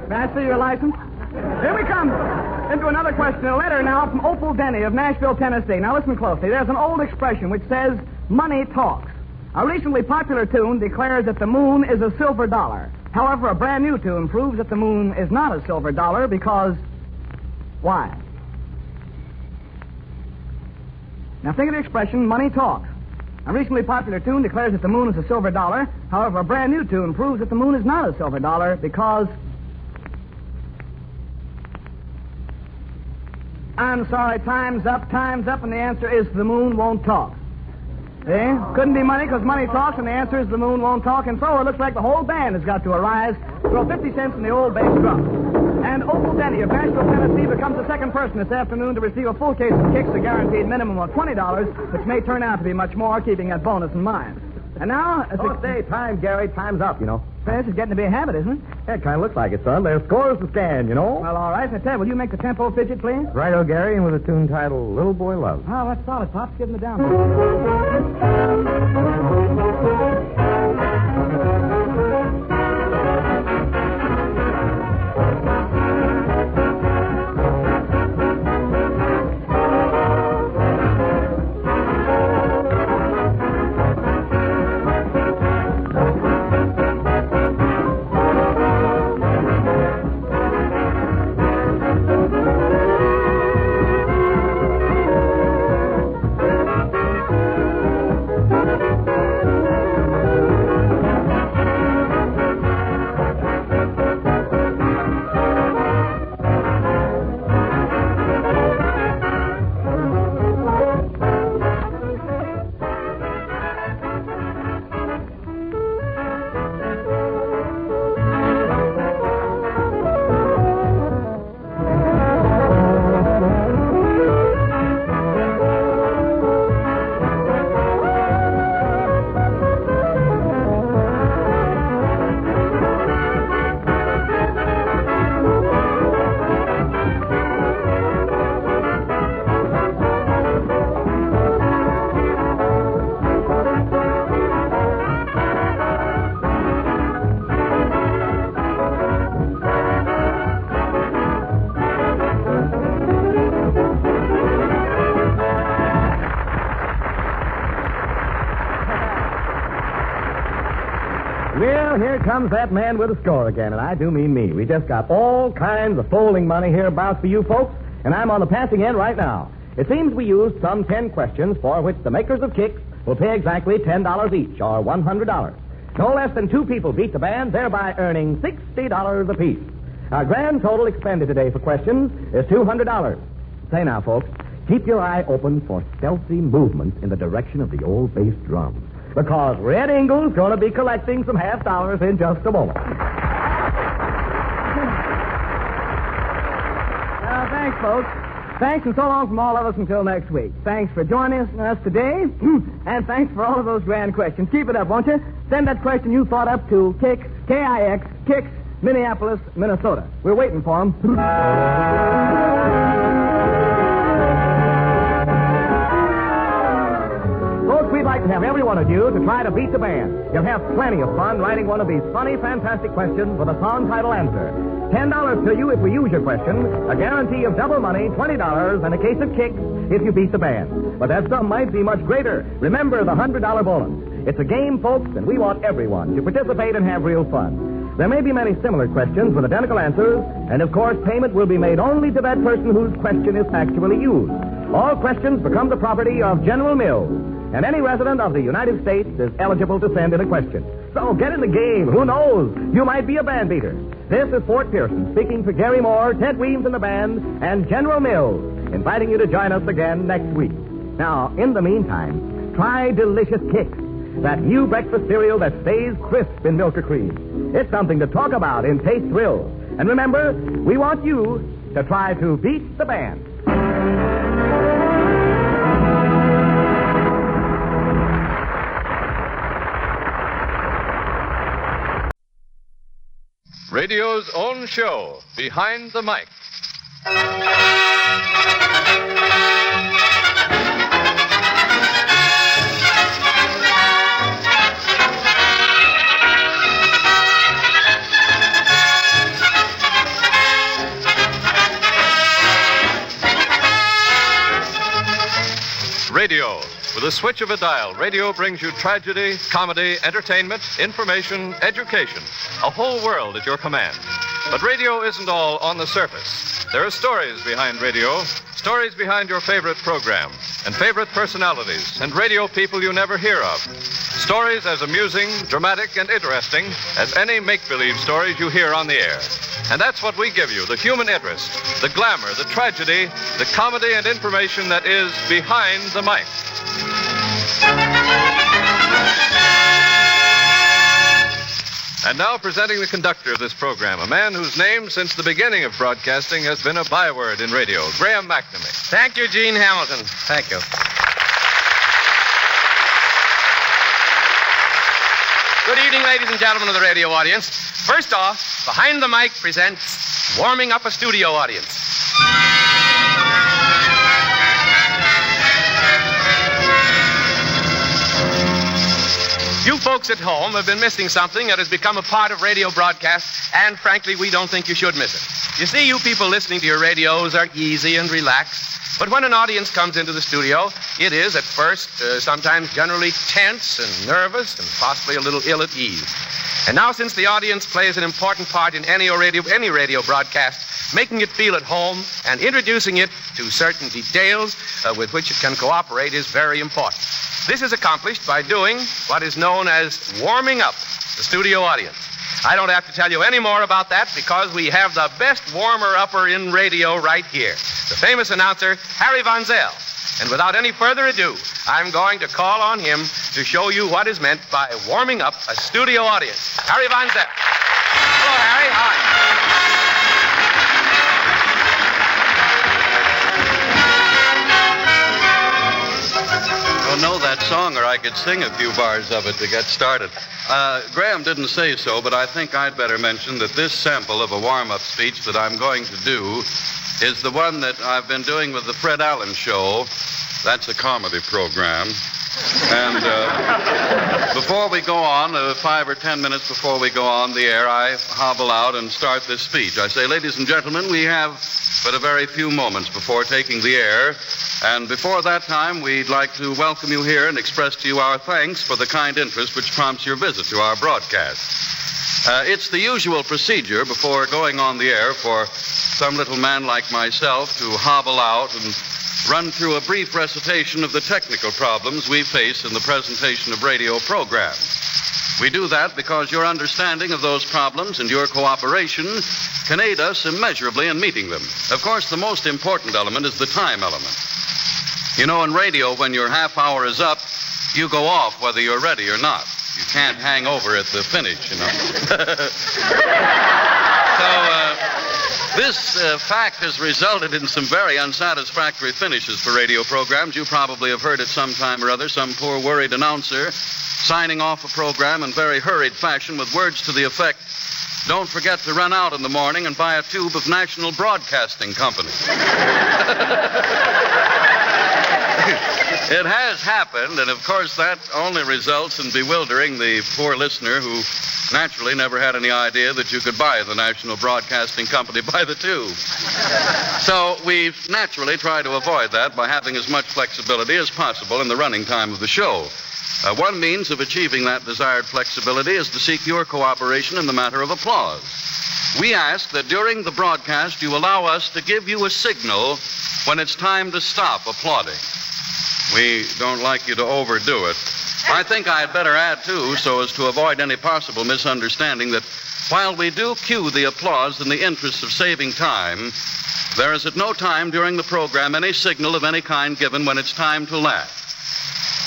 May I see your license? Here we come into another question. A letter now from Opal Denny of Nashville, Tennessee. Now listen closely. There's an old expression which says, money talks. A recently popular tune declares that the moon is a silver dollar. However, a brand new tune proves that the moon is not a silver dollar because... Why? Now think of the expression, money talks. A recently popular tune declares that the moon is a silver dollar. However, a brand new tune proves that the moon is not a silver dollar because... I'm sorry, time's up, and the answer is the moon won't talk. See? Couldn't be money because money talks, and the answer is the moon won't talk, and so it looks like the whole band has got to arise, throw 50 cents in the old bass drum. And Opal Denny of Nashville, Tennessee, becomes the second person this afternoon to receive a full case of kicks, a guaranteed minimum of $20, which may turn out to be much more, keeping that bonus in mind. And now... Say, time, Gary. Time's up, you know. This is getting to be a habit, isn't it? Yeah, it kind of looks like it, son. There's scores to scan, you know. Well, all right. Now, Ted, will you make the tempo fidget, please? Righto, Gary, and with a tune titled Little Boy Love. Oh, that's solid, Pops. Give him the down. Well, here comes that man with a score again, and I do mean me. We just got all kinds of folding money hereabouts for you folks, and I'm on the passing end right now. It seems we used some 10 questions for which the makers of kicks will pay exactly $10 each, or $100. No less than 2 people beat the band, thereby earning $60 apiece. Our grand total expended today for questions is $200. Say now, folks, keep your eye open for stealthy movements in the direction of the old bass drum, because Red Ingle's going to be collecting some half dollars in just a moment. Thanks, folks. Thanks and so long from all of us until next week. Thanks for joining us today, and thanks for all of those grand questions. Keep it up, won't you? Send that question you thought up to Kix, K-I-X, Kix, Minneapolis, Minnesota. We're waiting for them. Folks, we'd like to have every one of you to try to beat the band. You'll have plenty of fun writing one of these funny, fantastic questions with a song title answer. $10 to you if we use your question, a guarantee of double money, $20, and a case of kicks if you beat the band. But that sum might be much greater. Remember the $100 bonus. It's a game, folks, and we want everyone to participate and have real fun. There may be many similar questions with identical answers, and of course payment will be made only to that person whose question is actually used. All questions become the property of General Mills, and any resident of the United States is eligible to send in a question. So get in the game. Who knows? You might be a band beater. This is Fort Pearson speaking for Gary Moore, Ted Weems and the band, and General Mills, inviting you to join us again next week. Now, in the meantime, try Delicious Kicks, that new breakfast cereal that stays crisp in milk or cream. It's something to talk about in Taste Thrills. And remember, we want you to try to beat the band. Radio's own show, Behind the Mic. Radio. With a switch of a dial, radio brings you tragedy, comedy, entertainment, information, education. A whole world at your command. But radio isn't all on the surface. There are stories behind radio, stories behind your favorite program, and favorite personalities, and radio people you never hear of. Stories as amusing, dramatic, and interesting as any make-believe stories you hear on the air. And that's what we give you, the human interest, the glamour, the tragedy, the comedy and information that is Behind the Mic. And now presenting the conductor of this program, a man whose name since the beginning of broadcasting has been a byword in radio, Graham McNamee. Thank you, Gene Hamilton. Thank you. Good evening, ladies and gentlemen of the radio audience. First off, Behind the Mic presents Warming Up a Studio Audience. You folks at home have been missing something that has become a part of radio broadcasts, and frankly, we don't think you should miss it. You see, you people listening to your radios are easy and relaxed, but when an audience comes into the studio, it is, at first, sometimes generally tense and nervous and possibly a little ill at ease. And now, since the audience plays an important part in any radio broadcast, making it feel at home and introducing it to certain details with which it can cooperate is very important. This is accomplished by doing what is known as warming up the studio audience. I don't have to tell you any more about that because we have the best warmer-upper in radio right here, the famous announcer, Harry Von Zell. And without any further ado, I'm going to call on him to show you what is meant by warming up a studio audience. Harry Von Zell. Hello, Harry. Hi. I don't know that song, or I could sing a few bars of it to get started. Graham didn't say so, but I think I'd better mention that this sample of a warm-up speech that I'm going to do is the one that I've been doing with the Fred Allen Show. That's a comedy program. And before we go on, 5 or 10 minutes before we go on the air, I hobble out and start this speech. I say, ladies and gentlemen, we have but a very few moments before taking the air. And before that time, we'd like to welcome you here and express to you our thanks for the kind interest which prompts your visit to our broadcast. It's the usual procedure before going on the air for some little man like myself to hobble out and run through a brief recitation of the technical problems we face in the presentation of radio programs. We do that because your understanding of those problems and your cooperation can aid us immeasurably in meeting them. Of course, the most important element is the time element. You know, in radio, when your half hour is up, you go off whether you're ready or not. You can't hang over at the finish, you know. This fact has resulted in some very unsatisfactory finishes for radio programs. You probably have heard it sometime or other, some poor worried announcer signing off a program in very hurried fashion with words to the effect, "Don't forget to run out in the morning and buy a tube of National Broadcasting Company." It has happened, and of course that only results in bewildering the poor listener who naturally never had any idea that you could buy the National Broadcasting Company by the tube. So we naturally try to avoid that by having as much flexibility as possible in the running time of the show. One means of achieving that desired flexibility is to seek your cooperation in the matter of applause. We ask that during the broadcast you allow us to give you a signal when it's time to stop applauding. We don't like you to overdo it. I think I'd better add, too, so as to avoid any possible misunderstanding, that while we do cue the applause in the interest of saving time, there is at no time during the program any signal of any kind given when it's time to laugh.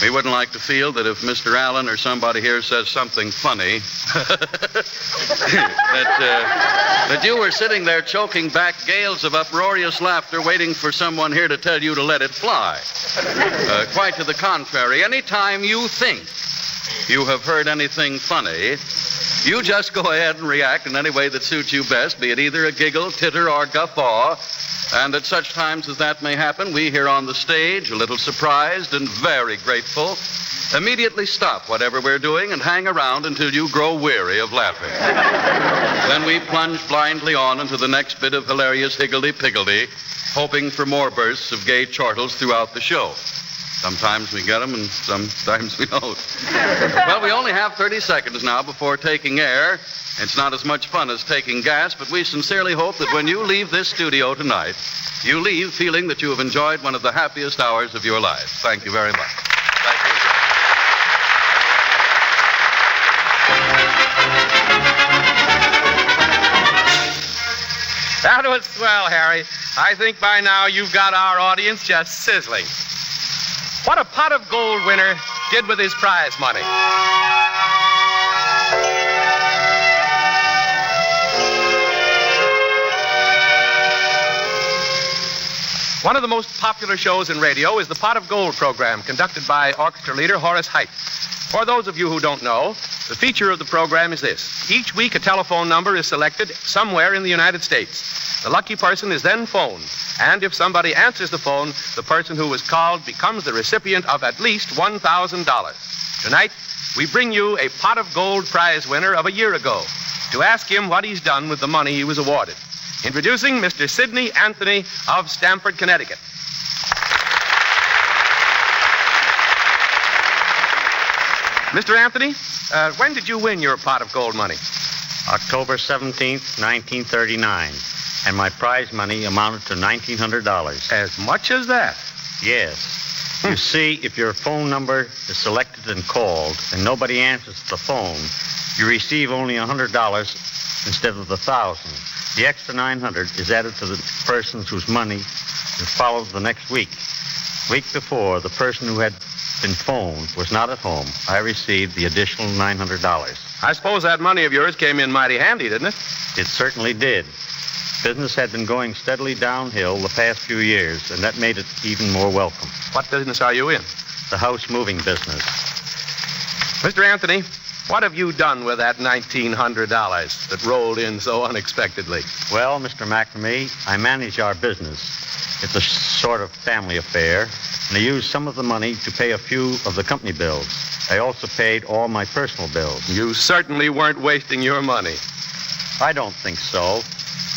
We wouldn't like to feel that if Mr. Allen or somebody here says something funny, that you were sitting there choking back gales of uproarious laughter waiting for someone here to tell you to let it fly. Quite to the contrary, any time you think you have heard anything funny, you just go ahead and react in any way that suits you best, be it either a giggle, titter, or guffaw. And at such times as that may happen, we here on the stage, a little surprised and very grateful, immediately stop whatever we're doing and hang around until you grow weary of laughing. Then we plunge blindly on into the next bit of hilarious higgledy-piggledy, hoping for more bursts of gay chortles throughout the show. Sometimes we get them and sometimes we don't. Well, we only have 30 seconds now before taking air. It's not as much fun as taking gas, but we sincerely hope that when you leave this studio tonight, you leave feeling that you have enjoyed one of the happiest hours of your lives. Thank you very much. Thank you. That was swell, Harry. I think by now you've got our audience just sizzling. What a pot of gold winner did with his prize money. One of the most popular shows in radio is the Pot of Gold program, conducted by orchestra leader Horace Heidt. For those of you who don't know, the feature of the program is this. Each week, a telephone number is selected somewhere in the United States. The lucky person is then phoned, and if somebody answers the phone, the person who was called becomes the recipient of at least $1,000. Tonight, we bring you a Pot of Gold prize winner of a year ago to ask him what he's done with the money he was awarded. Introducing Mr. Sidney Anthony of Stamford, Connecticut. Mr. Anthony, when did you win your pot of gold money? October 17th, 1939. And my prize money amounted to $1,900. As much as that? Yes. You see, if your phone number is selected and called and nobody answers the phone, you receive only $100 instead of the $1,000. The extra $900 is added to the persons whose money is followed the next week. Week before, the person who had been phoned was not at home. I received the additional $900. I suppose that money of yours came in mighty handy, didn't it? It certainly did. Business had been going steadily downhill the past few years, and that made it even more welcome. What business are you in? The house moving business. Mr. Anthony, what have you done with that $1,900 that rolled in so unexpectedly? Well, Mr. McNamee, I manage our business. It's a sort of family affair, and I used some of the money to pay a few of the company bills. I also paid all my personal bills. You certainly weren't wasting your money. I don't think so.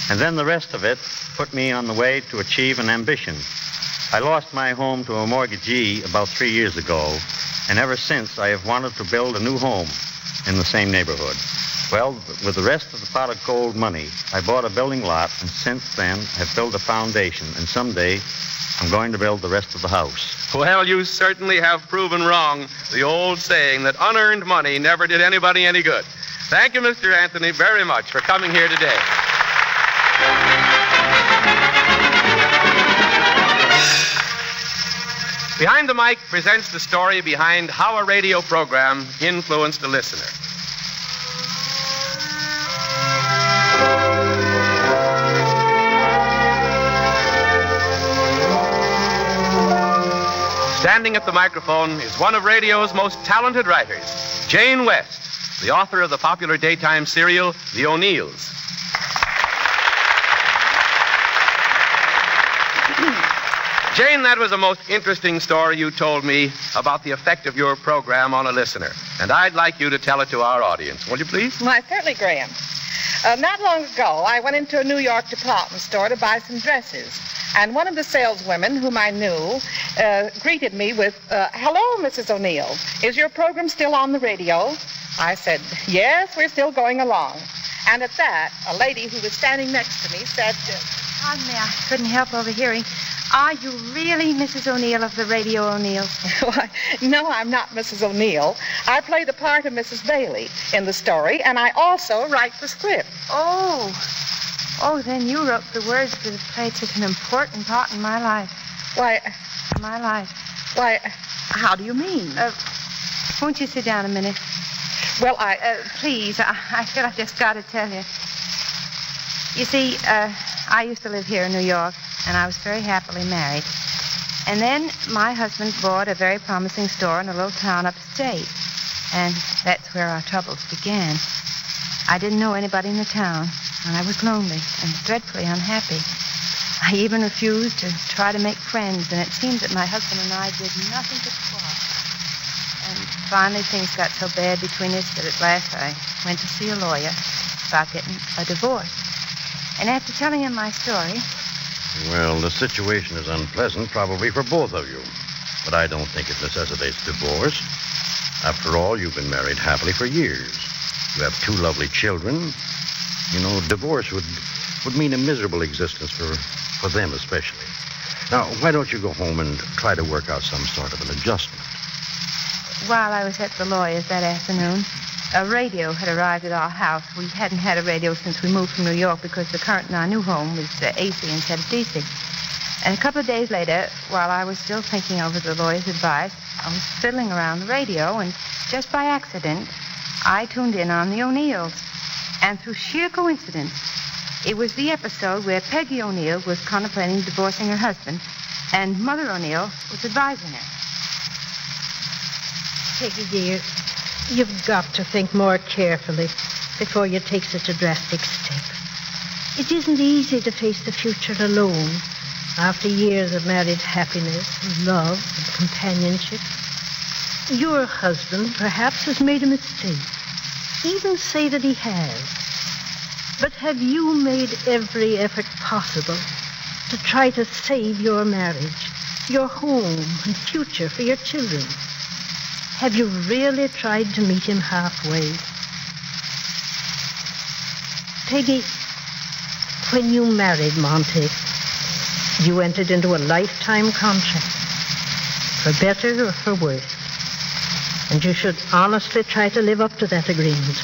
And then the rest of it put me on the way to achieve an ambition. I lost my home to a mortgagee about 3 years ago, and ever since I have wanted to build a new home in the same neighborhood. Well, with the rest of the pot of gold money, I bought a building lot, and since then have built a foundation, and someday I'm going to build the rest of the house. Well, you certainly have proven wrong the old saying that unearned money never did anybody any good. Thank you, Mr. Anthony, very much for coming here today. Behind the Mic presents the story behind how a radio program influenced a listener. Standing at the microphone is one of radio's most talented writers, Jane West, the author of the popular daytime serial, The O'Neills. Jane, that was a most interesting story you told me about the effect of your program on a listener. And I'd like you to tell it to our audience. Will you please? Why, certainly, Graham. Not long ago, I went into a New York department store to buy some dresses. And one of the saleswomen whom I knew greeted me with, "Hello, Mrs. O'Neill. Is your program still on the radio?" I said, "Yes, we're still going along." And at that, a lady who was standing next to me said, "Pardon me, I couldn't help overhearing. Are you really Mrs. O'Neill of the Radio O'Neills?" Why, no, I'm not Mrs. O'Neill. I play the part of Mrs. Bailey in the story, and I also write the script. Oh, then you wrote the words that have played such an important part in my life. Why? My life. Why, how do you mean? Won't you sit down a minute? Well, please, I feel I just got to tell you. You see, I used to live here in New York, and I was very happily married. And then my husband bought a very promising store in a little town upstate, and that's where our troubles began. I didn't know anybody in the town, and I was lonely and dreadfully unhappy. I even refused to try to make friends, and it seemed that my husband and I did nothing but quarrel. And finally things got so bad between us that at last I went to see a lawyer about getting a divorce. And after telling him my story... Well, the situation is unpleasant, probably for both of you. But I don't think it necessitates divorce. After all, you've been married happily for years. You have 2 lovely children. You know, divorce would mean a miserable existence for them especially. Now, why don't you go home and try to work out some sort of an adjustment? While I was at the lawyer's that afternoon, a radio had arrived at our house. We hadn't had a radio since we moved from New York because the current in our new home was AC instead of DC. And a couple of days later, while I was still thinking over the lawyer's advice, I was fiddling around the radio, and just by accident, I tuned in on the O'Neills. And through sheer coincidence, It was the episode where Peggy O'Neill was contemplating divorcing her husband, and Mother O'Neill was advising her. Peggy, dear, you've got to think more carefully before you take such a drastic step. It isn't easy to face the future alone after years of married happiness, and love, and companionship. Your husband perhaps has made a mistake. Even say that he has. But have you made every effort possible to try to save your marriage, your home, and future for your children? Have you really tried to meet him halfway? Peggy, when you married Monty, you entered into a lifetime contract, for better or for worse. And you should honestly try to live up to that agreement,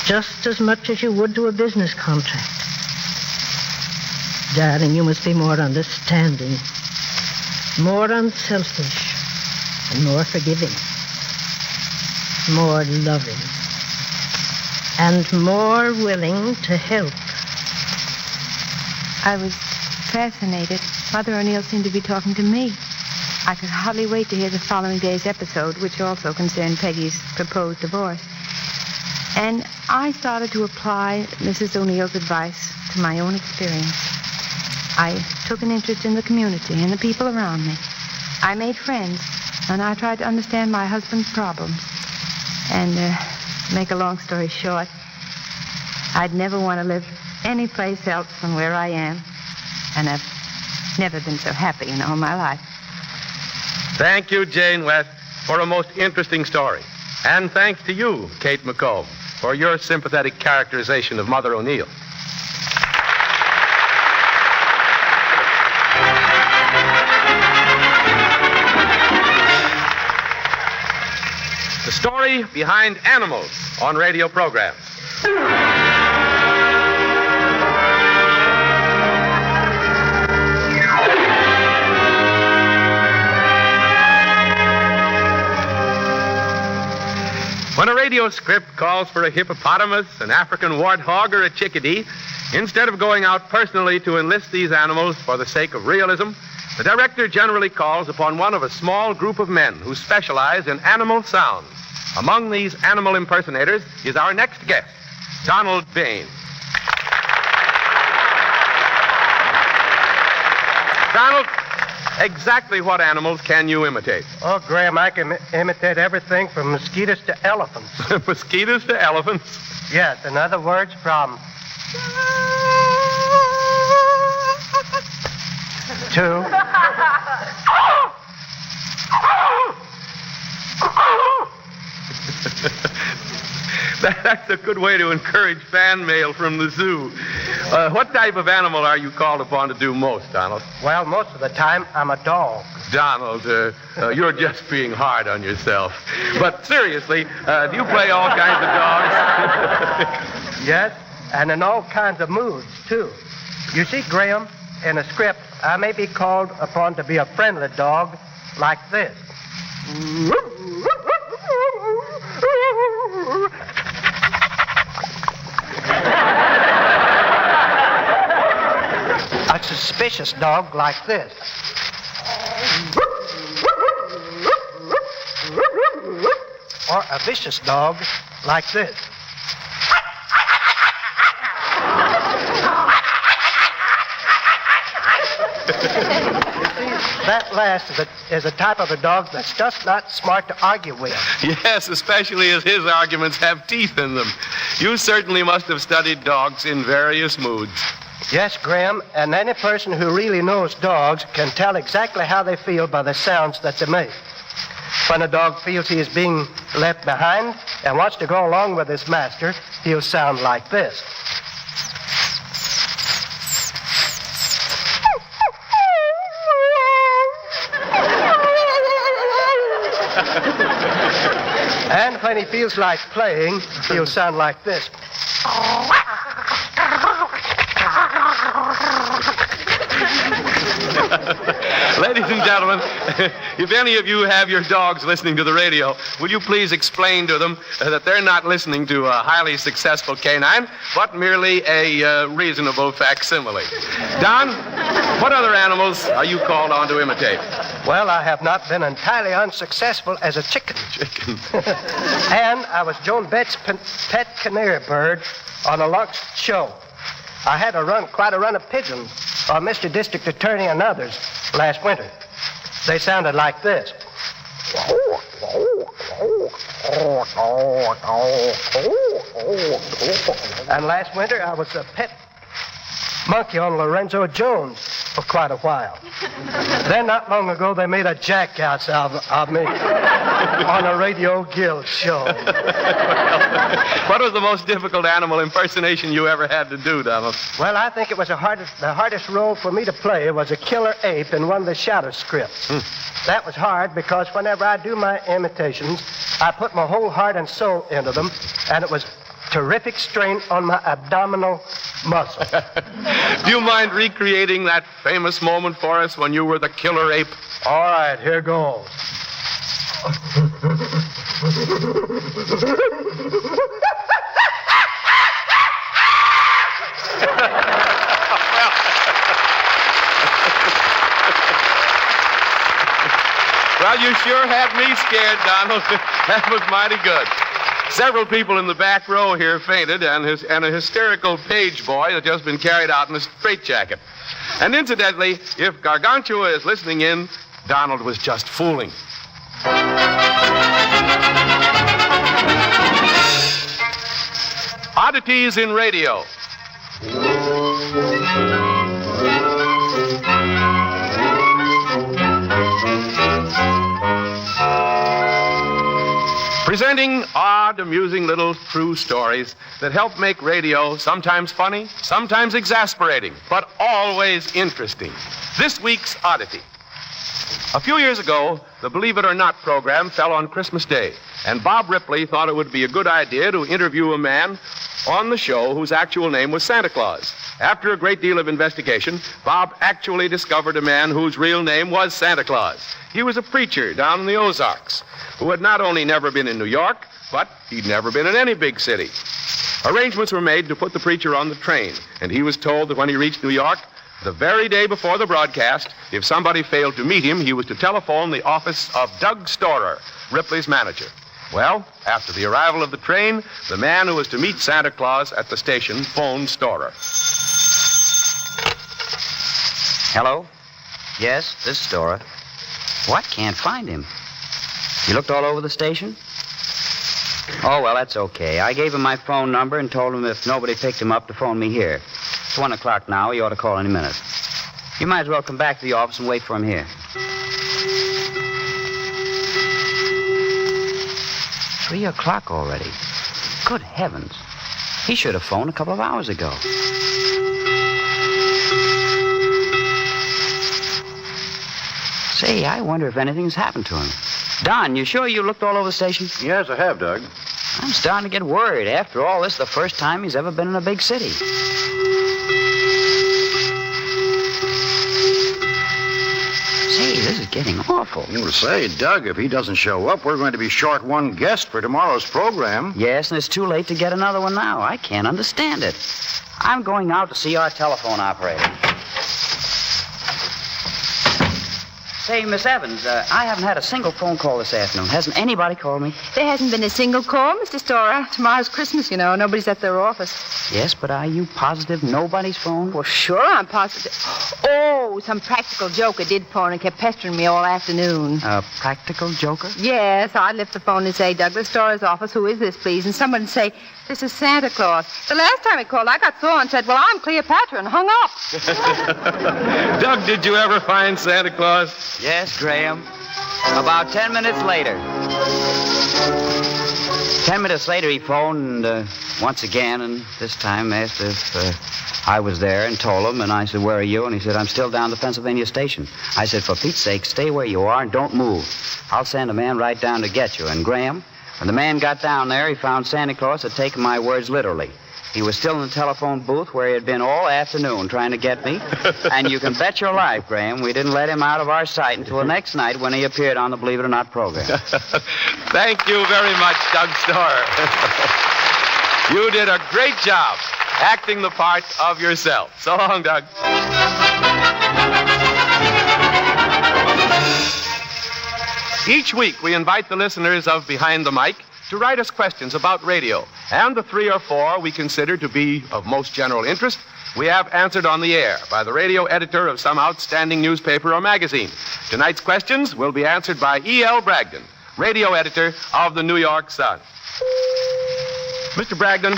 just as much as you would to a business contract. Darling, you must be more understanding, more unselfish, and more forgiving, more loving, and more willing to help. I was fascinated. Mother O'Neill seemed to be talking to me. I could hardly wait to hear the following day's episode, which also concerned Peggy's proposed divorce. And I started to apply Mrs. O'Neill's advice to my own experience. I took an interest in the community and the people around me. I made friends, and I tried to understand my husband's problems. And to make a long story short, I'd never want to live any place else than where I am. And I've never been so happy in all my life. Thank you, Jane West, for a most interesting story. And thanks to you, Kate McComb, for your sympathetic characterization of Mother O'Neill. The story behind animals on radio programs. When a radio script calls for a hippopotamus, an African warthog, or a chickadee, instead of going out personally to enlist these animals for the sake of realism, the director generally calls upon one of a small group of men who specialize in animal sounds. Among these animal impersonators is our next guest, Donald Bain. Donald, exactly what animals can you imitate? Oh, Graham, I can imitate everything from mosquitoes to elephants. Mosquitoes to elephants? Yes, in other words, from... to... That's a good way to encourage fan mail from the zoo. What type of animal are you called upon to do most, Donald? Well, most of the time, I'm a dog. Donald, you're just being hard on yourself. But seriously, do you play all kinds of dogs? Yes, and in all kinds of moods, too. You see, Graham, in a script, I may be called upon to be a friendly dog like this. A suspicious dog like this. Or a vicious dog like this. That last is a type of a dog that's just not smart to argue with. Yes, especially as his arguments have teeth in them. You certainly must have studied dogs in various moods. Yes, Graham, and any person who really knows dogs can tell exactly how they feel by the sounds that they make. When a dog feels he is being left behind and wants to go along with his master, he'll sound like this. And when he feels like playing, he'll sound like this. Ladies and gentlemen, if any of you have your dogs listening to the radio, will you please explain to them that they're not listening to a highly successful canine, but merely a reasonable facsimile? Don, what other animals are you called on to imitate? Well, I have not been entirely unsuccessful as a chicken. And I was Joan Bett's pet canary bird on a Lux show. I had quite a run of pigeons on Mr. District Attorney and others last winter. They sounded like this. And last winter, I was a pet monkey on Lorenzo Jones for quite a while. Then, not long ago, they made a jackass of me on a Radio Guild show. What was the most difficult animal impersonation you ever had to do, Donald? Well, I think it was the hardest role for me to play was a killer ape in one of the Shadow scripts. That was hard because whenever I do my imitations, I put my whole heart and soul into them, and it was terrific strain on my abdominal muscle. Do you mind recreating that famous moment for us when you were the killer ape? All right, here goes. Well, you sure had me scared, Donald. That was mighty good. Several people in the back row here fainted, and a hysterical page boy has just been carried out in a straitjacket. And incidentally, if Gargantua is listening in, Donald was just fooling. Oddities in radio. Presenting odd, amusing little true stories that help make radio sometimes funny, sometimes exasperating, but always interesting. This week's oddity. A few years ago, the Believe It or Not program fell on Christmas Day, and Bob Ripley thought it would be a good idea to interview a man on the show whose actual name was Santa Claus. After a great deal of investigation, Bob actually discovered a man whose real name was Santa Claus. He was a preacher down in the Ozarks who had not only never been in New York, but he'd never been in any big city. Arrangements were made to put the preacher on the train, and he was told that when he reached New York, the very day before the broadcast, if somebody failed to meet him, he was to telephone the office of Doug Storer, Ripley's manager. Well, after the arrival of the train, the man who was to meet Santa Claus at the station phoned Storer. Hello? Yes, this is Storer. What? Can't find him. You looked all over the station? Oh, well, that's okay. I gave him my phone number and told him if nobody picked him up to phone me here. It's 1 o'clock now. He ought to call any minute. You might as well come back to the office and wait for him here. 3 o'clock already. Good heavens. He should have phoned a couple of hours ago. Say, I wonder if anything's happened to him. Don, you sure you looked all over the station? Yes, I have, Doug. I'm starting to get worried. After all, this is the first time he's ever been in a big city. Say, this is getting awful. You say, Doug, if he doesn't show up, we're going to be short one guest for tomorrow's program. Yes, and it's too late to get another one now. I can't understand it. I'm going out to see our telephone operator. Say, Miss Evans, I haven't had a single phone call this afternoon. Hasn't anybody called me? There hasn't been a single call, Mr. Storer. Tomorrow's Christmas, you know. Nobody's at their office. Yes, but are you positive nobody's phoned? Well, sure, I'm positive. Oh, some practical joker did phone and kept pestering me all afternoon. A practical joker? Yes, I'd lift the phone and say, Douglas Storer's office, who is this, please? And someone would say, this is Santa Claus. The last time he called, I got sore and said, well, I'm Cleopatra, and hung up. Doug, did you ever find Santa Claus? Yes, Graham. About 10 minutes later. 10 minutes later, he phoned once again, and this time asked if I was there and told him, and I said, where are you? And he said, I'm still down at the Pennsylvania station. I said, for Pete's sake, stay where you are and don't move. I'll send a man right down to get you. And Graham, when the man got down there, he found Santa Claus had taken my words literally. He was still in the telephone booth where he had been all afternoon trying to get me. And you can bet your life, Graham, we didn't let him out of our sight until the next night when he appeared on the Believe It or Not program. Thank you very much, Doug Storer. You did a great job acting the part of yourself. So long, Doug. Each week, we invite the listeners of Behind the Mic to write us questions about radio. And the 3 or 4 we consider to be of most general interest, we have answered on the air by the radio editor of some outstanding newspaper or magazine. Tonight's questions will be answered by E.L. Bragdon, radio editor of the New York Sun. Mr. Bragdon.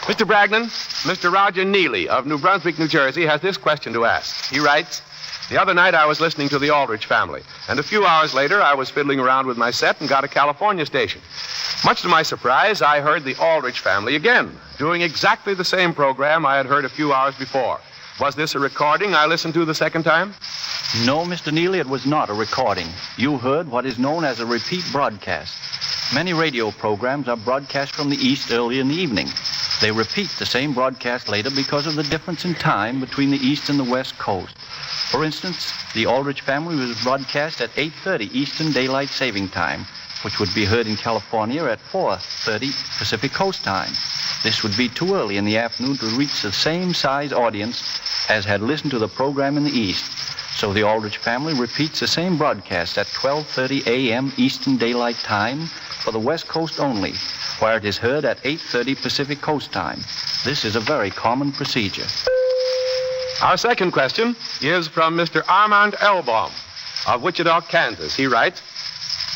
Mr. Bragdon, Mr. Roger Neely of New Brunswick, New Jersey, has this question to ask. He writes, the other night I was listening to the Aldrich Family, and a few hours later I was fiddling around with my set and got a California station. Much to my surprise, I heard the Aldrich Family again, doing exactly the same program I had heard a few hours before. Was this a recording I listened to the second time? No, Mr. Neely, it was not a recording. You heard what is known as a repeat broadcast. Many radio programs are broadcast from the East early in the evening. They repeat the same broadcast later because of the difference in time between the East and the West Coast. For instance, the Aldrich Family was broadcast at 8:30 Eastern Daylight Saving Time, which would be heard in California at 4:30 Pacific Coast Time. This would be too early in the afternoon to reach the same size audience as had listened to the program in the East. So the Aldrich Family repeats the same broadcast at 12:30 a.m. Eastern Daylight Time for the West Coast only, where it is heard at 8:30 Pacific Coast Time. This is a very common procedure. Our second question is from Mr. Armand Elbaum of Wichita, Kansas. He writes,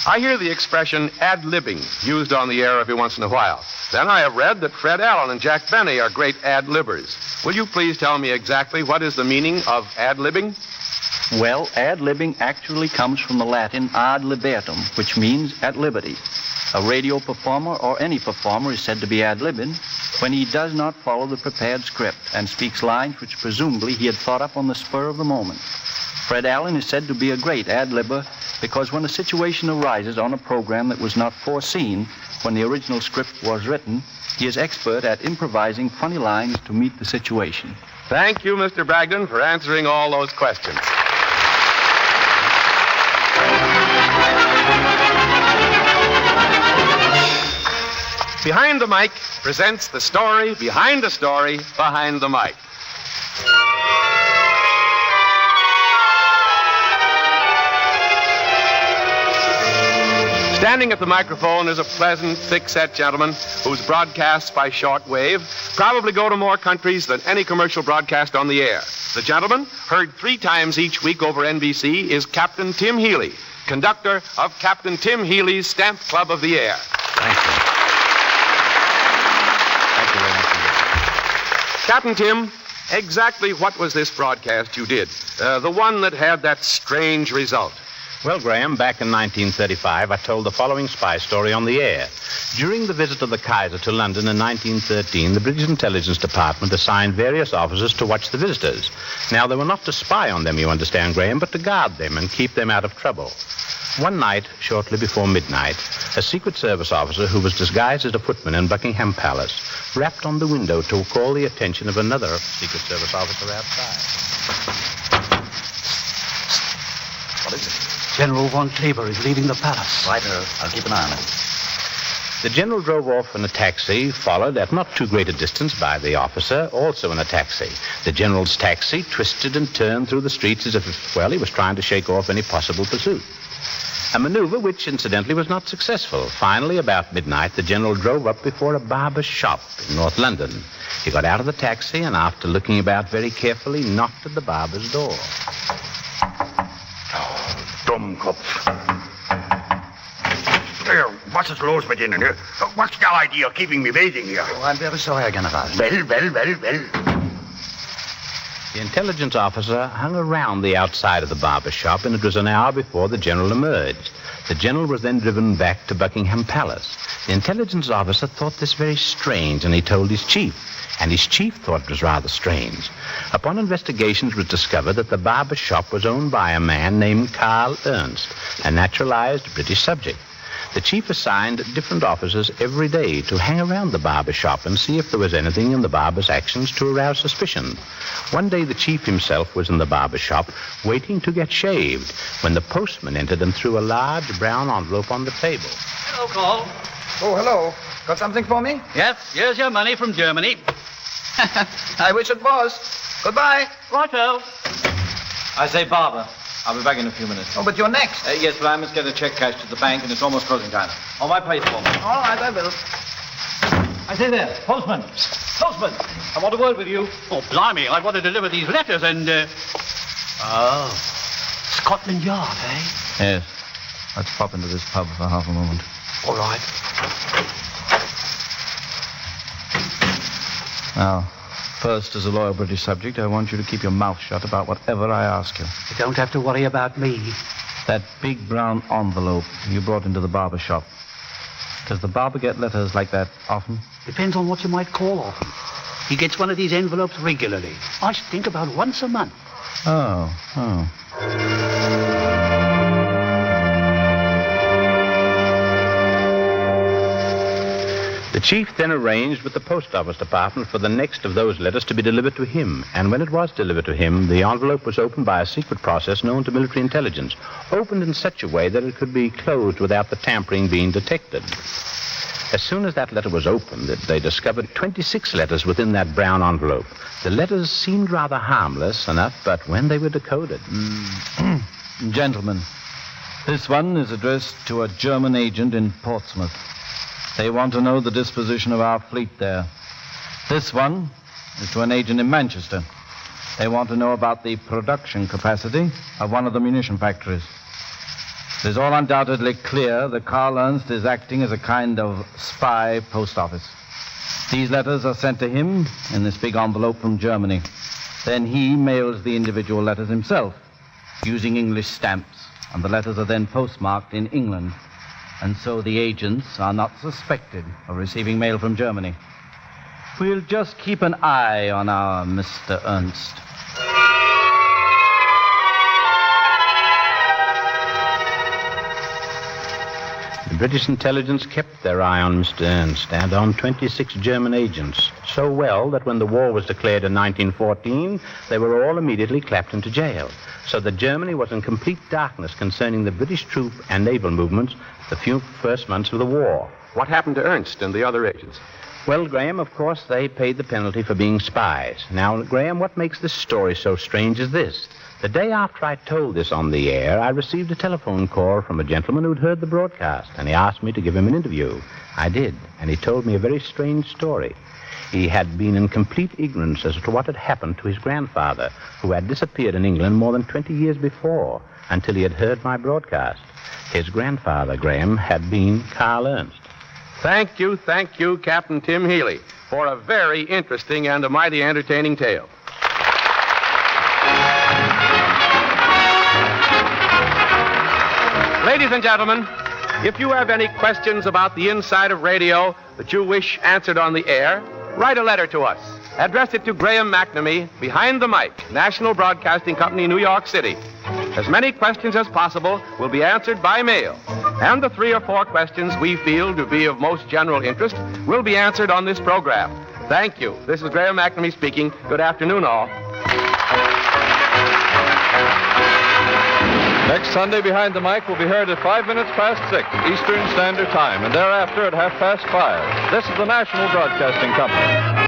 I hear the expression ad-libbing used on the air every once in a while. Then I have read that Fred Allen and Jack Benny are great ad-libbers. Will you please tell me exactly what is the meaning of ad-libbing? Well, ad-libbing actually comes from the Latin ad libertum, which means at liberty. A radio performer or any performer is said to be ad-libbing when he does not follow the prepared script and speaks lines which presumably he had thought up on the spur of the moment. Fred Allen is said to be a great ad-libber because when a situation arises on a program that was not foreseen when the original script was written, he is expert at improvising funny lines to meet the situation. Thank you, Mr. Bragdon, for answering all those questions. Behind the Mic presents the story behind the story behind the mic. Standing at the microphone is a pleasant, thick-set gentleman whose broadcasts by shortwave probably go to more countries than any commercial broadcast on the air. The gentleman, heard 3 times each week over NBC, is Captain Tim Healy, conductor of Captain Tim Healy's Stamp Club of the Air. Thank you. Captain Tim, exactly what was this broadcast you did? The one that had that strange result. Well, Graham, back in 1935, I told the following spy story on the air. During the visit of the Kaiser to London in 1913, the British Intelligence Department assigned various officers to watch the visitors. Now, they were not to spy on them, you understand, Graham, but to guard them and keep them out of trouble. One night, shortly before midnight, a Secret Service officer who was disguised as a footman in Buckingham Palace rapped on the window to call the attention of another Secret Service officer outside. What is it? General von Kleber is leaving the palace. Right, I'll keep an eye on him. The general drove off in a taxi, followed at not too great a distance by the officer, also in a taxi. The general's taxi twisted and turned through the streets as if, well, he was trying to shake off any possible pursuit. A maneuver which, incidentally, was not successful. Finally, about midnight, the general drove up before a barber's shop in North London. He got out of the taxi and, after looking about very carefully, knocked at the barber's door. Dummkopf. Was ist los mit Ihnen? What's the idea of keeping me waiting here? Oh, I'm very sorry, General. Well. The intelligence officer hung around the outside of the barber shop, and it was an hour before the general emerged. The general was then driven back to Buckingham Palace. The intelligence officer thought this very strange, and he told his chief. And his chief thought it was rather strange. Upon investigations, it was discovered that the barber shop was owned by a man named Carl Ernst, a naturalized British subject. The chief assigned different officers every day to hang around the barber shop and see if there was anything in the barber's actions to arouse suspicion. One day the chief himself was in the barber shop waiting to get shaved when the postman entered and threw a large brown envelope on the table. Hello, Cole. Oh, hello. Got something for me? Yes, here's your money from Germany. I wish it was. Goodbye. Righto. I say, Barber, I'll be back in a few minutes. Oh, but you're next. Yes, but I must get a check cashed at the bank, and it's almost closing time. On my place for me. All right, I will. I say there, postman. Postman, I want a word with you. Oh, blimey, I want to deliver these letters and, Oh, Scotland Yard, eh? Yes. Let's pop into this pub for half a moment. All right. Now, first, as a loyal British subject, I want you to keep your mouth shut about whatever I ask you. You don't have to worry about me. That big brown envelope you brought into the barber shop. Does the barber get letters like that often? Depends on what you might call often. He gets one of these envelopes regularly. I should think about once a month. Oh. The chief then arranged with the post office department for the next of those letters to be delivered to him. And when it was delivered to him, the envelope was opened by a secret process known to military intelligence, opened in such a way that it could be closed without the tampering being detected. As soon as that letter was opened, they discovered 26 letters within that brown envelope. The letters seemed rather harmless enough, but when they were decoded... Gentlemen, this one is addressed to a German agent in Portsmouth. They want to know the disposition of our fleet there. This one is to an agent in Manchester. They want to know about the production capacity of one of the munition factories. It is all undoubtedly clear that Carl Ernst is acting as a kind of spy post office. These letters are sent to him in this big envelope from Germany. Then he mails the individual letters himself, using English stamps, and the letters are then postmarked in England. And so the agents are not suspected of receiving mail from Germany. We'll just keep an eye on our Mr. Ernst. The British intelligence kept their eye on Mr. Ernst and on 26 German agents, so well that when the war was declared in 1914, they were all immediately clapped into jail, so that Germany was in complete darkness concerning the British troop and naval movements the few first months of the war. What happened to Ernst and the other agents? Well, Graham, of course, they paid the penalty for being spies. Now, Graham, what makes this story so strange is this. The day after I told this on the air, I received a telephone call from a gentleman who'd heard the broadcast, and he asked me to give him an interview. I did, and he told me a very strange story. He had been in complete ignorance as to what had happened to his grandfather, who had disappeared in England more than 20 years before, until he had heard my broadcast. His grandfather, Graham, had been Carl Ernst. Thank you, Captain Tim Healy, for a very interesting and a mighty entertaining tale. Ladies and gentlemen, if you have any questions about the inside of radio that you wish answered on the air, write a letter to us. Address it to Graham McNamee, Behind the Mic, National Broadcasting Company, New York City. As many questions as possible will be answered by mail. And the 3 or 4 questions we feel to be of most general interest will be answered on this program. Thank you. This is Graham McNamee speaking. Good afternoon, all. Next Sunday, Behind the Mic will be heard at 5 minutes past 6 Eastern Standard Time, and thereafter at 5:30. This is the National Broadcasting Company.